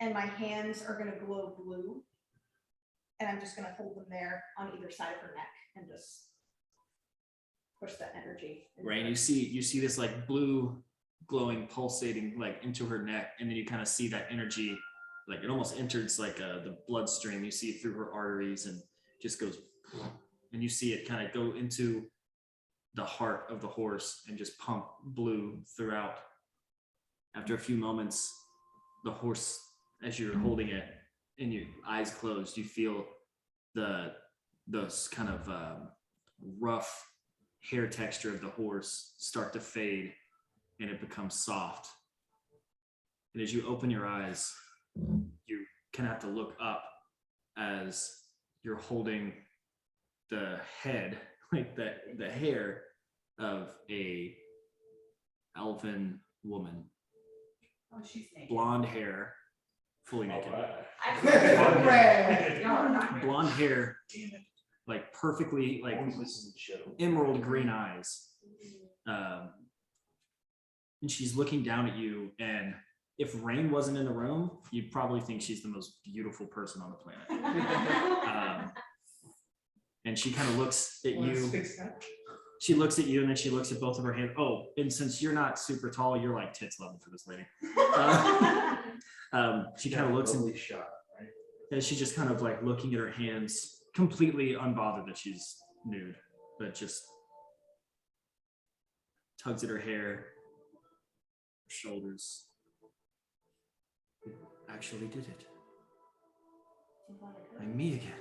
And my hands are gonna glow blue. And I'm just gonna hold them there on either side of her neck and just push that energy. into Right, her. you see this like blue glowing pulsating like into her neck, and then you kind of see that energy, like it almost enters like the bloodstream. You see it through her arteries and just goes, and you see it kind of go into the heart of the horse and just pump blue throughout. After a few moments, the horse, as you're holding it and your eyes closed, you feel those kind of rough hair texture of the horse start to fade and it becomes soft. And as you open your eyes, you kind of have to look up as you're holding the head, like the hair of a elven woman, Oh, she's naked. blonde hair, fully naked. Blonde hair, like perfectly, like emerald green eyes. And she's looking down at you, and if Rain wasn't in the room, you'd probably think she's the most beautiful person on the planet. And she kind of looks at you. She looks at you, and then she looks at both of her hands. Oh, and since you're not super tall, you're like tits level for this lady. She kind of looks and shot, right? and she's just kind of like looking at her hands, completely unbothered that she's nude, but just tugs at her hair, her shoulders. It actually did it. I'm me again.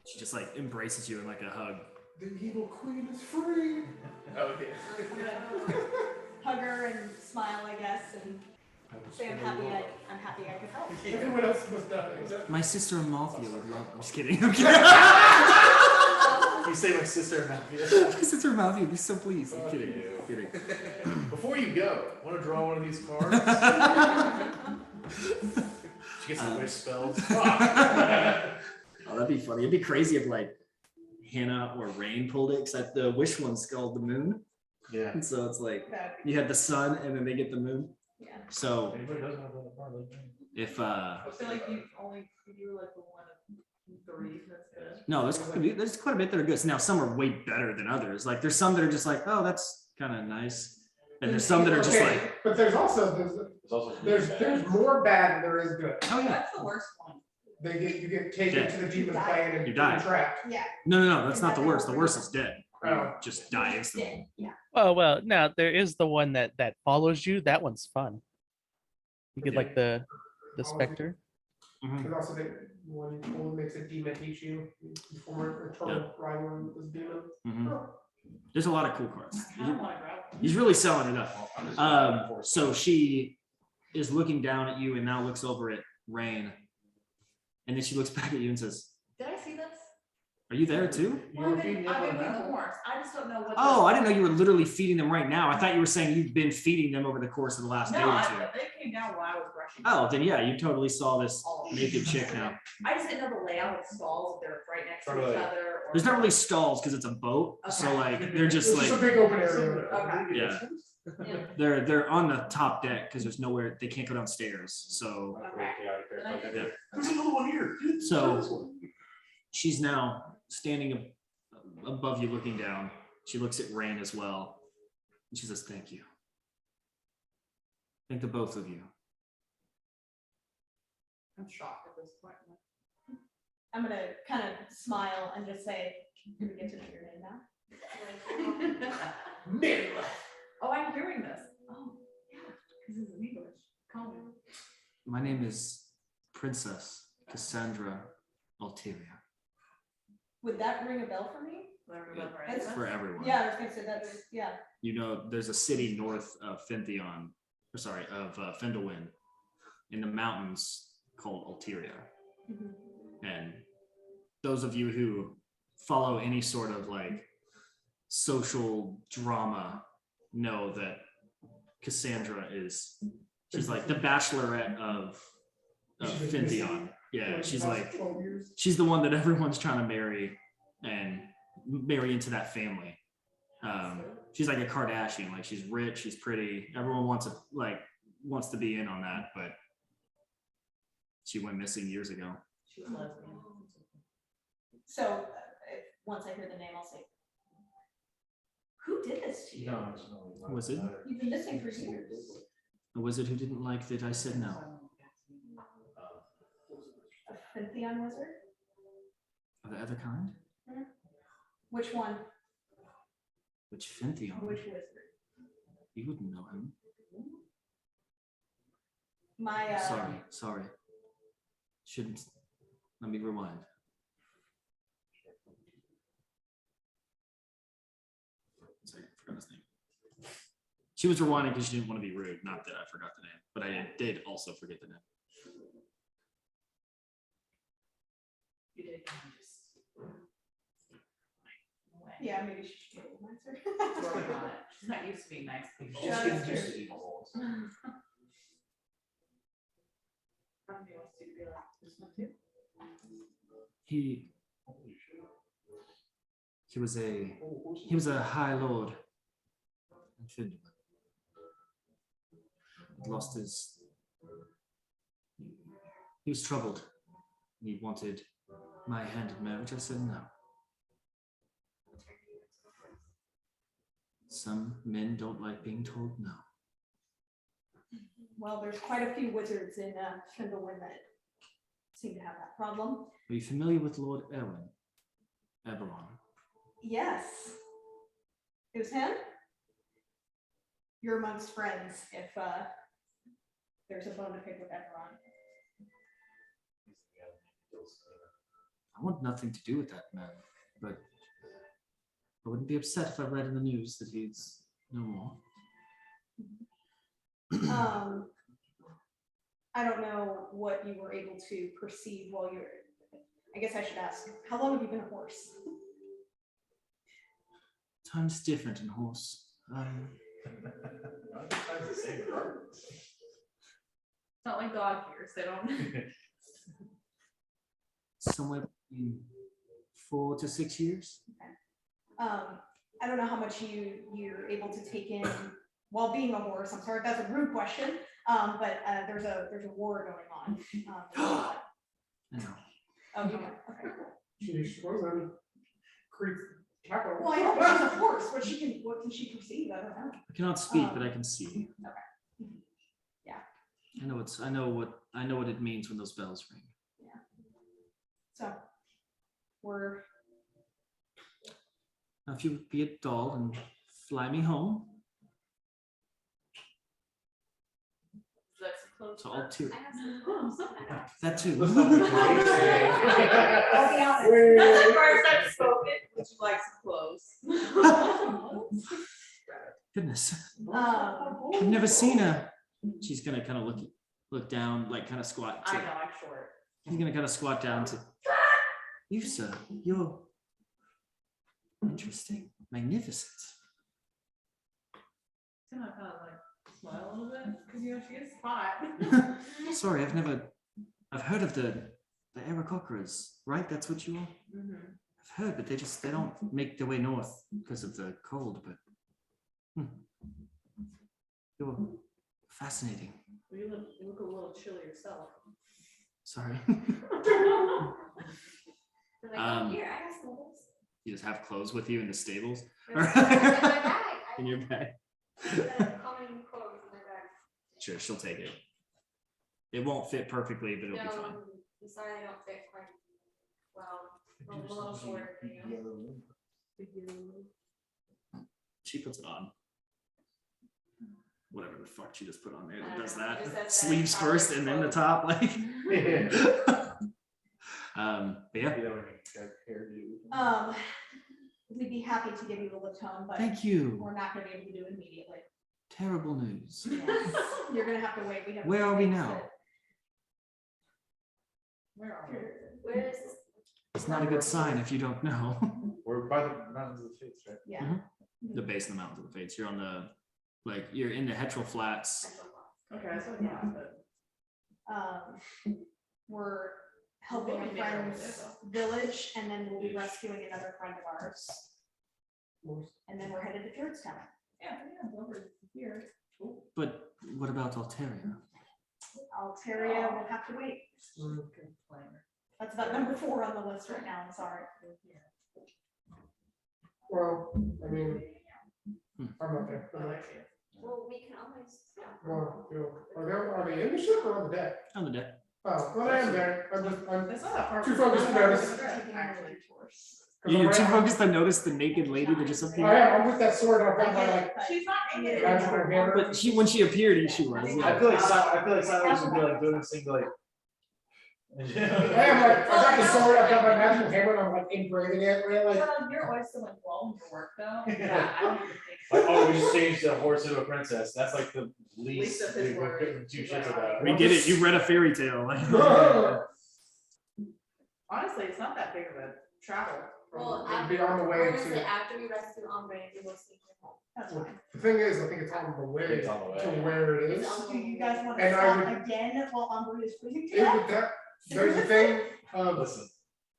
She just like embraces you in like a hug. The evil queen is free. Oh, yeah. Hug her and smile, I guess, and say I'm happy I could help. Everyone else was dying. My sister Amalthea would love. I'm just kidding. You say my sister Matthew. My sister Amalthea would be so pleased. I'm kidding. you. I'm kidding. Before you go, want to draw one of these cards? She gets some wish spells. Oh, that'd be funny. It'd be crazy if like Hannah or Rain pulled it, except the wish one's called the moon. Yeah. And so it's like That'd be- you had the sun and then they get the moon. Yeah. So Anybody doesn't have that card, let me know. if I feel like you were like the one of 3, that's good. no, there's quite a bit that are good. So now some are way better than others. Like there's some that are just like, oh, that's kind of nice. And there's some that are just Okay, like, but there's also It's also there's more bad than there is good. oh yeah. That's the worst one. You get taken Yeah. to the demon plane and You die. you're trapped. Yeah. No, that's not the worst. The worst is dead. You Oh. just die instantly. Dead, yeah. Well, now there is the one that follows you. That one's fun. You get like the specter. Mhm. There's also the one you pull makes a demon hate you. Former eternal rival was demon. Mhm. There's a lot of cool cards. I kind of want to grab one. He's really selling it up. So she is looking down at you and now looks over at Rain. And then she looks back at you and says, Did I see this? Are you there too? Well, I've been feeding the horns. I just don't know what. Oh, I didn't know you were literally feeding them right now. I thought you were saying you've been feeding them over the course of the last day No, or two. they came down while I was brushing. Oh, then yeah, you totally saw this naked chick now. I just didn't know the layout of stalls, if they're right next to Totally. each other. Or There's not really stalls because it's a boat, so Okay. like they're just It's just a like big open area. Okay. yeah. Yeah. They're on the top deck because there's nowhere they can't go downstairs. So Yeah. There's another one here. So she's now standing above you, looking down. She looks at Rain as well, and she says, "Thank you. Thank the both of you." I'm shocked at this point. I'm gonna kind of smile and just say, "Do we get to know your name now?" Oh, I'm hearing this. Oh, yeah, because this is in English. Call me. My name is Princess Cassandra Altiria. Would that ring a bell for me? It's for everyone. Yeah, I was gonna say that's, yeah. You know, there's a city north of Fendelwind in the mountains called Altiria. Mhm. And those of you who follow any sort of like social drama know that Cassandra she's like the bachelorette of Fentheon. Yeah, she's like, she's the one that everyone's trying to marry and marry into that family. She's like a Kardashian, like she's rich, she's pretty. Everyone wants to be in on that, but she went missing years ago. She was lesbian. So once I hear the name, I'll say, "Who did this to you? Was it You've been missing for years." a wizard who didn't like that I said no? A Fentheon wizard? Of the other kind? Which one? Which Fentheon? Which wizard? You wouldn't know him. My Sorry. Shouldn't. Let me rewind. Sorry, I forgot his name. She was rewinding because she didn't want to be rude. Not that I forgot the name, but I did also forget the name. You did kind of just. yeah, maybe she should be a little nicer. Working on it. She's not used to being nice to people. Yeah, that's true. Somebody wants you to be like this one too. He was a high lord. Lost his. He was troubled. He wanted my hand in marriage. I said no. Some men don't like being told no. Well, there's quite a few wizards in Fendelwind that seem to have that problem. Are you familiar with Lord Eberron? Yes. It was him? You're amongst friends if there's a bone to pick with Eberron. I want nothing to do with that man, but I wouldn't be upset if I read in the news that he's no more. I don't know what you were able to perceive while you're. I guess I should ask, how long have you been a horse? Time's different in horse. It's not like dog years. They don't. Somewhere between 4 to 6 years. I don't know how much you're able to take in while being a horse. I'm sorry, that's a rude question. But there's a war going on. I know. Oh, you know. Okay. She's frozen. Creep. Well, I know she's a horse. What can she perceive? I don't know. I cannot speak, but I can see. Okay. Yeah. I know what it means when those bells ring. Yeah. So we're. Now, if you would be a doll and fly me home That's close. to Altiria. I have some clothes. That too. That's the first I've spoken. Would you like some clothes? Goodness. I've never seen her. She's gonna kind of look down, like kind of squat. I know, I'm short. She's gonna kind of squat down to you, sir. Interesting. Magnificent. Can I kind of like smile a little bit? Because you know she is hot. Sorry, I've heard of the Aarakocras, right? That's what you are? Mhm. I've heard, but they don't make their way north because of the cold, but you're fascinating. Well, you look a little chilly yourself. Sorry. They're like, oh, here, I got some. You just have clothes with you in the stables? In my bag. In your bag. Common clothes in my bag. Sure, she'll take it. It won't fit perfectly, but it'll be fine. I'm sorry they don't fit quite well. A little short, you know. She puts it on. Whatever the fuck she just put on there that does It just that. says Sleeves that first and then the top, like. But yeah. We'd be happy to give you the lift home, but Thank you. we're not gonna be able to do it immediately. Terrible news. Yes. You're gonna have to wait. We have. Where are we things now? that- Where are we? Where is this? It's not a good sign if you don't know. We're by the mountains of the Fates, right? Yeah. The base of the mountains of the Fates. You're on the, like, you're in the Hettrel Flats. Okay, that's what I thought, but We're helping We'll a be making our way friend's there, village, and then we'll be rescuing another friend of ours. And then we're headed to Fieldstown. yeah, over here. But what about Alteria? Altaria will have to wait. That's about number 4 on the list right now, I'm sorry. Well, I mean, I'm not there. Well, we can always. Well, are they in the ship or on the deck? On the deck. Oh, well, I am there. I'm That's not that far. too focused to notice. Actually. You're too focused to notice the naked lady that just I appeared. am, I'm with that sword, and I've got my like She's not naked. magical hammer. But when she appeared, she was. I feel like Silas would be like doing this thing like. I am like, I got the sword, I've got my magical hammer, and I'm like engraving it, right? Like, You're always so involved in your work though. Yeah, I don't even think. Like, oh, we just changed the horse into a princess. That's like the least Least of his we've worries. written 2 shits about. We get it. You read a fairy tale. Honestly, it's not that big of a travel. Well, It'd be on the way honestly, to- after we rescue Ombre, we will sneak him home. That's fine. the thing is, I think it's on the way It's on the way. to where it is. Do you guys want to And I stop would- again while Umber is freezing to It death? would that, there's a thing, Listen,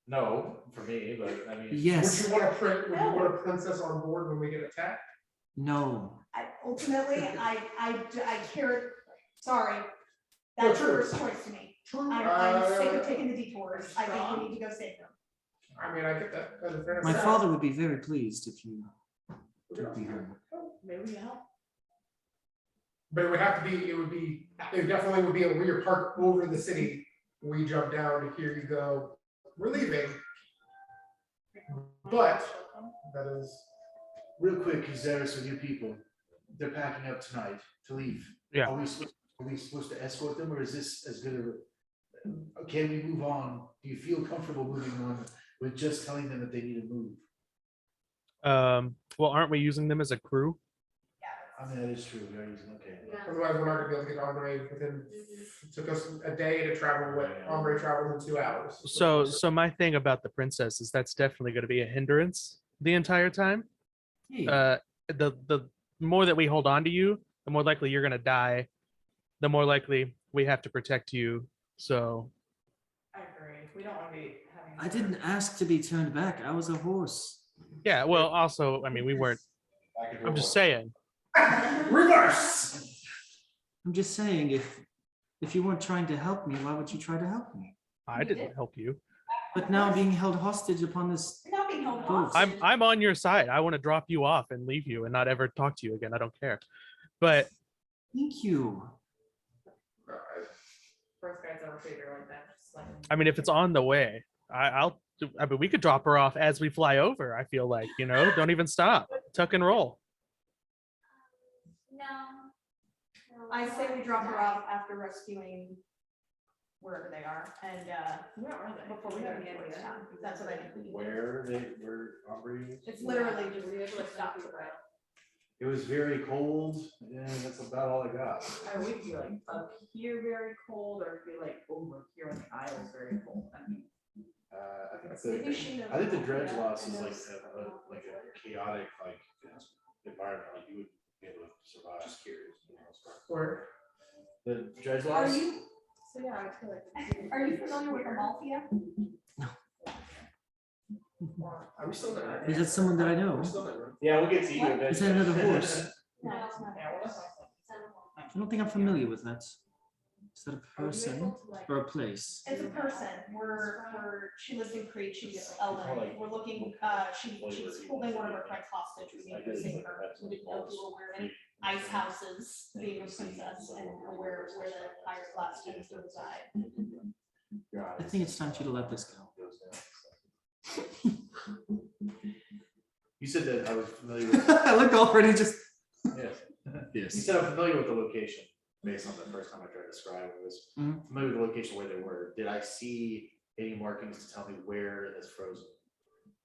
no, for me, but I mean. would Yes. you want a princess on board when we get attacked? No. Ultimately, I care, sorry. No, That's true. first choice to me. True. I'm sick of taking the detours. I think we need to go save them. I mean, I get that. As a fair My assessment. father would be very pleased if you took me home. Maybe we can help. But it would have to be, it definitely would be a rear park over the city. We jump down, here you go, we're leaving. But that is, Real quick, Zaris, with your people, they're packing up tonight to leave. Yeah. Are we supposed to escort them, or is this as good of a, can we move on? Do you feel comfortable moving on with just telling them that they need to move? Well, aren't we using them as a crew? I mean, that is true, we are using, okay. Yeah. otherwise we're not gonna be able to get Ombre within, it took us a day to travel what Ombre traveled in 2 hours. So my thing about the princess is that's definitely going to be a hindrance the entire time. Hey, The more that we hold on to you, the more likely you're going to die. The more likely we have to protect you. So I agree. We don't want to be having. I didn't ask to be turned back. I was a horse. yeah. Well, also, I mean, we weren't. I'm just saying. Reverse! I'm just saying, if you weren't trying to help me, why would you try to help me? I didn't help you. But now I'm being held hostage upon this. You're not being held Both. hostage. I'm on your side. I want to drop you off and leave you and not ever talk to you again. I don't care. But Thank you. First guy's ever figure like that. Just like. I mean, if it's on the way, I mean, we could drop her off as we fly over. I feel like, don't even stop. Tuck and roll. No. I say we drop her off after rescuing wherever they are, and Where are they? before we go to Town. That's what I think. Where Aubrey is? It's literally just a stop. It was very cold, and that's about all I got. I would be like up here very cold, or be like over here on the aisles very cold. I mean, I think Maybe she knows I think the about dredge that loss and is like knows a chaotic environment. Like you would be able to survive. Just curious. Or The dredge Are loss. you, So yeah, I feel like. are you familiar with Amalthea? Are we still there? Is that someone that I know? We're still there. Yeah, we'll get to you What? eventually. Is that another horse? No, it's not. I don't think I'm familiar with that. Is that a person or a place? It's a person, she lives in Crete, she's elderly, we're looking, she's holding one of her friends hostage, we need to save her. We didn't know if you were aware of ice houses, being a princess, and where the higher class tends to reside. I think it's time for you to let this go. You said that I was familiar with. I look already just. Yes. You Yes. said I'm familiar with the location based on the first time I tried to describe it. Was Mhm. familiar with the location where they were. Did I see any markings to tell me where it is frozen?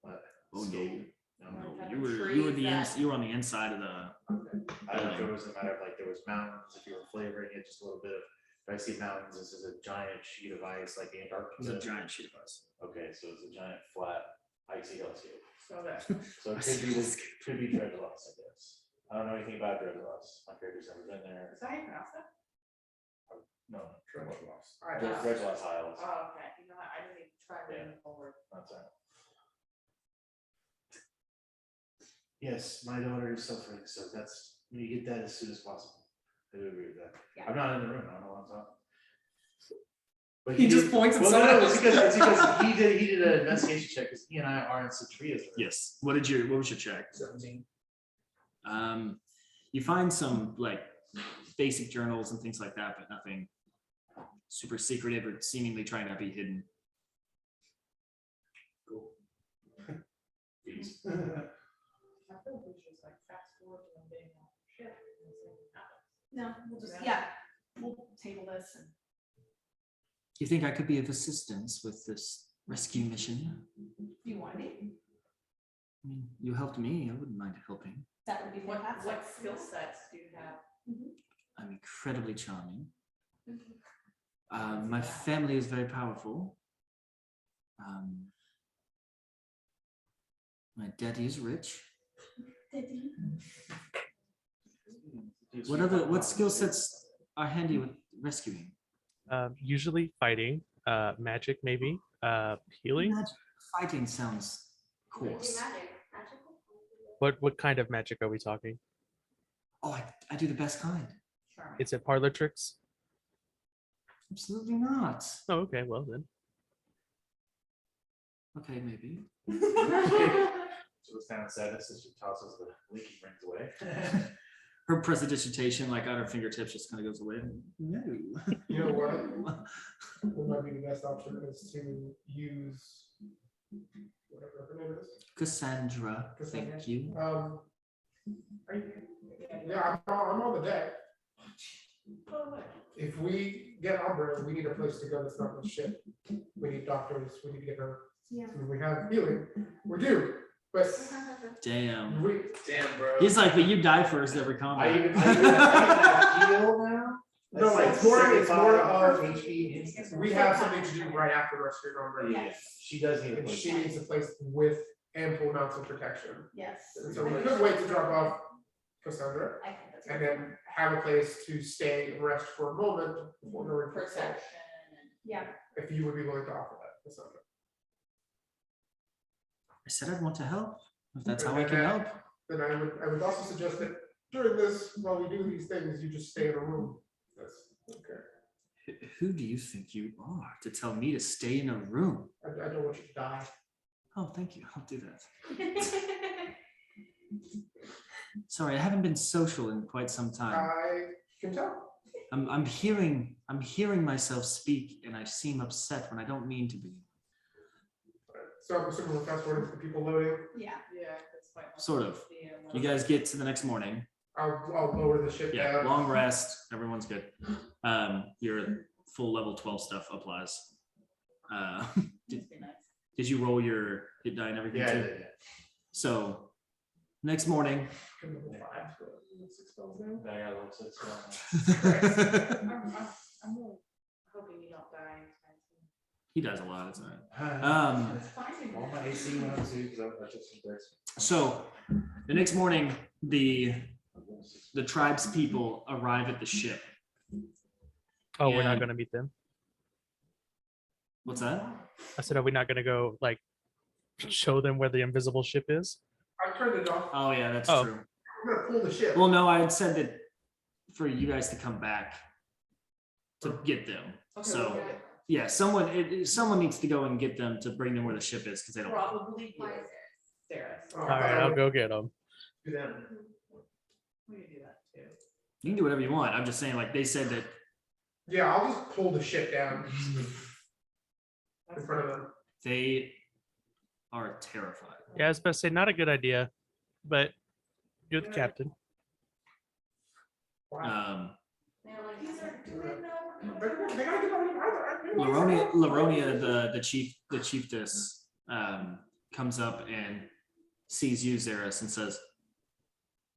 Oh, Escape? No. No, you were you were on the inside of the. I don't know if it was a matter of like there was mountains, if you were flavoring it, just a little bit of, if I see mountains, this is a giant sheet of ice like It was Antarctica. a giant sheet of ice. Okay, so it's a giant flat icy hellscape. So that. So it could be this, could be dredge loss, I guess. I don't know anything about dredge loss. My character's never been there. Is that how you pronounce it? No, dredge loss. All right. dredge loss isles. Oh, okay, you know what, I didn't even try reading the whole word. That's all right. Yes, my daughter is suffering, so that's, when you get that as soon as possible. I do agree with that. Yeah. I'm not in the room, I don't know what I'm talking. But He just did- points at well, someone no, else. it's because he did an investigation check, because he and I are in Citria's room. Yes. What was your check? 17. You find some like basic journals and things like that, but nothing super secretive or seemingly trying to be hidden. Cool. Peace. I feel like we should just like fast forward to them being on the ship and see what happens. No, we'll just, yeah, we'll table this and. You think I could be of assistance with this rescue mission? Do you want me? I mean, you helped me. I wouldn't mind helping. That would be fantastic. What skill sets do you have? I'm incredibly charming. My family is very powerful. My daddy is rich. What skill sets are handy with rescuing? Usually fighting, magic maybe, healing. Fighting sounds coarse. What kind of magic are we talking? Oh, I do the best kind. Charming. Is it parlor tricks? Absolutely not. Oh, okay, well then. Okay, maybe. So it's down sadness as she tosses the leaky rings away. Her presentation, like on her fingertips, just kind of goes away. No. You know what? What might be the best option is to use whatever her name is. Cassandra, Cassandra. thank you. Are you? Yeah, I'm on the deck. If we get Umbra, we need a place to go that's not the ship. We need doctors, we need to get her. Yeah. When we have healing, we're due, but Damn. we, Damn, bro. He's like, but you die first every I combat. even have heal now? no, That's like it's more 75 of, HP instantly. we have something to do right after rescue Umbra. Yeah, she does need a And place. she needs a place with ample amounts of protection. Yes. And so we could wait to drop off Cassandra I think that's. and then have a place to stay and rest for a moment before going for assault. Protection and. Yeah, If you would be willing to offer that, Cassandra. I said I'd want to help. If that's how I can help. Then I would also suggest that during this, while we do these things, you just stay in a room. That's okay. Who do you think you are to tell me to stay in a room? I don't want you to die. Oh, thank you. I'll do that. Sorry, I haven't been social in quite some time. I can tell. I'm hearing myself speak, and I seem upset when I don't mean to be. So I'm assuming we're fast forwarding to the people loading. yeah. Yeah, that's fine. Sort of. You guys get to the next morning. I'll lower the ship Yeah, down. long rest. Everyone's good. Your full level 12 stuff applies. Did you roll your hit die and everything Yeah, too? yeah. So next morning. Level 5, so 6 spells now. I got a little 6 going. I'm really hoping you don't die anytime soon. He does a lot. It's all right. All my AC went up too, because I took some breaks. So the next morning, the tribe's people arrive at the ship. Oh, we're not And- going to meet them. What's that? I said, are we not going to go like show them where the invisible ship is? I turned it off. Oh yeah, that's Oh. true. I'm gonna pull the ship. Well, no, I had said that for you guys to come back to get them. So yeah, someone needs to go and get them to bring them where the ship is because they don't. Probably Sarah. Oh, All right, I'll go get them. do that. We can do that too. You can do whatever you want. I'm just saying, like they said that Yeah, I'll just pull the ship down in front of them. they are terrified. Yeah, I was about to say, not a good idea, but you're the captain. Um, They're like, these are doing Laronia, the chiefess, comes up and sees you, Xeris, and says,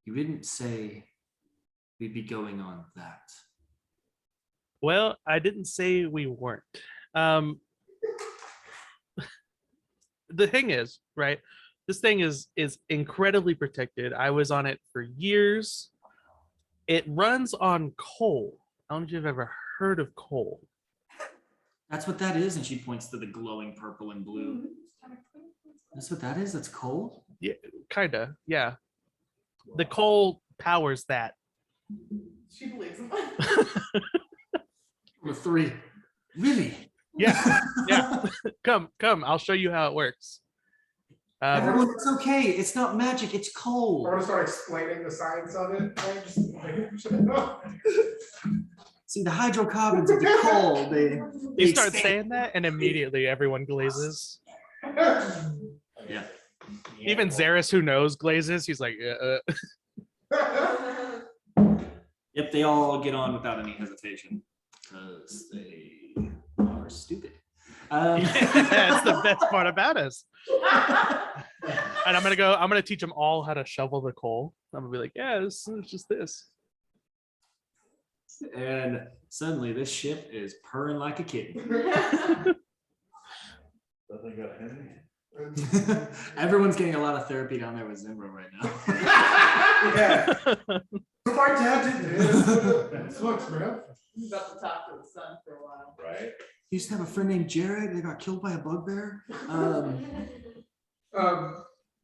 "You didn't say we'd be going on that." Well, I didn't say we weren't. The thing is, right? This thing is incredibly protected. I was on it for years. It runs on coal. I don't know if you've ever heard of coal. That's what that is, and she points to the glowing purple and blue. That's what that is. That's cold. Yeah, kinda. Yeah, the coal powers that. She believes him. The three. Really? Yeah, yeah. Come. I'll show you how it works. Everyone, it's okay. It's not magic. It's I cold. want to start explaining the science of it. See, the hydrocarbons of the coal, they You start expand. saying that, and immediately everyone glazes. Yeah. Even Xeris, who knows, glazes. He's like, Yep, they all get on without any hesitation because they are stupid. That's the best part about us. And I'm gonna teach them all how to shovel the coal. I'm gonna be like, yeah, it's just this. And suddenly this ship is purring like a kitten. Nothing got Henry. Everyone's getting a lot of therapy down there with Zimbro right now. Yeah. My dad did this. It sucks, man. He's about to talk to the sun for a while. Right? He used to have a friend named Jared. They got killed by a bugbear.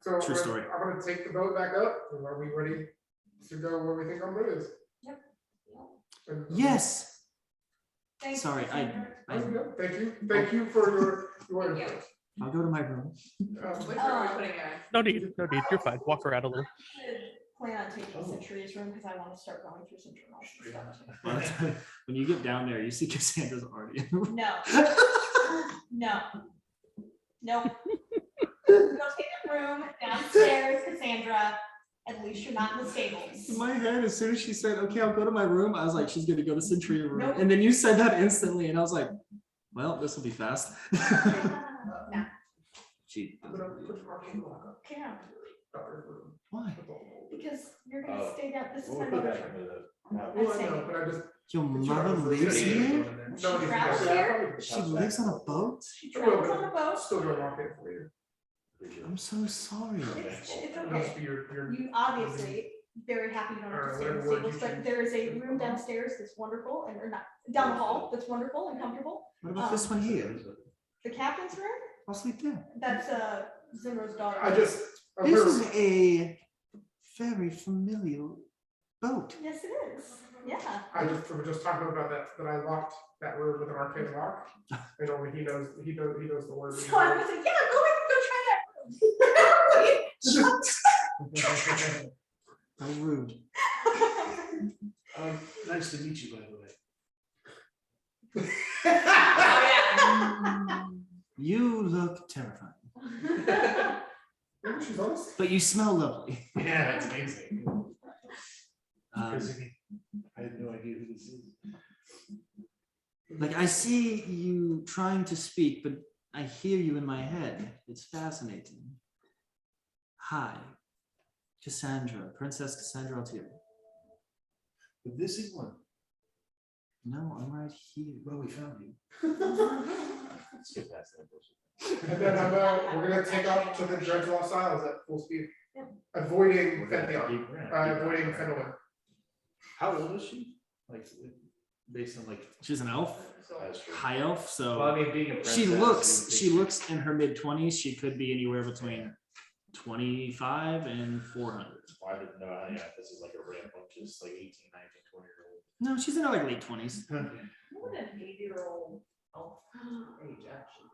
So True story. I'm gonna take the boat back up. Are we ready to go where we think our boat is? Yep. And- Yes. Thank you, Sorry, Cassandra. Thank you. Thank you for your Thank input. I'll go to my room. Which are we putting her? No need. You're fine. Walk around a little. Plan on taking Century's room because I want to start going through some journals and stuff. By the time- When you get down there, you see Cassandra's already in the room. No. No. Nope. Go take a room downstairs, Cassandra. At least you're not in the stables. In my head, as soon as she said, "Okay, I'll go to my room," I was like, "She's gonna go to Century room," Nope. and then you said that instantly, and I was like, "Well, this will be fast." No. She. I'm gonna put our lock up. Can't. Daughter's room. Why? Because you're gonna Oh. stay down. This is We'll my put mother's that room. into the. Well, I know, but I just. Your it's your mother room. lives Yeah, here? No, She you travels can- here? She lives on a boat? She I will, travels on a but boat. Still gonna lock it for you. I'm so sorry. It's It must okay. be your. You obviously very happy you don't have to stay in the Whatever word stables, you but choose. there is a room downstairs that's wonderful and, or not, down the hall that's wonderful and comfortable. What about this one here? The captain's room, I'll sleep there. that's Zimmer's daughter. I just. I'm This gonna- is a very familiar boat. Yes, it is. Yeah. I just, we were just talking about that I locked that room with an arcane lock. And only he knows the word. So I was like, yeah, go ahead and go try that room. How rude. Nice to meet you, by the way. You look terrifying, Maybe she's honest. but you smell lovely. Yeah, it's amazing. Um, I had no idea who this is. Like I see you trying to speak, but I hear you in my head. It's fascinating. Hi, Cassandra, Princess Cassandra Altieri. The missing one. No, I'm right here. Well, we found you. Skip past that bullshit. And then how about, we're gonna take off to the Dredge Lost Isles at full speed. Avoiding We're gonna Fenton, keep- we're gonna keep avoiding going. Fenton. How old is she? Like, based on like. She's an elf, That's true. high elf, so. Well, I mean, being a princess. She you would think looks in her mid-20s. She could be anywhere between 25 and 400. Well, I didn't know, yeah, this is like a random, just like 18, 19, 20-year-old. No, she's in her like late 20s. What would an 8-year-old elf age actually be?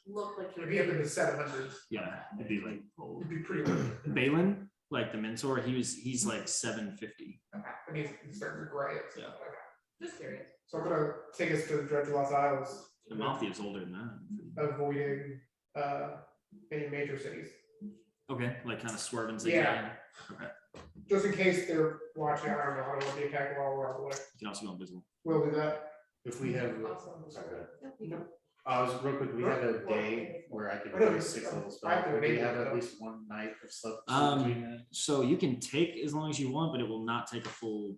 Look like It'd be up in the 700s. Yeah, it'd be like old. It'd be pretty old. Balin, like the mentor, he's like 750. And he's starting to gray. So, Yeah. just curious. So I'm gonna take us to the Dredge Lost Isles, Amalthea's older than that. avoiding any major cities. Okay, like kind of swerving. Yeah. Okay, Just in case they're watching, I don't know, I don't want to be attacked while we're on the way. you can also go invisible. We'll do that. If we have, Awesome. sorry, go ahead. I was real quick, we have a day where I could I know, do a 6-level I spell, have to but we make have it, at though. least one night of sleep. Um, So you can take as long as you want, but it will not take a full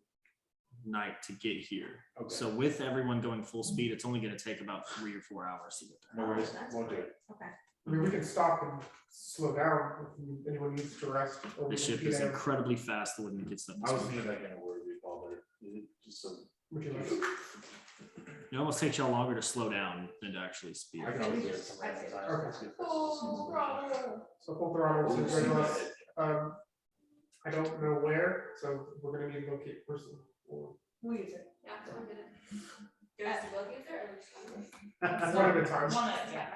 night to get here. Okay. So with everyone going full speed, it's only going to take about 3 or 4 hours to get there. No worries, That's won't do great. it. Okay. I mean, we can stop and slow down if anyone needs to rest. Or we The can ship be is there. incredibly fast. The way to get stuff. I was thinking like in a word we call it, is it just so, Would you like? It almost takes y'all longer to slow down than to actually speed. I can always do it some random time. Okay. Let's get this- So full throttle to the Dredge Lost. I don't know where, so we're gonna need to locate person. Or We'll use it. Yeah, so I'm gonna. Do us to both use it or just one? one at a time. One at a time.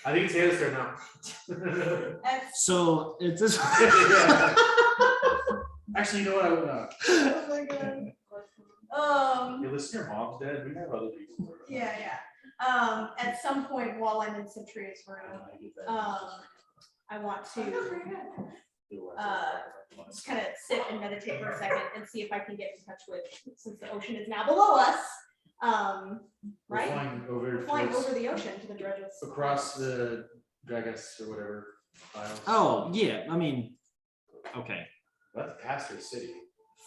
I think it's Hannah's turn now. That's, So it's this. Actually, you know what, I would not. oh my god. Hey, listen, your mom's dead, we have other people. Yeah. At some point while I'm in Centuria's room, I want to just kind of sit and meditate for a second and see if I can get in touch with, since the ocean is now below us. We're Right? flying over. We're flying towards- over the ocean to the dredges. Across the Dragas or whatever. Isles. Oh yeah, I mean, okay, That's past her city.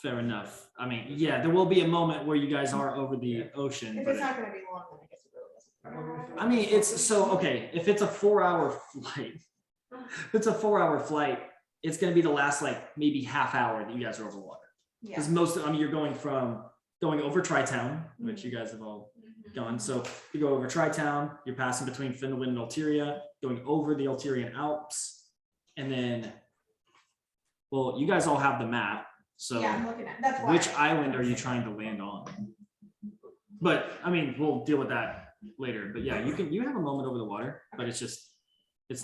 fair enough. I mean, yeah, there will be a moment where you guys are over the ocean, If but it's not gonna be long, then I guess it really doesn't. I mean, it's so okay. If it's a 4-hour flight, if it's a 4-hour flight, it's gonna be the last like maybe half hour that you guys are over water. Yeah. Because most of, I mean, you're going over Tri-Town, which you guys have all gone. So you go over Tri-Town, you're passing between Finland and Ulteria, going over the Ulterian Alps, and then, well, you guys all have the map. So Yeah, I'm looking at, that's why. which island are you trying to land on? But I mean, we'll deal with that later. But yeah, you have a moment over the water, but it's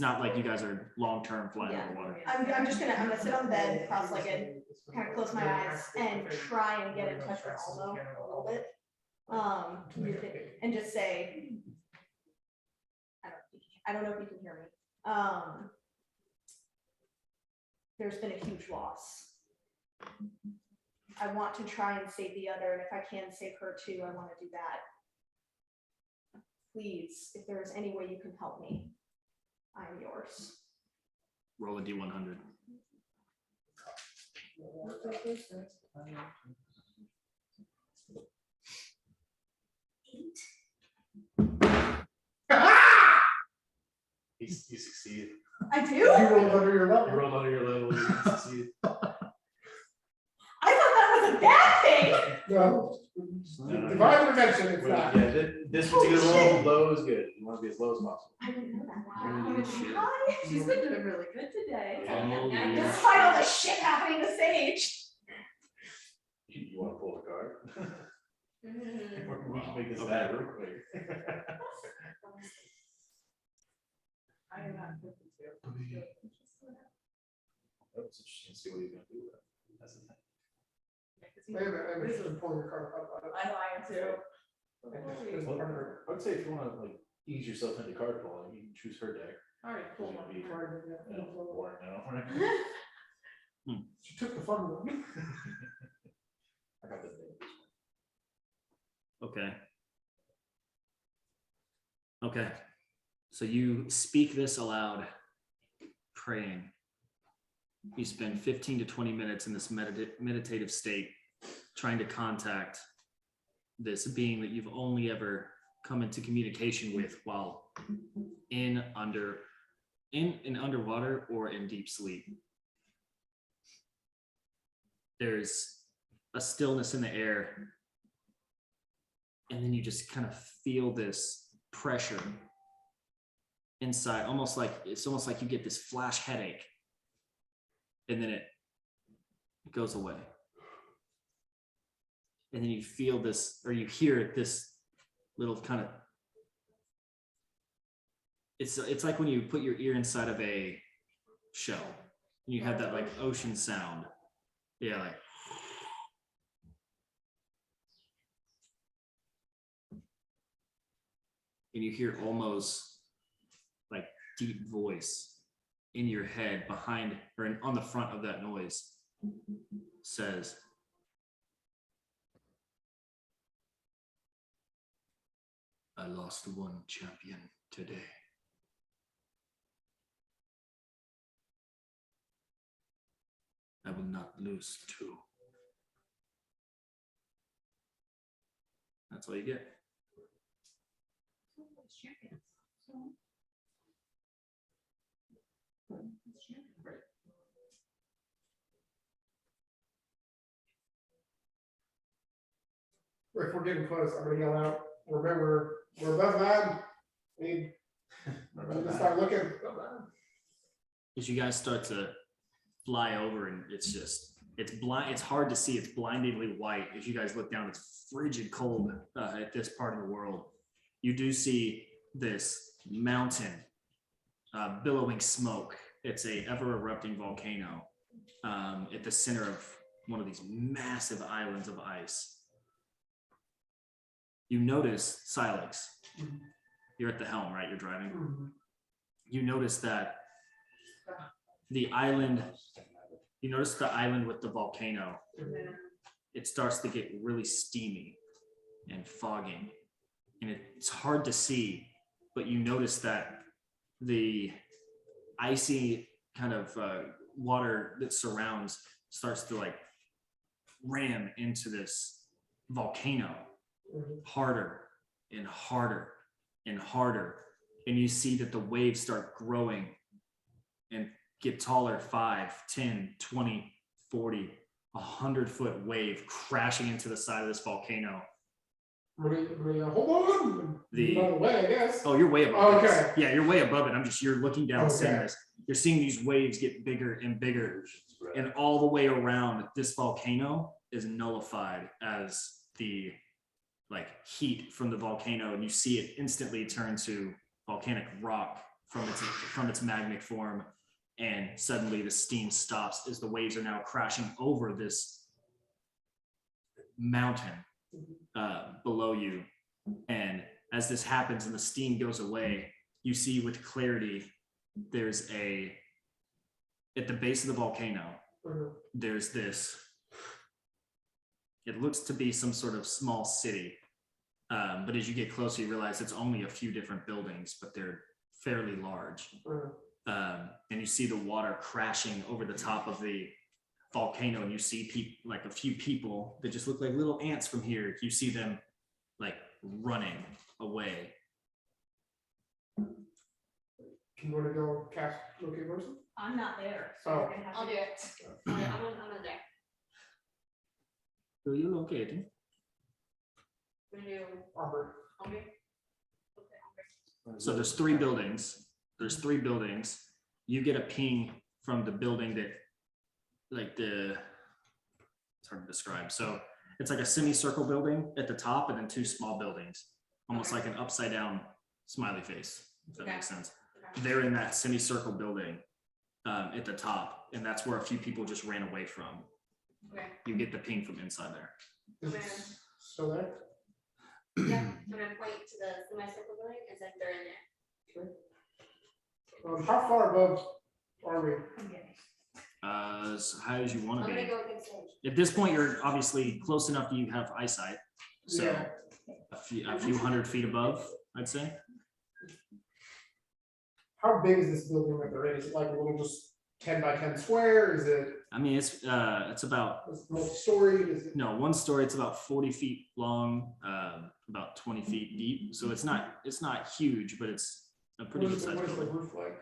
not like you guys are long-term flying over the water. I'm just gonna sit on the bed, cross-legged, kind of close my eyes and try and get in touch with Aldo a little bit. And just say, I don't know if you can hear me. There's been a huge loss. I want to try and save the other, and if I can save her too, I want to do that. Please, if there is any way you can help me, I am yours. Roll a D100. You succeeded. I do? You rolled under your You level. rolled under your level, you succeeded. I thought that was a bad thing. No. No. Divine intervention, it's Well, not. yeah, this particular Holy roll, low is good. You want to be as low as possible. I didn't know that. Holy Wow. shit. Hi. She's been doing really good today. Holy Despite all the shit happening to Sage. You want to pull a card? Mhm. We can make this bad real quick. I am not good with you. That was interesting to see what he's gonna do with that. That's the thing. I should have pulled your card out. I know I am too. Well, I would say if you want to like ease yourself into card pulling, you can choose her deck. Already pulled It'd my be, card. you know, boring now. She took the fun one. I got the thing. Okay. Okay. So you speak this aloud, praying. You spend 15 to 20 minutes in this meditative state, trying to contact this being that you've only ever come into communication with while in underwater or in deep sleep. There's a stillness in the air, and then you just kind of feel this pressure inside, it's almost like you get this flash headache, and then it goes away. And then you feel this, or you hear this little kind of, it's like when you put your ear inside of a shell, and you have that like ocean sound. Yeah, like. And you hear almost like deep voice in your head behind or on the front of that noise says, I lost one champion today. I will not lose two. That's all you get. If we're getting close, I'm gonna yell out, remember, we're above land. We need to start looking. As you guys start to fly over, and it's blind, it's hard to see, it's blindingly white. As you guys look down, it's frigid cold at this part of the world. You do see this mountain, billowing smoke. It's a ever erupting volcano at the center of one of these massive islands of ice. You notice, Silex, you're at the helm, right? You're driving. You notice that the island, with the volcano, it starts to get really steamy and foggy, and it's hard to see, but you notice that the icy kind of water that surrounds starts to like ram into this volcano harder and harder and harder, and you see that the waves start growing and get taller, 5, 10, 20, 40, 100-foot wave crashing into the side of this volcano. Hold on. Way, I guess. Oh, you're way above it. Okay. Yeah, you're way above it. You're looking down, seeing Okay. this. You're seeing these waves get bigger and bigger, and all the way around this volcano is nullified as the like heat from the volcano, and you see it instantly turn to volcanic rock from its magmatic form, and suddenly the steam stops as the waves are now crashing over this mountain below you. And as this happens and the steam goes away, you see with clarity there's at the base of the volcano, there's this, it looks to be some sort of small city, but as you get closer you realize it's only a few different buildings, but they're fairly large. And you see the water crashing over the top of the volcano, and you see like a few people that just look like little ants from here. You see them like running away. Can you want to go cast locate person? I'm not there. So Oh. we're gonna have I'll to- do it. I'm in there. Who are you locating? We're gonna do Robert. Andre. Okay, So there's 3 buildings. There's 3 buildings. You get a ping from the building that, like it's hard to describe. So it's like a semicircle building at the top, and then 2 small buildings, almost like an upside down smiley face, if that makes sense. Okay. They're in that semicircle building at the top, and that's where a few people just ran away from. Okay. You get the ping from inside there. Is it still there? Yeah, I'm gonna point to the semicircle building and say they're in there. How far above are we? As high as you want I'm to gonna be. go with the stage. At this point, you're obviously close enough that you have eyesight. So Yeah. a few 100 feet above, I'd say. How big is this building that they're in? Is it like a little just 10 by 10 square? Is it I mean, it's about, multi-story? Is it? no, one story, it's about 40 feet long, about 20 feet deep. So it's not huge, but it's a pretty good sized What is the building. roof like?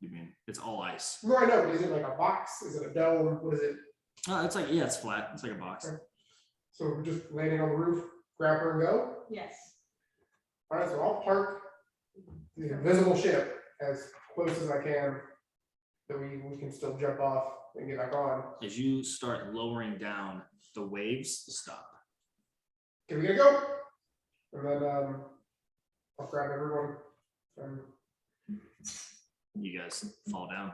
You mean, it's all ice. No, I know, but is it like a box? Is it a dome? What is it? It's like, yeah, it's flat. It's like a box. So we're just landing on the roof, grab her and go? Yes. All right, so I'll park the invisible ship as close as I can, that we can still jump off and get back on. As you start lowering down, the waves stop. Can we get a go? And then I'll grab everyone. You guys fall down.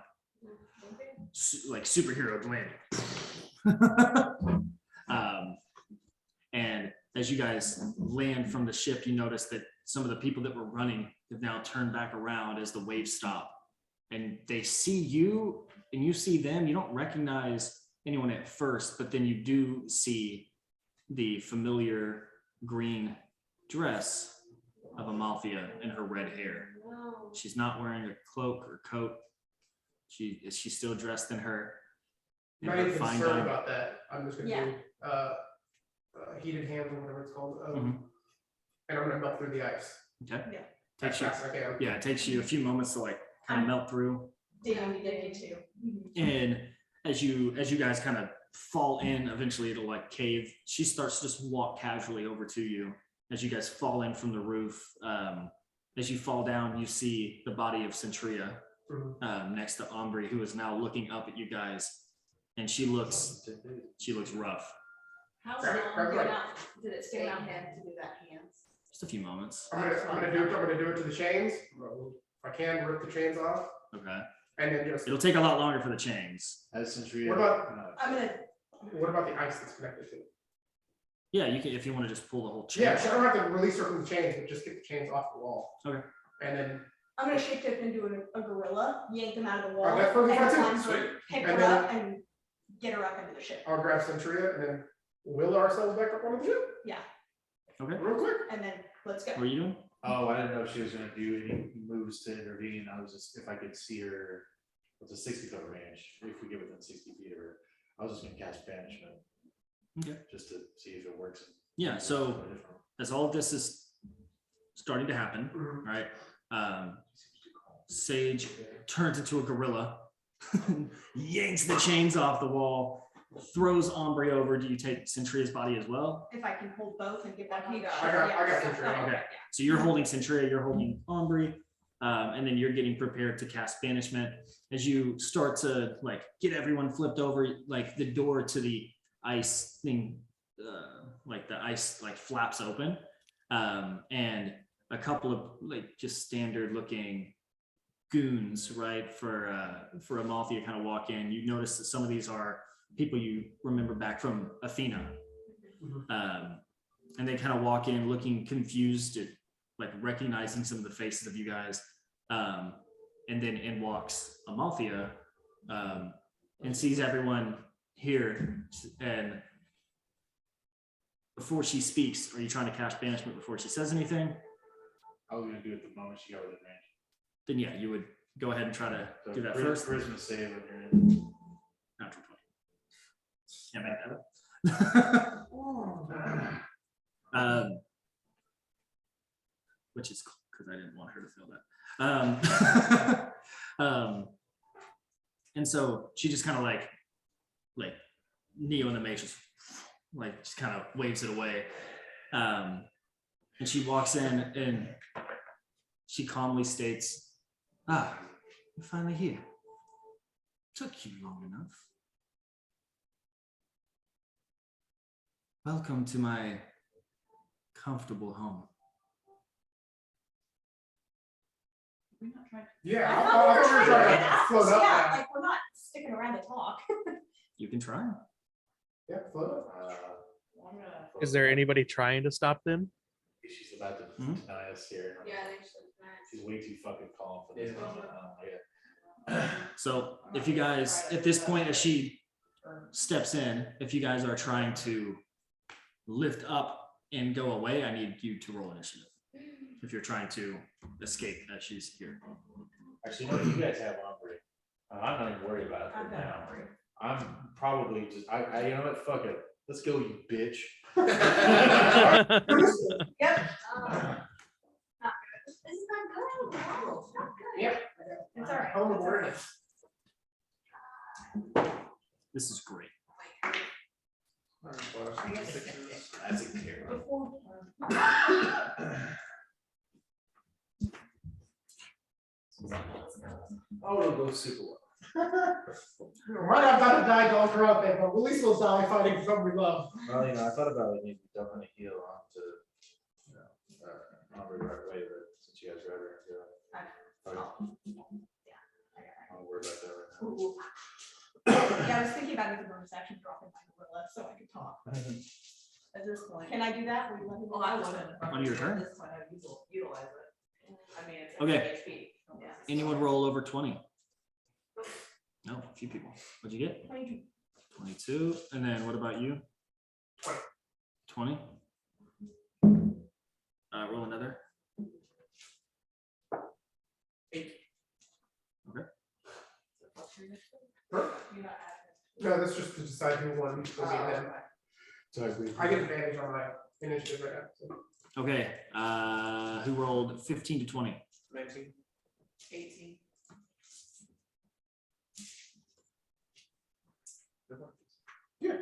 Like superhero landing. And as you guys land from the ship, you notice that some of the people that were running have now turned back around as the waves stop. And they see you and you see them. You don't recognize anyone at first, but then you do see the familiar green dress of Amalthea and her red hair. No. She's not wearing a cloak or coat. She's still dressed in her. I'm not even concerned about that. I'm just gonna Yeah. do heated hands or whatever it's called. Mhm. And I'm gonna melt through the ice. Okay. Yeah. As Takes you, fast as I can. yeah, it takes you a few moments to like kind of melt through. Digging too. And as you guys kind of fall in, eventually it'll like cave. She starts to just walk casually over to you as you guys fall in from the roof. As you fall down, you see the body of Centria next to Ombre, who is now looking up at you guys, and she looks rough. How Grab- long grab did right. did it take him to do that hands? Just a few moments. I'm gonna do it to the chains. If I can, rip the chains off, Okay. and then just. It'll take a lot longer for the chains. As Centuria. What about- I'm gonna, What about the ice that's connected to it? Yeah, you can if you want to just pull the whole chain. Yeah, so I don't have to release her from the chains, but just get the chains off the wall. Okay. And then, I'm gonna shape it into a gorilla, yank them out of the wall. that's perfect, and that's it. climb her, pick And her then- up and get her up into the ship. I'll grab Centuria and then will ourselves back up on the ship, Yeah, Okay. real quick. and then let's go. What are you doing? Oh, I didn't know if she was gonna do any moves to intervene. I was just, if I could see her, it's a 60-foot range, if we get within 60 feet of her, I was just gonna cast banishment. Okay. Just to see if it works. Yeah, so as all of this is starting to happen, Mhm. right? Sage turns into a gorilla, yanks the chains off the wall, throws Ombre over. Do you take Centuria's body as well? If I can hold both and get back on the ship. I got yeah. Centuria. Okay. So you're holding Centuria, you're holding Ombre, and then you're getting prepared to cast banishment. As you start to like get everyone flipped over, like the door to the ice thing, like the ice like flaps open, and a couple of like just standard looking goons, right, for Amalthea kind of walk in. You notice that some of these are people you remember back from Athena, and they kind of walk in looking confused, at, like recognizing some of the faces of you guys, and then in walks Amalthea, and sees everyone here. And before she speaks, are you trying to cast banishment before she says anything? I was gonna do it the moment she got within range. Then yeah, you would go ahead and try to So do that charisma- first. Charisma save when you're in. Natural 20. Can't make that up. Which is cool because I didn't want her to feel that. And so she just kind of like Neo in the Matrix, like just kind of waves it away. And she walks in and she calmly states, "Ah, you're finally here. Took you long enough. Welcome to my comfortable home." We're not trying to. Yeah, I I thought we were thought we were trying to trying get to out. float up. Yeah, now. like we're not sticking around to talk. You can try. Yeah, float up. I'm gonna. Is there anybody trying to stop them? She's about to Mhm. deny us here. Yeah, they should. She's way too fucking calm for this. Yeah. So if you guys, at this point, as she steps in, if you guys are trying to lift up and go away, I need you to roll initiative. If you're trying to escape as she's here. Actually, no, you guys have Ombre. I'm not even worried about it I've for got now. Ombre. I'm probably just, you know what, fuck it. Let's go, you bitch. Yep. This is not good. No, it's not good. Yep. It's all right. Home awareness. This is great. That's a care. Oh, it'll go super well. Might not gotta die going for out there, but at least we'll die fighting for something we love. Well, you know, I thought about like maybe dumping a heel onto, you know, Ombre right away, but since you guys are ever gonna do it. I don't worry about that right now. Yeah, I was thinking about it as a bonus action dropping my gorilla so I could talk. At this point. Can I do that? Will you let me? Well, I wouldn't. On your turn? At this point, I would utilize it. I mean, it's. Okay. HP. Yeah. Anyone roll over 20? No, a few people. What'd you get? 22. 22. And then what about you? 20. Roll another. 8. Okay. No, that's just to decide who won between me and them. So I agree. I get advantage on my initiative right now. So. Okay. Who rolled 15 to 20? 19. 18. Yeah.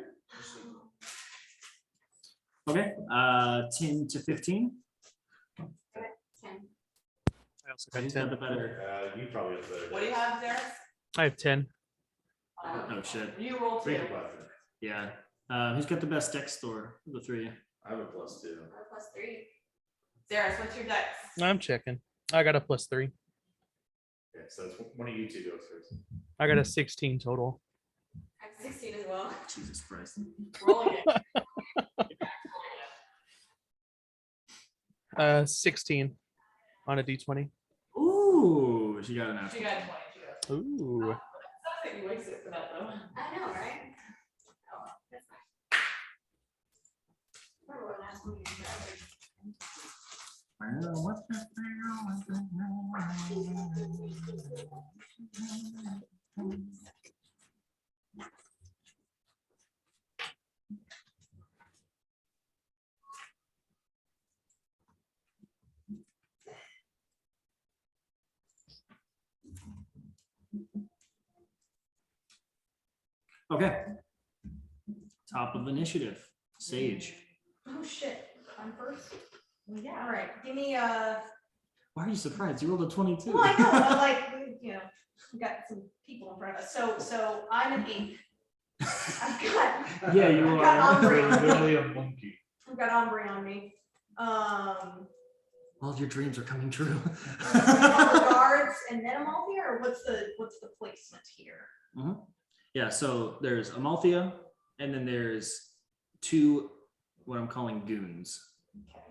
Okay. 10 to 15. 10. I also got Who's got 10. the better? You probably have better. What do you have, Darius? I have 10. Oh shit. You roll 2. Yeah. Who's got the best dex score of the three? I have a +2. Or +3. Darius, what's your dex? I'm checking. I got a +3. Okay, so it's one of you two goes first. I got a 16 total. I have 16 as well. Jesus Christ. Rolling it. 16 on a d20. Ooh, she got an She apple. got 20. She got 20. Ooh. Sounds like you wasted it for that though. I know, right? Oh, well, that's fine. Remember when last week you Okay. Top of initiative. Sage. Oh shit. I'm first. Well, yeah. All right. Give me Why are you surprised? You rolled a 22. Well, I know, but like, you know, we got some people in front of us. So I'm an 8. I've got, Yeah, you I've got are. Ombre on me. Literally a monkey. I've got Ombre on me. All your dreams are coming true. Guards and then Amalthea, or what's the placement here? Yeah, so there's Amalthea, and then there's 2 what I'm calling goons. Okay.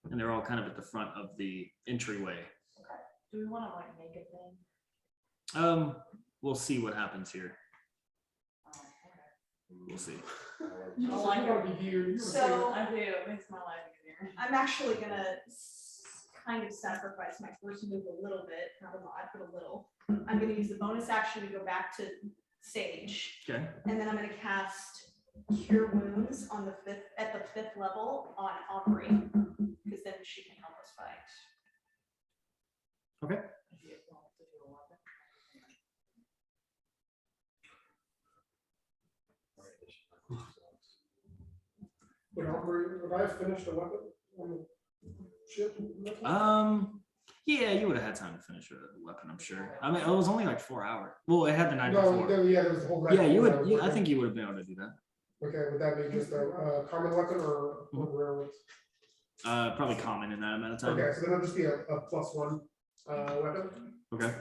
And they're all kind of at the front of the entryway. Do we want to like make a thing? We'll see what happens here. Oh, okay. We'll see. You just like gotta be here. So I do. It makes my life easier. I'm actually gonna kind of sacrifice my first move a little bit, not a lot, but a little. I'm gonna use the bonus action to go back to Sage, Okay. and then I'm gonna cast Cure Wounds on the 5th level on Aubrey, because then she can help us fight. Okay. If you want to do a weapon. Would I have finished a weapon on the ship? Yeah, you would have had time to finish a weapon, I'm sure. I mean, it was only like 4 hours. Well, it had the night No, before. no, yeah, there was the whole night. Yeah, you before would. that was I working. think you would have been able to do that. Okay, would that be just a common weapon or rare ones? Probably common in that amount of time. Okay, so then it'll just be a +1 weapon. Okay.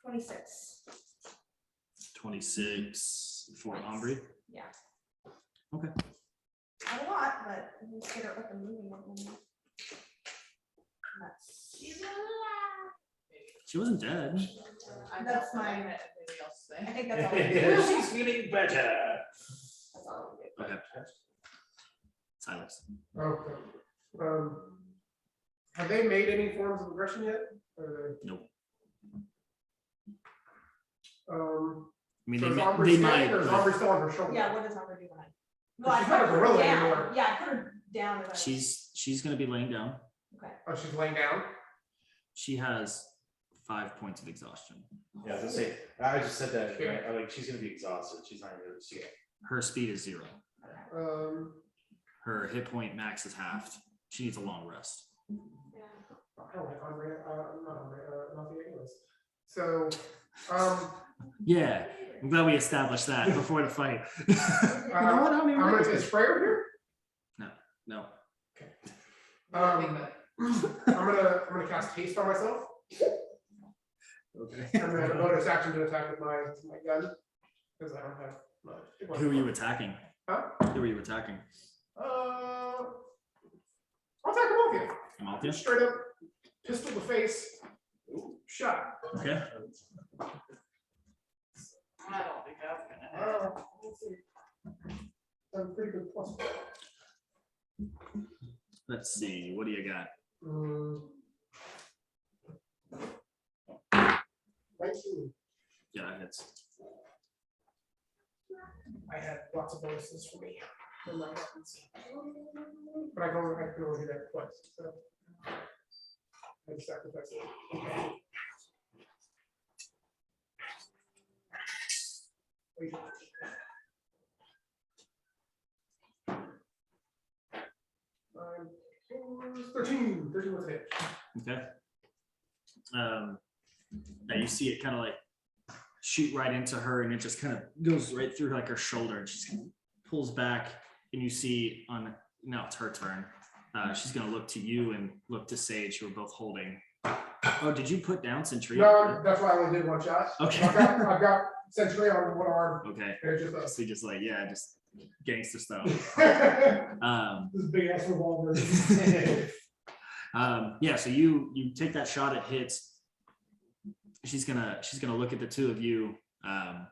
26. 26 for Ombre. Yeah. Okay. Not a lot, but let's get her up and moving. That's, She wasn't dead. That's my- Everybody else say. I think that's all. I do. She's feeling better. That's all I do. Okay. Silence. Okay. Have they made any forms of aggression yet? Or Nope. they, I mean, so is they Aubrey might. standing or is but Aubrey still on her shoulder? Yeah, what does Aubrey do when I? But Well, I she's put not a her gorilla down. anymore. Yeah, I put her down. As I- She's gonna be laying down. Okay. Oh, she's laying down? She has 5 points of exhaustion. Yeah, I was gonna say, I just said that, right? I like, she's gonna be exhausted, she's not gonna see it. Her speed is 0. Her hit point max is halved. She needs a long rest. I don't like Aubrey, not Aubrey, not the anyways. So, Yeah, I'm glad we established that before the fight. You know what? I don't even I'm like gonna this get sprayer here. No. I'm gonna cast haste on myself. Okay. And then a bonus action to attack with my gun. Because I don't have my. Who are you attacking? Huh? Who are you attacking? I'll attack them all of you. Amalthea? Straight up, pistol to face, shot. Okay. I don't think that's gonna happen. Let's see. I'm pretty good plus. Let's see. What do you got? 19. Yeah, that hits. I had lots of bonuses for me. For my weapons. But I can only do that twice. So I sacrifice it. Okay. Wait. 13 was a hit. Okay. Now you see it kind of like shoot right into her, and it just kind of goes right through like her shoulder, and she pulls back, and you see on now it's her turn. She's gonna look to you and look to Sage, who are both holding. Oh, did you put down Centurion? No, that's why I only did one shot. Okay. I've got Century on one arm. Okay. And it's just So just like, yeah, just gangster style. this big ass revolver. Yeah, so you take that shot, it hits. She's gonna look at the two of you, and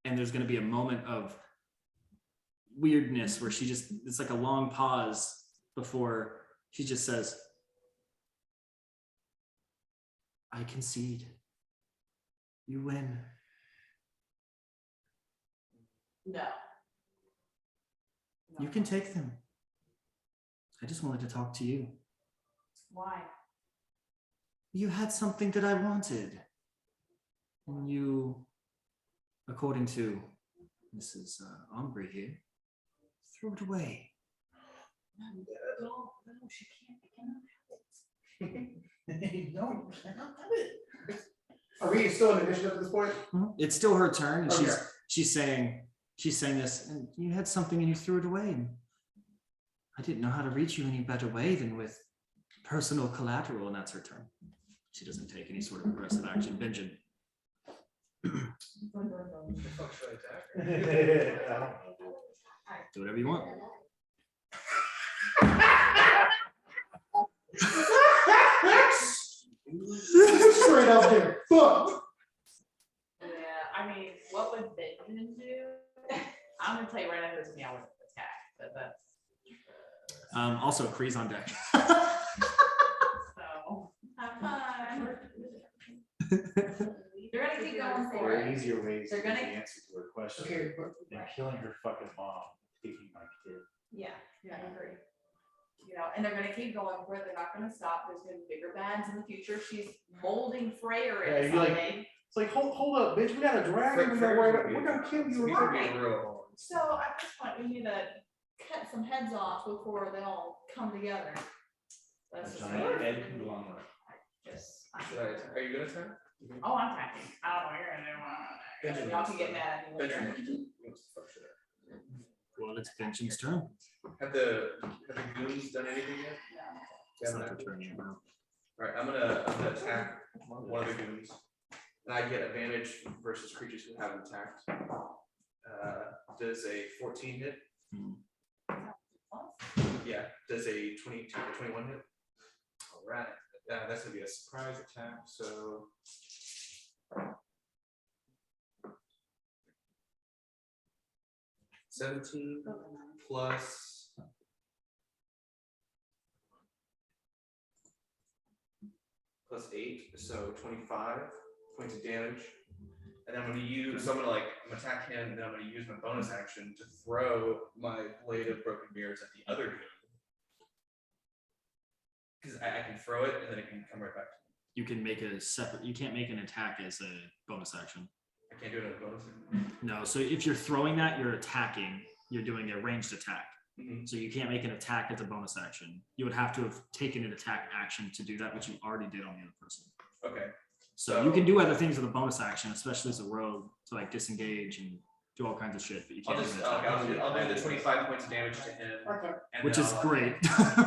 there's gonna be a moment of weirdness where it's like a long pause before she just says, I concede. You win. No. You can take them. I just wanted to talk to you. Why? You had something that I wanted. And you, according to Mrs. Ombre here, threw it away. No, she can't. No, I don't have it. Are we still in initiative at this point? It's still her turn, and Okay. she's saying this, and you had something and you threw it away. And I didn't know how to reach you any better way than with personal collateral, and that's her turn. She doesn't take any sort of aggressive action. Benjamin. Fuck should I attack? Do whatever you want. Straight up there. Fuck. Yeah, I mean, what would Benjamin do? I'm gonna tell you right now, there's me, I would attack, but that's. Also, Kree's on deck. So, have fun. They're gonna keep going There for are it. easier ways to They're get the gonna- answer to her question Okay, but than killing her fucking mom, taking my kid. Yeah, I agree. You know, and they're gonna keep going for it, they're not gonna stop, there's gonna be bigger bands in the future, she's molding Freyr Yeah, into you're like- something. It's like, hold up, bitch, we got a dragon, we're gonna kill you. He's gonna be a real. So at this point, we need to cut some heads off before they all come together. That's just. Giant head conglomerate. Just. Should I, are you gonna attack? Oh, I'm attacking, I don't know what you're gonna do. Benjamin. Y'all can get mad at me later. Benjamin. What the fuck should I? Well, it's Benjamin's turn. Have the goons done anything yet? They It's haven't not acted? her turn yet. No. Alright, I'm gonna attack one of the goons. And I get advantage versus creatures who haven't attacked. Does a 14 hit? Yeah, does a 22 or 21 hit? Alright, that's gonna be a surprise attack, so. $17 plus plus 8, so 25 points of damage. And then I'm gonna use, so I'm gonna attack him, and then I'm gonna use my bonus action to throw my Blade of Broken Mirrors at the other goon. Because I can throw it, and then it can come right back to me. You can make a separate, you can't make an attack as a bonus action. I can't do it as a bonus action. No, so if you're throwing that, you're attacking, you're doing a ranged attack. Mhm. So you can't make an attack as a bonus action. You would have to have taken an attack action to do that, which you already did on the other person. Okay. So you can do other things with a bonus action, especially as a rogue, to like disengage and do all kinds of shit, but you I'll can't. just do an attack. I'll do the 25 points of damage to him, Okay. and Which then is I'll- great.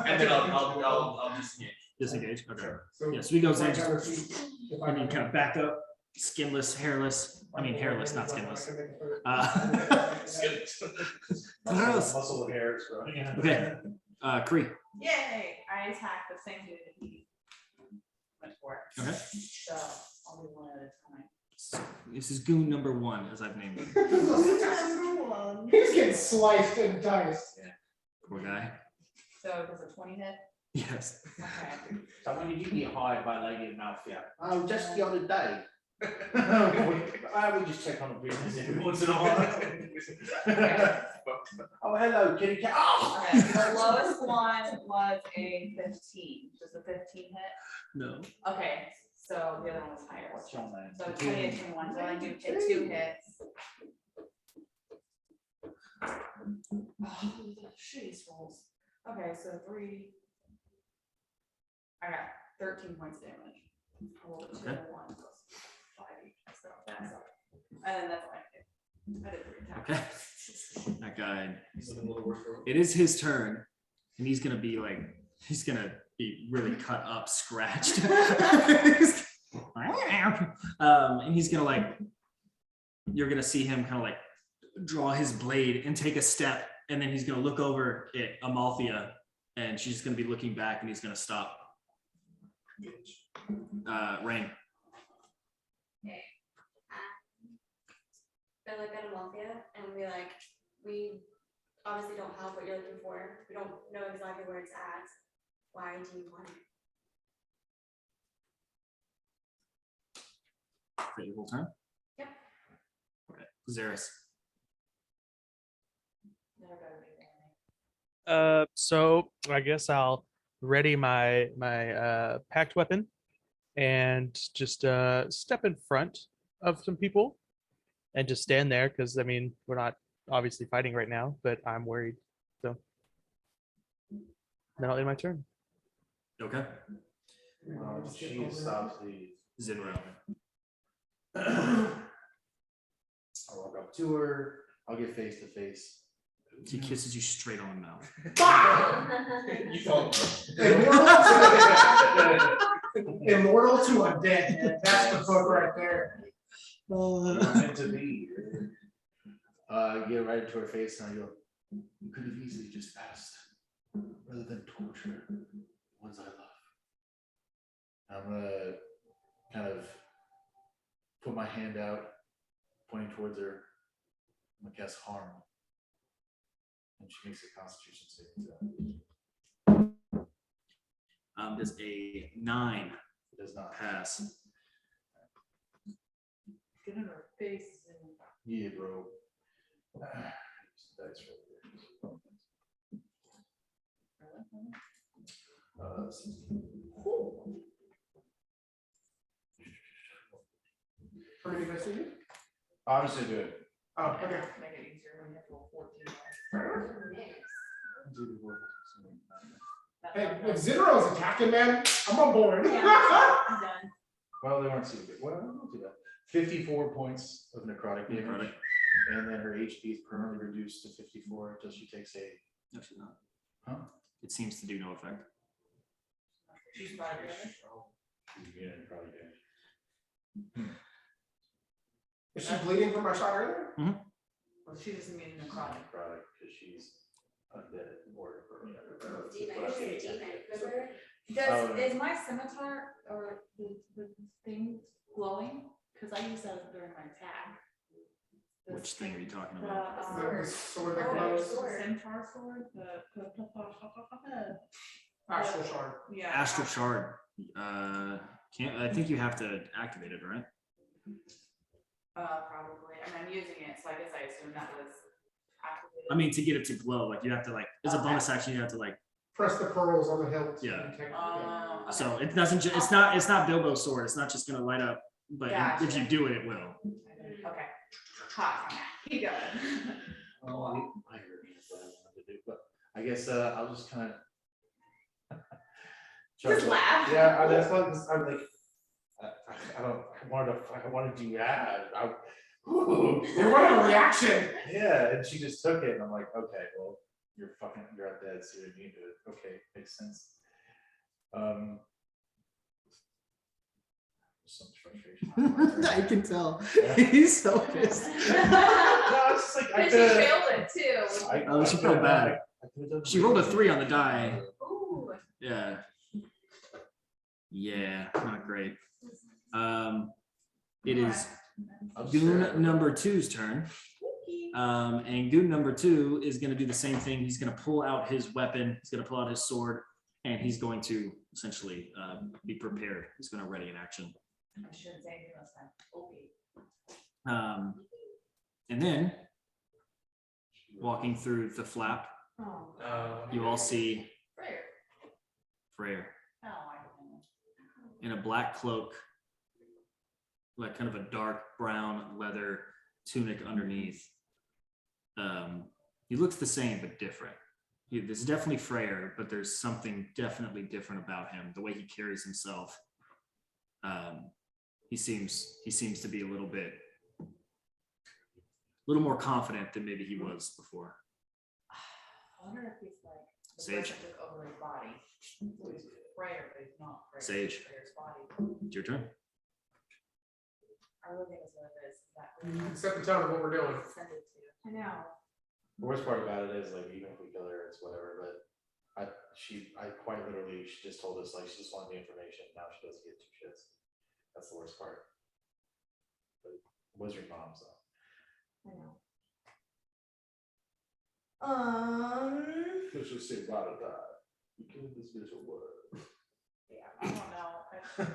And then I'll disengage. Disengage. Okay. So Yeah, so he goes in, if I just, repeat, if I and then kind of back up, skinless, hairless. I mean, hairless, not skinless. Gross. Muscle and hair is growing. Okay. Kree. Yay, I attack the same dude that he went for. Okay. So I'll do one at a time. This is goon number 1, as I've named him. He's getting sliced and diced. Poor guy. So does a 20 hit? Yes. Okay. So when did you get hired by Lady Mafia? Oh, just the other day. I would just check on the business every once in a while. Oh, hello, kitty cat. Oh! Okay, the lowest one was a 15. Does a 15 hit? No. Okay, so the other one was higher. What's your name? So 20 and 21, so I do hit 2 hits. Oh, shitty rolls. Okay, so 3. I got 13 points damage. I rolled a 2 and a 1 plus 5 each. So that's all. And that's all I did. I did 3 attacks. Okay. That guy. He's looking a little worse for it. It is his turn, and he's gonna be really cut up, scratched. And he's gonna you're gonna see him kind of like draw his blade and take a step, and then he's gonna look over at Amalthea, and she's gonna be looking back, and he's gonna stop. Rain. I look at Amalthea and be like, we obviously don't have what you're looking for. We don't know exactly where it's at. Why do you want it? For your whole turn? Yep. Okay. Xeris. So I guess I'll ready my packed weapon and just step in front of some people and just stand there, because I mean we're not obviously fighting right now, but I'm worried. So then I'll end my turn. Okay. She stops the. Zinro. I'll walk up to her. I'll get face to face. He kisses you straight on the mouth. You don't. Immortal to undead. That's the book right there. Meant to be. Get right into her face and I go, you could have easily just asked, rather than torture the ones I love. I'm gonna kind of put my hand out, pointing towards her. I'm gonna cast harm. And she makes a Constitution saving throw. Does a 9 It does not. pass? Get in her face. Yeah, bro. Dice right 16. How many dice do you? I'm just gonna do it. Oh, okay. Make it easier when you have to roll 14. Hey, if Zinro's attacking, man, I'm on board. Yeah, I'm done. Well, they weren't too good. Well, I'll do that. 54 points of necrotic damage. Necrotic. And then her HP is permanently reduced to 54 until she takes a. No, she's not. Huh? It seems to do no effect. She's fine, damage. Yeah, necrotic damage. Is she bleeding from my shot earlier? Well, she doesn't mean necrotic. Necrotic, because she's undead or. Demon, she's a demon. Remember? Is my scimitar or the thing glowing? Because I used that during my attack. The Which thing are you talking The about? The sword that Oh, glows. sword. centaur sword, Astral shard. yeah. Astral shard. Can't, I think you have to activate it, right? Probably. I mean, I'm using it, so I guess I assume that was activated. I mean, to get it to glow, like you have to like, as a bonus action, you have to like, Press the pearls on the hilt. to Yeah. detect- Okay. so it doesn't, it's not Bilbo's sword. It's not just gonna light up, but if you Gotcha. do it, it will. Okay. Hot. Keep going. Oh, I heard what I wanted to do, but I guess I'll just kind of. Just laugh. Yeah, that's what I'm like. I wanted to add. They want a reaction. Yeah, and she just took it, and I'm like, okay, well, you're out dead, so you didn't need to. Okay, makes sense. So much frustration. I can tell. Yeah. He's so pissed. No, it's just like I And she could've- failed it too. Oh, she felt bad. She rolled a 3 on the die. Ooh. Yeah. Yeah, not great. It is Goon number 2's turn. And Goon number 2 is going to do the same thing. He's going to pull out his weapon. He's going to pull out his sword, and he's going to essentially be prepared. He's going to ready in action. I shouldn't say anything last time. Okay. And then walking through the flap, Oh. you all see Freyr. Freyr Oh, I don't know. in a black cloak, like kind of a dark brown leather tunic underneath. He looks the same but different. This is definitely Freyr, but there's something definitely different about him. The way he carries himself. He seems to be a little more confident than maybe he was before. I wonder if he's like the Sage. person took over his body. So he's Freyr, but he's not Freyr. Sage. It's Freyr's body. It's your turn. I really think it's what it is. That Set the tone of what we're doing. send it to. I know. The worst part about it is like even if we kill her, it's whatever. But I quite literally, she just told us like she just wanted the information. Now she doesn't get 2 shits. That's the worst part. But it was your mom, so. I know. Let's just say about die. You killed this bitch or what? Yeah, I don't know.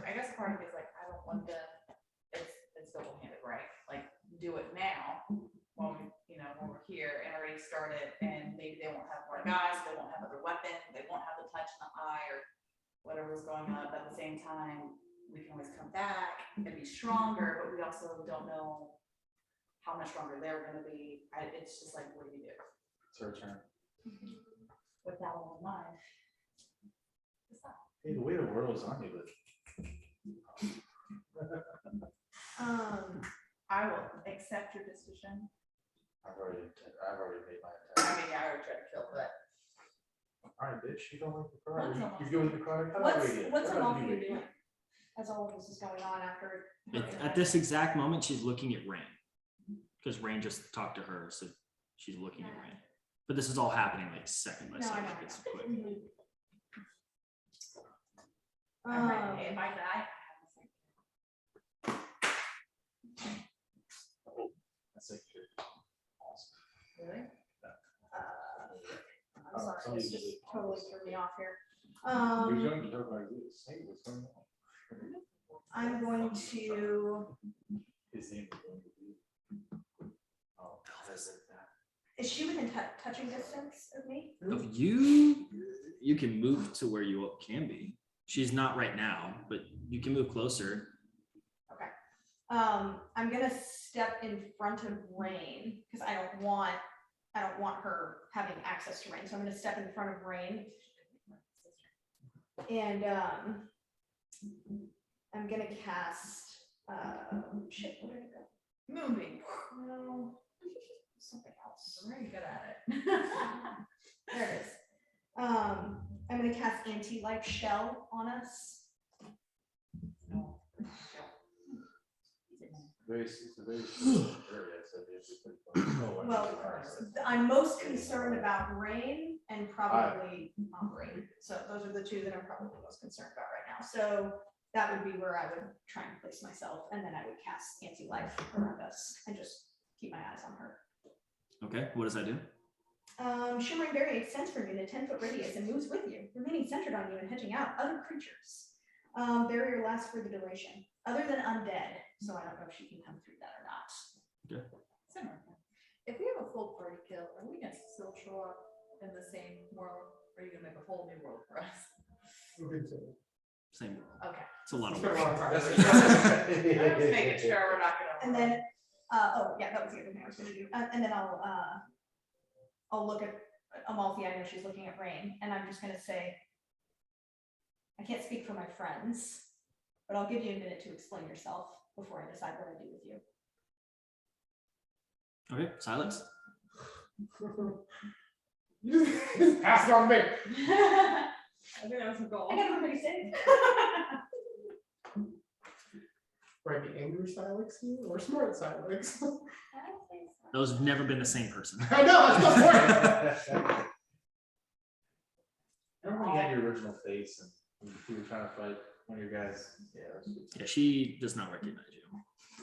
I guess part of me is like, I don't want them, it's double-handed, right? Like, do it now, when we're here and already started, and maybe they won't have more guys, they won't have other weapons, they won't have the touch in the eye or whatever's going on, but at the same time, we can always come back and be stronger, but we also don't know how much stronger they're gonna be. It's just like, what do you do? It's her turn. With that one in mind. Hey, the weight of the world is on you, but I will accept your decision. I've already made my I attack. mean, I already tried to kill, but All right, bitch, you don't like the card. What's almost- You go with the card. What's Amalfi doing as all of this is going on after? At this exact moment, she's looking at Rain. Because Rain just talked to her, so she's looking at Rain. But this is all happening like second by No, I second. know. It's quick. I'm ready. If I die, That's like awesome. really? I'm sorry, this just totally threw me off here. You're going to talk like this. Hey, what's going on? I'm going to, His name is going to be. Oh, that's it. is she within touching distance of me? Of you, you can move to where you can be. She's not right now, but you can move closer. Okay. I'm gonna step in front of Rain because I don't want her having access to Rain. So I'm gonna step in front of Rain. And I'm gonna cast shit, where did it go? Moonbeam. No, something else. I'm very good at it. There it is. I'm gonna cast anti-life shell on us. It's a very specific area, so it's Well, I'm most concerned about Rain and probably Rain. So those are the two that I'm probably most concerned about right now. So that would be where I would try and place myself, and then I would cast anti-life around us and just keep my eyes on her. Okay, what does that do? Shimmering Berry extends from you in a 10-foot radius and moves with you, remaining centered on you and hedging out other creatures. Barrier lasts for the duration, other than undead, so I don't know if she can come through that or not. If we have a full party kill, are we gonna still show up in the same world? Or are you gonna make a whole new world for us? Same world. Okay. It's a lot of Spent a work. lot of time. I'm just making sure we're not gonna. And then, oh, yeah, that was the other thing I was gonna do, and then I'll look at Amalfi, I know she's looking at Rain, and I'm just gonna say, I can't speak for my friends, but I'll give you a minute to explain yourself before I decide what I do with you. Okay, silence. You just pass it on to me. I think that was a goal. I got everybody safe. Right, the angry Silex or smart Silex? Those have never been the same person. I know, that's the point. Remember when you had your original face and you were trying to fight one of your guys? Yeah. That was good. Yeah, she does not recognize you.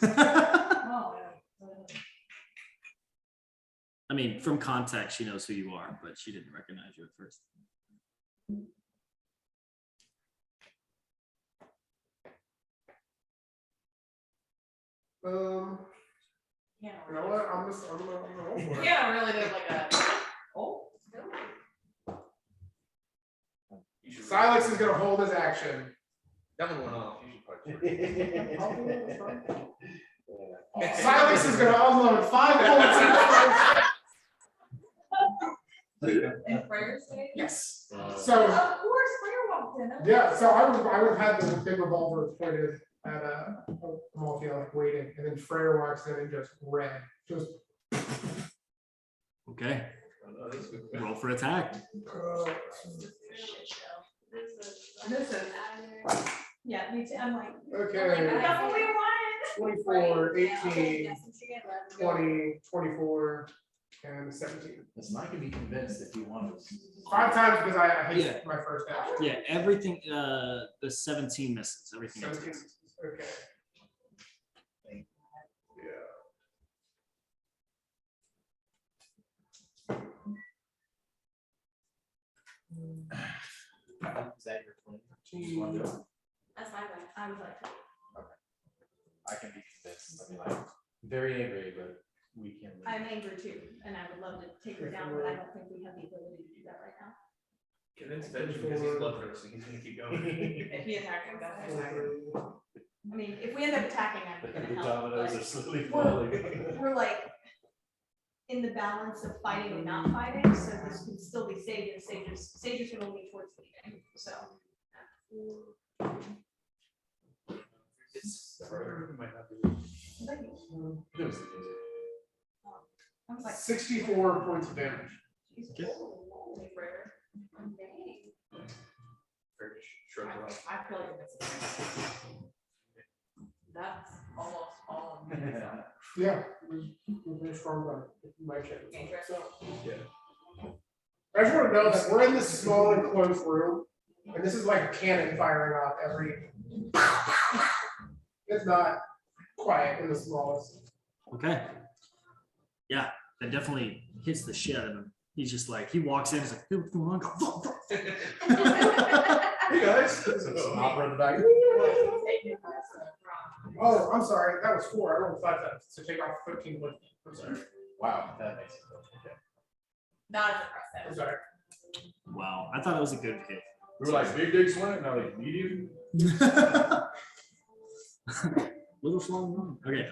Oh, I mean, from context, she knows who you are, but she didn't recognize you at first. yeah. You know what? I'm gonna go for it. Yeah, really did like a. Oh. You should- Silex is gonna hold his action. That one went off. You should probably. Silex is gonna unload 5 bullets. In prayer stage? Yes. Of So, course, prayer walked in. yeah, so I would have had the big revolver pointed at Amalfi, like waiting, and then Freyr walks in and just red. Just Okay, Oh, this is good. roll for attack. This is, yeah, me too, I'm like, okay. that's what we wanted. 24, 18, 20, 24, and 17. Listen, I can be convinced if you want to. 5 times because I hate Yeah. my first action. Yeah, everything, the 17 misses, everything else 17. misses. Okay. Is that your plan? Just wanna do it? That's my way. I would like to. I can be convinced. I mean, I'm very angry, but we can. I'm angry too, and I would love to take her down, but I don't think we have the ability to do that right now. Convince Benji because he's bloodthirsty. He's gonna keep going. If he attacked him, that's attacking. I mean, if we end up attacking, I'm The gonna help, dominoes are but slowly falling. we're like in the balance of fighting and not fighting, so this could still be Sage, and Sage's gonna lean towards leading, so. It's harder. We might not be. It was the music. I was like, 64 points of damage. Jesus. Holy prayer. Fair to shrug it off. I feel like it's. That's almost all of me. So. Yeah, we're very strong about it. My check. So. I just want to know that we're in this small enclosed room, and this is like a cannon firing off every. It's not quiet in the smallest. Okay. Yeah, that definitely hits the shit out of him. He's just like, he walks in, he's like, hey, what's going on? Go, fuck, fuck. Hey guys. Opera in the back. Oh, I'm sorry. That was 4. I rolled 5 times. So take off 13 points. I'm sorry. Wow, that makes it. Okay. Not as I'm impressive. sorry. Wow, I thought it was a good hit. We were like big dick swing, now like medium. Little small one. Okay,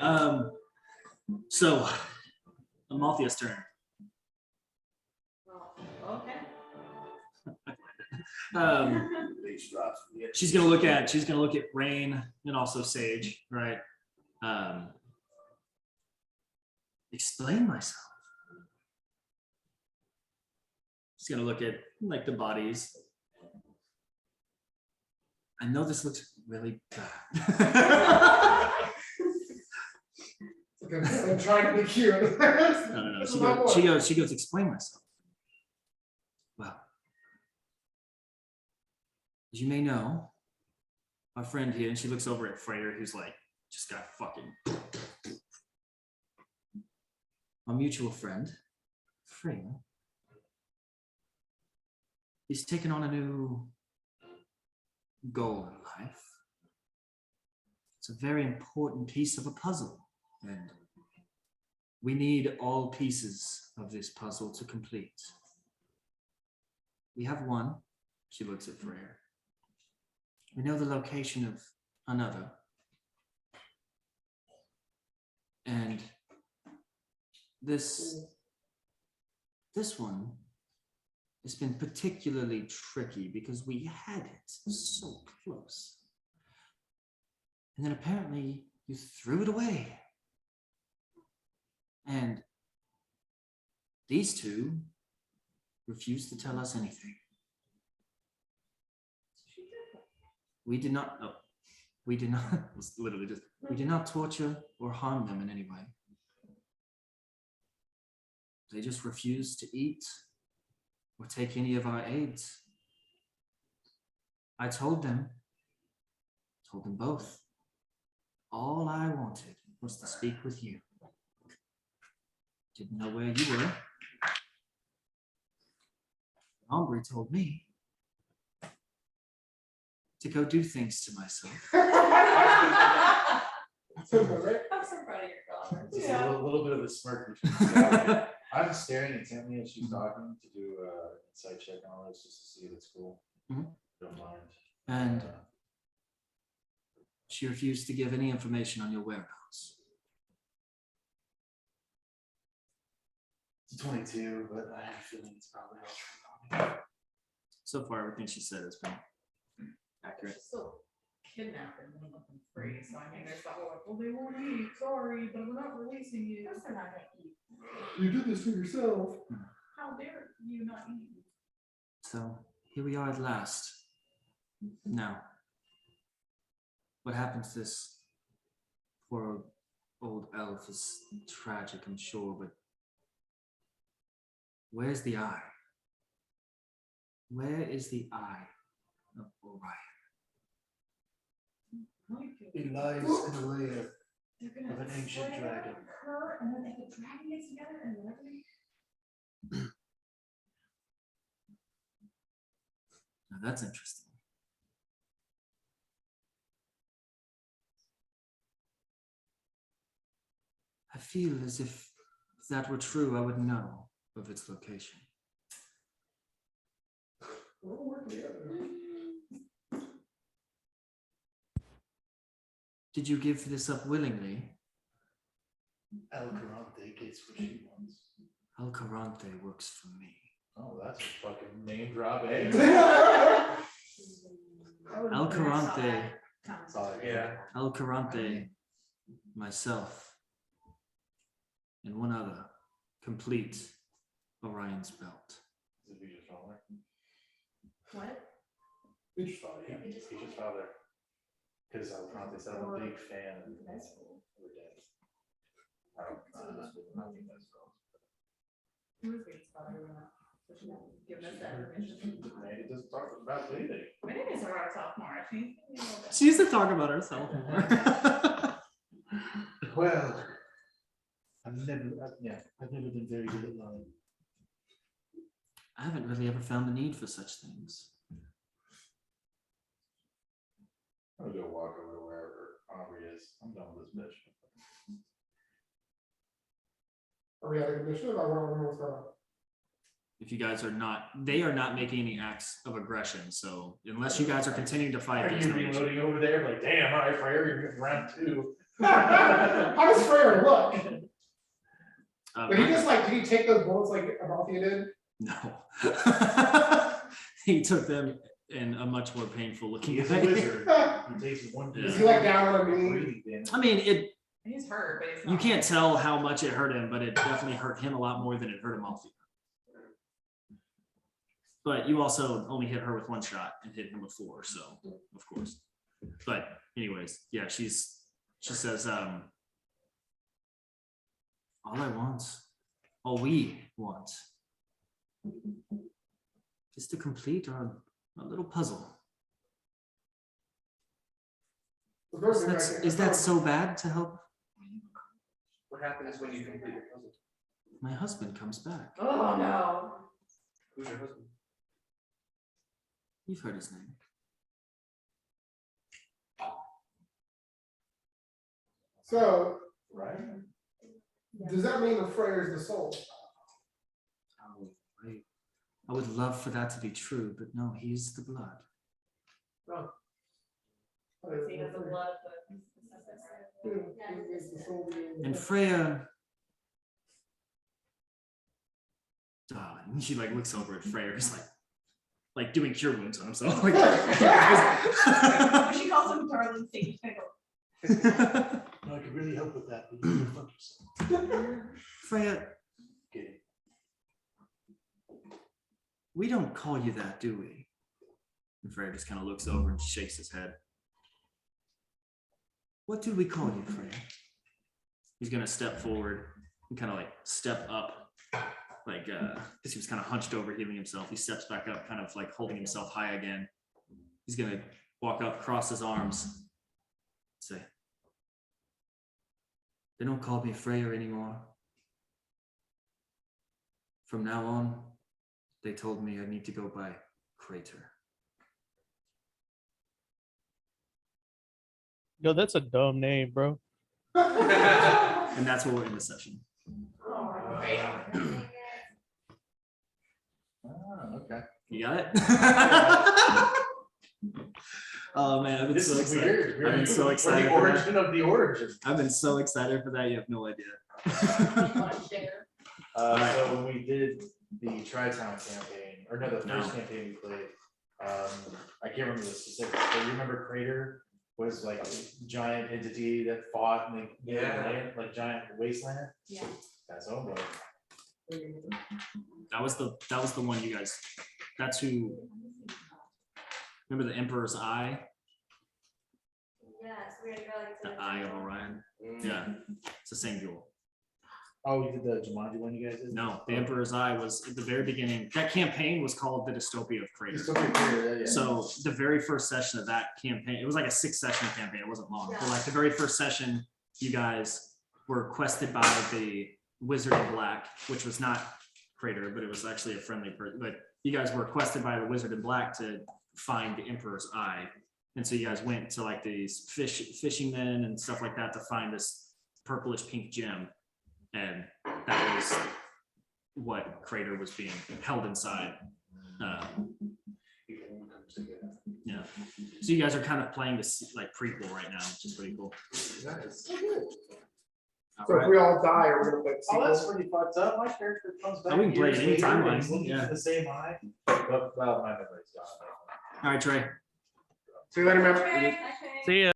so Amalthia's turn. Well, okay. She's gonna look at Rain and also Sage, right? Explain myself. She's gonna look at like the bodies. I know this looks really bad. I'm trying to be cute. No. She goes, explain myself. Well, as you may know, our friend here, and she looks over at Freyr, who's like, just got fucking. Our mutual friend, Freyr, he's taken on a new goal in life. It's a very important piece of a puzzle, and we need all pieces of this puzzle to complete. We have one. She looks at Freyr. We know the location of another. And this one has been particularly tricky because we had it so close. And then apparently you threw it away. And these two refused to tell us anything. We did not, we did not, it was literally just, we did not torture or harm them in any way. They just refused to eat or take any of our aids. I told them both, all I wanted was to speak with you. Didn't know where you were. Ombre told me to go do things to myself. Right? I'm so proud of your daughter. Just a little bit of a smirk between the two. I'm staring intently as she's talking to do an insight check on all this just to see if it's cool. Mhm. Don't mind. And she refused to give any information on your whereabouts. It's 22, but I have a feeling it's probably all true. So far, everything she said has been accurate. Still kidnapping one of them free, so I mean, there's the whole, like, well, they won't eat, sorry, but we're not releasing you. Yes, they're not gonna eat. You did this to yourself. How dare you not eat? So here we are at last. Now, what happened to this poor old elf is tragic, I'm sure, but where's the eye? Where is the eye of Orion? It lies in the lair They're gonna of an ancient slay dragon. her, and then they could dragon it together and everything. Now that's interesting. I feel as if that were true, I would know of its location. We'll work together. Did you give this up willingly? Alcarante gets what she wants. Alcarante works for me. Oh, that's a fucking name drop, eh? Alcarante, Yeah. Alcarante, myself, and one other complete Orion's belt. Is it Vijay's father? What? Vijay's father, yeah. Vijay's father. Because Alcarante said I'm a big fan of her dad. I don't think that's wrong. Who is Bates' father? So she hasn't given us that information. It doesn't talk about anything. We didn't use our sophomore, she. She used to talk about herself more. Well, I've never been very good at lying. I haven't really ever found the need for such things. I'm gonna go walk over to wherever Aubrey is. I'm done with this bitch. Are we having a mission or what's going on? If you guys are not, they are not making any acts of aggression. So unless you guys are continuing to fight, Are there's you no issue. reloading over there? Like, damn, all right, Freyr, you're getting round two. How does Freyr look? Did he I- just like, did he take those bullets like Amalthea did? No. He took them in a much more painful looking He's a way. wizard. He takes one. Yeah. Is he like down on a knee? Breathing damage. I mean, it. He's hurt, but he's not. You can't tell how much it hurt him, but it definitely hurt him a lot more than it hurt Amalthea. But you also only hit her with one shot and hit him with 4, so of course. But anyways, yeah, she says, all I want, all we want, is to complete our little puzzle. Is that so bad to help? What happens when you complete your puzzle? My husband comes back. Oh, no. Who's your husband? You've heard his name. So, Right? does that mean the Freya is the soul? Oh, I would love for that to be true, but no, he's the blood. He has a blood, but. Is the soul being- And Freya. And she like looks over at Freya, who's like doing cure wounds on himself. Like, She calls him darling Sadie Pickle. No, I could really help with that, but you go fuck yourself. Freya, Get it? we don't call you that, do we? And Freya just kind of looks over and shakes his head. What do we call you, Freya? He's gonna step forward and kind of like step up, like because he was kind of hunched over, healing himself. He steps back up, kind of like holding himself high again. He's gonna walk up, cross his arms, say, "They don't call me Freya anymore. From now on, they told me I need to go by Crater." Yo, that's a dumb name, bro. And that's where we're in the session. Okay. You got it? Oh man, I've been This so is excited. weird. I've been so We're excited the for that. origin of the origin. I've been so excited for that. You have no idea. So when we did the Tri-Town campaign, or no, the first campaign we played, I can't remember the specifics, but you remember Crater was like a giant entity that fought in the land, like giant wasteland? Yeah. That's Homeboy. That was the one you guys. That's who. Remember the Emperor's Eye, Yes, we had to go like. to the Eye of Orion. Yeah, it's the same jewel. Oh, you did the Jumanji one, you guys did? No, the Emperor's Eye was at the very beginning. That campaign was called the Dystopia of Crater. It's still Crater, yeah. So the very first session of that campaign, it was like a 6-session campaign. It wasn't long, but like the very first session, you guys were quested by the Wizard in Black, which was not Crater, but it was actually a friendly person. But you guys were quested by the Wizard in Black to find the Emperor's Eye, and so you guys went to like these fishing men and stuff like that to find this purplish pink gem, and that was what Crater was being held inside. Yeah. So you guys are kind of playing this like prequel right now, which is pretty cool. Nice. So if we all die, are we gonna play the Oh, that's sequel? pretty fucked up. My character comes back. Oh, we can play years any later and timeline, he's looking yeah. for the same eye. But, well, my memory's gone. All right, Trey. See you later, man. Okay. See ya.